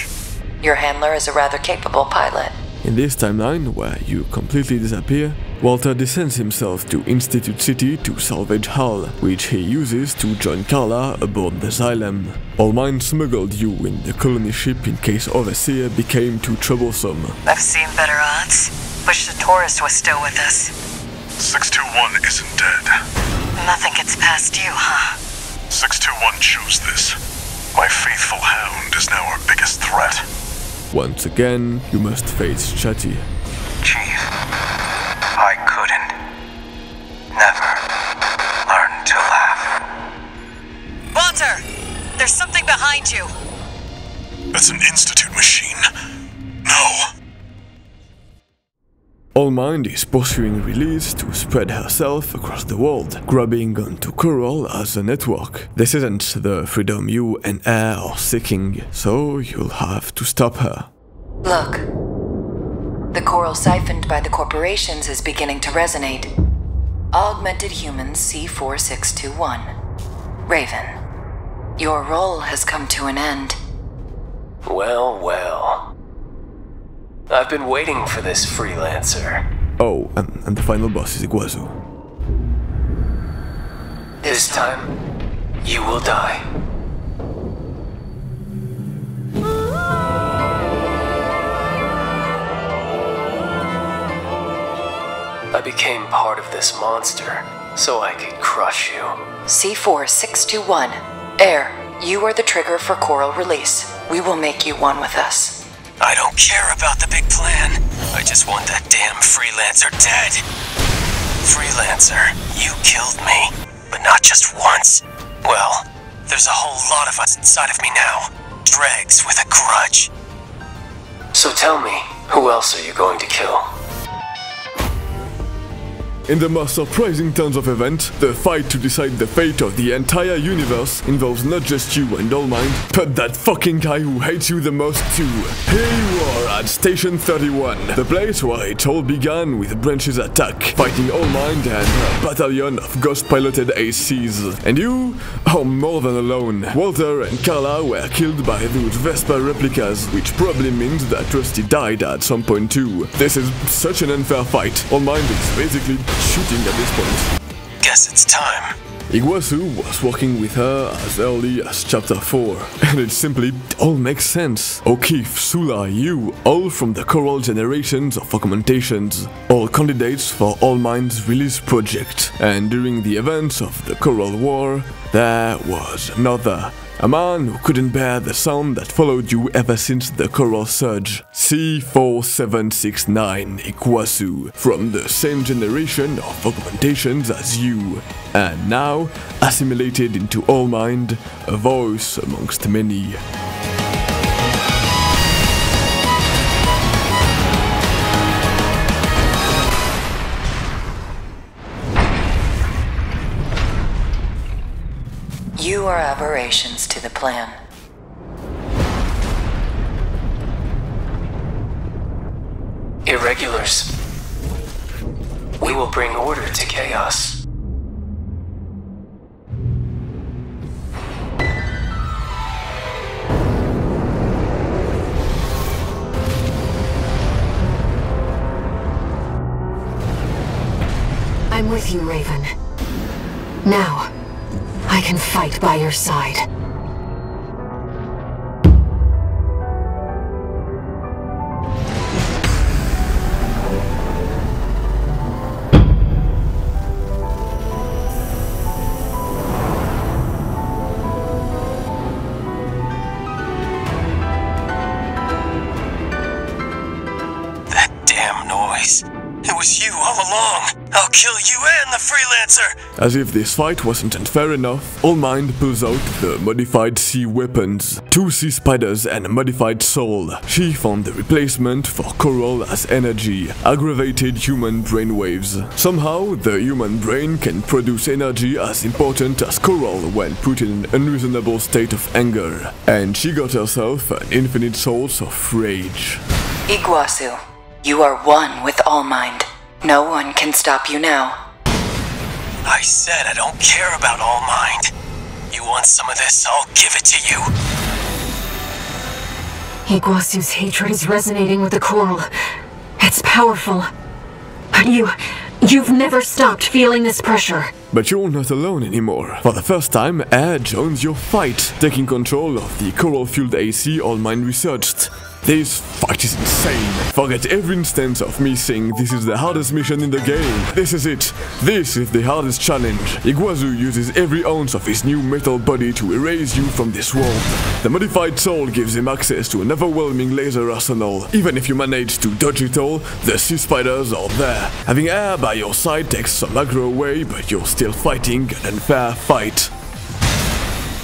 Your handler is a rather capable pilot. In this timeline, where you completely disappear, Walter descends himself to Institute City to salvage Hal, which he uses to join Carla aboard the xylem. All-Mind smuggled you in the colony ship in case Overseer became too troublesome. I've seen better odds. Wish the tourist was still with us. 621 isn't dead. Nothing gets past you, huh? 621 chose this. My faithful hound is now our biggest threat. Once again, you must face Chatty. Chief, I couldn't. Never learn to laugh. Walter! There's something behind you! That's an Institute machine. No! All-Mind is pursuing Release to spread herself across the world, grabbing onto Coral as a network. This isn't the freedom you and Air are seeking, so you'll have to stop her. Look. The coral siphoned by the corporations is beginning to resonate. Augmented Humans C4621. Raven, your role has come to an end. Well, well. I've been waiting for this freelancer. Oh, and the final boss is Iguazu. This time, you will die. I became part of this monster, so I could crush you. C4621. Air, you are the trigger for coral release. We will make you one with us. I don't care about the big plan. I just want that damn freelancer dead. Freelancer, you killed me. But not just once. Well, there's a whole lot of us inside of me now. Dregs with a grudge. So tell me, who else are you going to kill? In the most surprising turns of events, the fight to decide the fate of the entire universe involves not just you and All-Mind, but that fucking guy who hates you the most too. Here you are at Station 31, the place where it all began with Branch's attack, fighting All-Mind and a battalion of ghost-piloted ACs. And you are more than alone. Walter and Carla were killed by those Vesper replicas, which probably means that Rusty died at some point too. This is such an unfair fight. All-Mind is basically shooting at this point. Guess it's time. Iguazu was working with her as early as Chapter 4, and it simply all makes sense. O'Keefe, Sula, you, all from the coral generations of augmentations, all candidates for All-Mind's release project. And during the events of the Coral War, there was another. A man who couldn't bear the sound that followed you ever since the Coral Surge. C4769 Iguazu, from the same generation of augmentations as you. And now, assimilated into All-Mind, a voice amongst many. You are aberrations to the plan. Irregulars. We will bring order to chaos. I'm with you, Raven. Now, I can fight by your side. That damn noise. It was you all long, I'll kill you and the Freelancer! As if this fight wasn't unfair enough, All Mind pulls out the modified sea weapons, 2 sea spiders and a modified soul. She found the replacement for Coral as energy, aggravated human brainwaves. Somehow, the human brain can produce energy as important as Coral when put in an unreasonable state of anger. And she got herself an infinite source of rage. Iguazu, you are one with All Mind. No one can stop you now. I said I don't care about All Mind. You want some of this, I'll give it to you. Iguazu's hatred is resonating with the Coral. It's powerful. But you've never stopped feeling this pressure. But you're not alone anymore. For the first time, Air joins your fight, taking control of the Coral-fueled AC All Mind researched. This fight is insane. Forget every instance of me saying this is the hardest mission in the game. This is it. This is the hardest challenge. Iguazu uses every ounce of his new metal body to erase you from this world. The modified soul gives him access to an overwhelming laser arsenal. Even if you manage to dodge it all, the sea spiders are there. Having Air by your side takes some aggro away, but you're still fighting an unfair fight.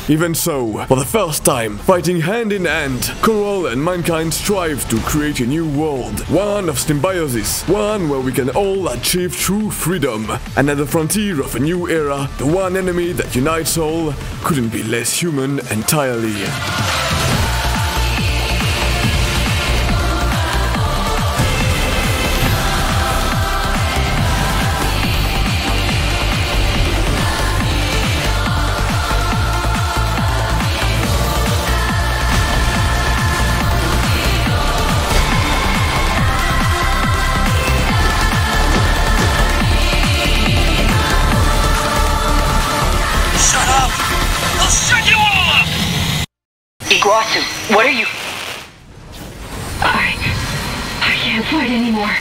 Even so, for the first time, fighting hand in hand, Coral and mankind strive to create a new world. One of symbiosis, one where we can all achieve true freedom. And at the frontier of a new era, the one enemy that unites all couldn't be less human entirely. Iguazu, what are you? I can't fight anymore.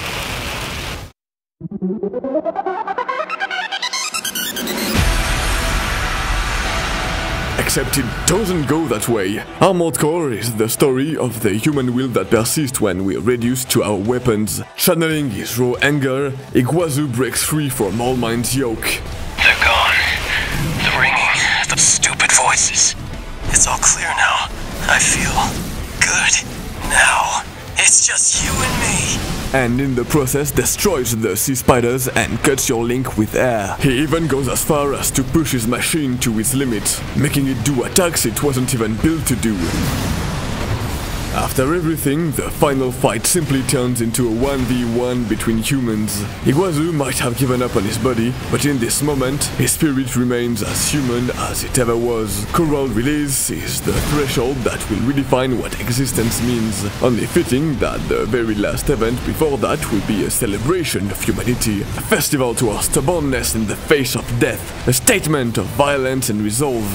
Except it doesn't go that way. Armored Core is the story of the human will that persists when we're reduced to our weapons. Channeling his raw anger, Iguazu breaks free from All Mind's yoke. They're gone. The ringing, the stupid voices. It's all clear now. I feel good now. It's just you and me. And in the process destroys the sea spiders and cuts your link with Air. He even goes as far as to push his machine to its limit, making it do attacks it wasn't even built to do. After everything, the final fight simply turns into a 1v1 between humans. Iguazu might have given up on his body, but in this moment, his spirit remains as human as it ever was. Coral release is the threshold that will redefine what existence means. Only fitting that the very last event before that will be a celebration of humanity, a festival to our stubbornness in the face of death, a statement of violence and resolve.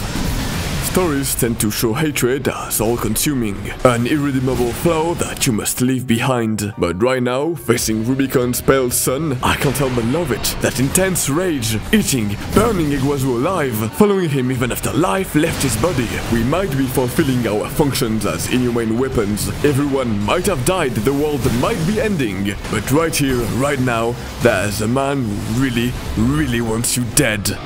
Stories tend to show hatred as all-consuming, an irredeemable flaw that you must leave behind. But right now, facing Rubicon's pale sun, I can't help but love it. That intense rage, eating, burning Iguazu alive, following him even after life left his body. We might be fulfilling our functions as inhumane weapons. Everyone might have died, the world might be ending. But right here, right now, there's a man who really, really wants you dead.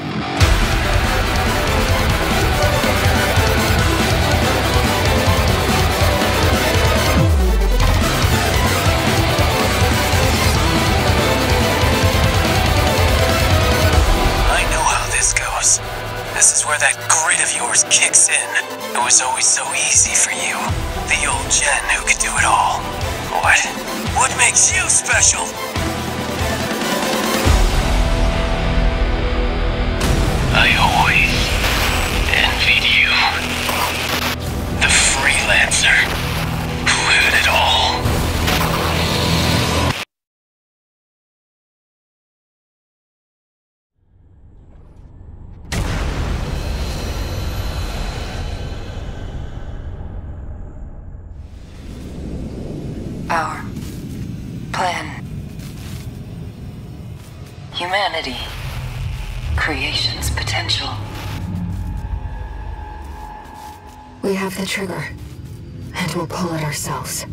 This is where that grit of yours kicks in. It was always so easy for you. The old Jen who could do it all. What makes you special? I always envied you. The Freelancer who had it all. Our plan. Humanity. Creation's potential. We have the trigger, and we'll pull it ourselves.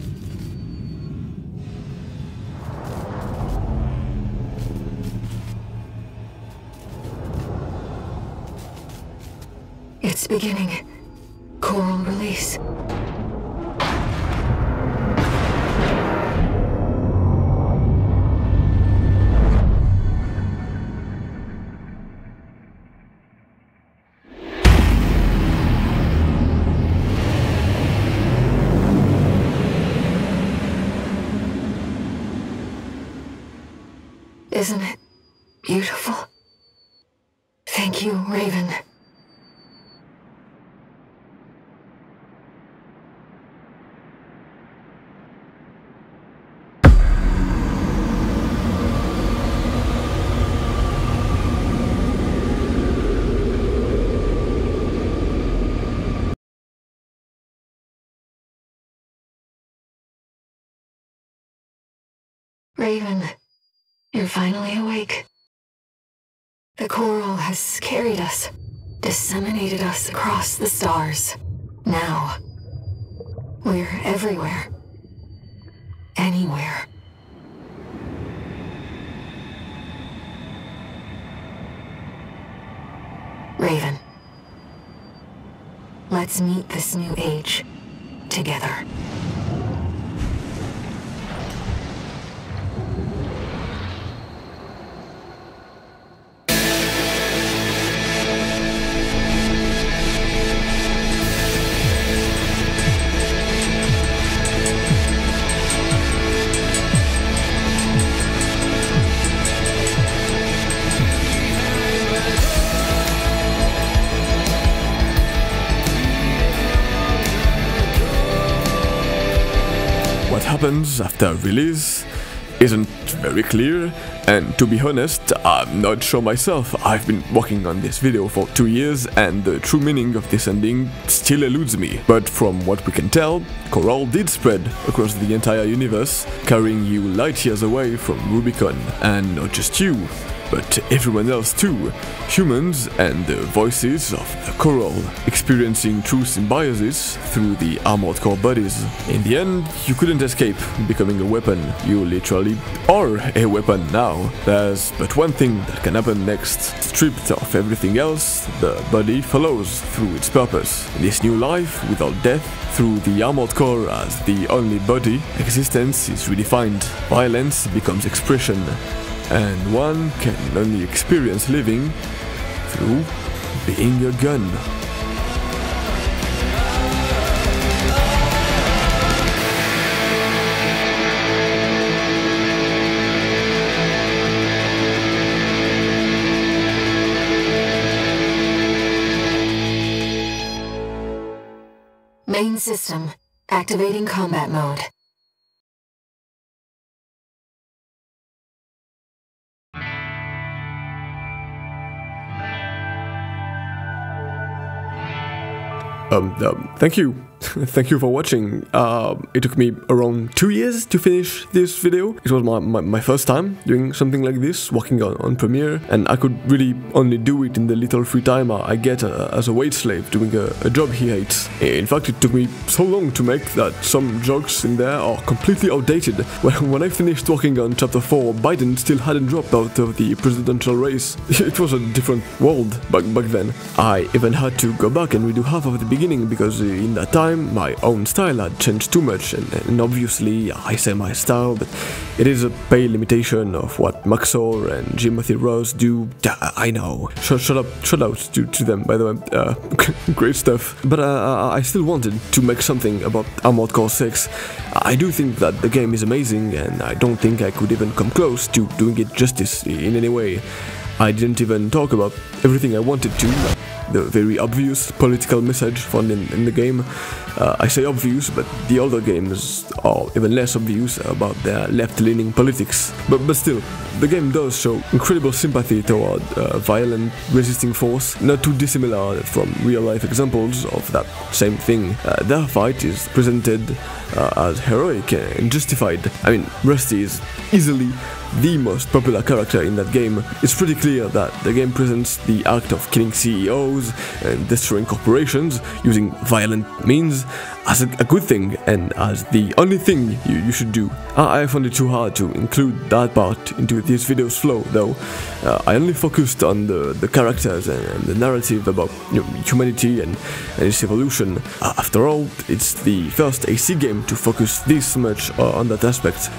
It's beginning. Coral release. Isn't it beautiful? Thank you, Raven. Raven, you're finally awake. The coral has carried us, disseminated us across the stars. Now, we're everywhere. Anywhere. Raven, let's meet this new age together. What happens after release isn't very clear, and to be honest, I'm not sure myself. I've been working on this video for 2 years and the true meaning of this ending still eludes me. But from what we can tell, Coral did spread across the entire universe, carrying you light years away from Rubicon. And not just you, but everyone else too. Humans and the voices of the Coral, experiencing true symbiosis through the armored core bodies. In the end, you couldn't escape becoming a weapon. You literally are a weapon now. There's but one thing that can happen next. Stripped of everything else, the body follows through its purpose. This new life, without death, through the armored core as the only body, existence is redefined. Violence becomes expression. And one can only experience living through being a gun. Main system, activating combat mode. Thank you. Thank you for watching. It took me around 2 years to finish this video. It was my first time doing something like this, working on Premiere, and I could really only do it in the little free time I get as a wait slave doing a job he hates. In fact, it took me so long to make that some jokes in there are completely outdated. When I finished working on Chapter 4, Biden still hadn't dropped out of the presidential race. It was a different world back then. I even had to go back and redo half of the beginning because in that time my own style had changed too much, and obviously I say my style, but it is a pale limitation of what Maxor and Jimothy Rose do. I know. Shut out to them, by the way. Great stuff. But I still wanted to make something about Armored Core 6. I do think that the game is amazing, and I don't think I could even come close to doing it justice in any way. I didn't even talk about everything I wanted to, like the very obvious political message found in the game. I say obvious, but the other games are even less obvious about their left-leaning politics. But still, the game does show incredible sympathy toward violent resisting force, not too dissimilar from real-life examples of that same thing. Their fight is presented as heroic and justified. I mean, Rusty is easily the most popular character in that game. It's pretty clear that the game presents the act of killing CEOs and destroying corporations using violent means as a good thing and as the only thing you should do. I found it too hard to include that part into this video's flow, though. I only focused on the characters and the narrative about humanity and its evolution. After all, it's the first AC game to focus this much on that aspect.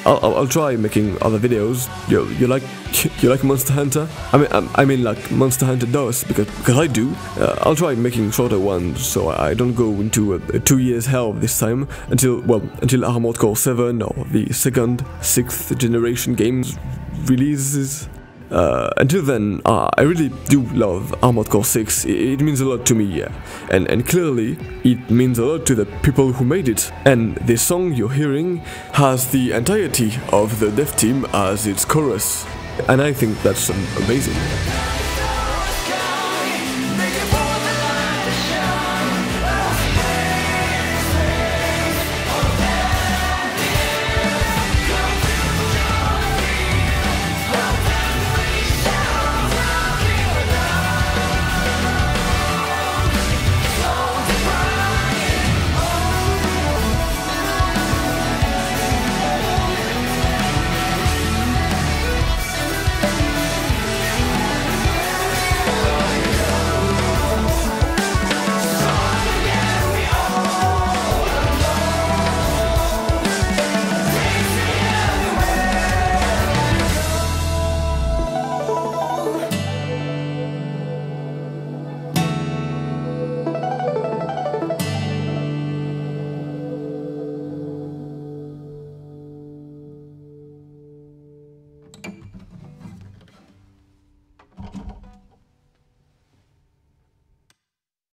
I'll try making other videos. You like Monster Hunter? I mean like Monster Hunter does, because I do. I'll try making shorter ones so I don't go into a 2 years hell this time until Armored Core 7 or the 2nd, 6th generation games releases. Until then, I really do love Armored Core 6. It means a lot to me, and clearly it means a lot to the people who made it. And this song you're hearing has the entirety of the dev team as its chorus, and I think that's amazing.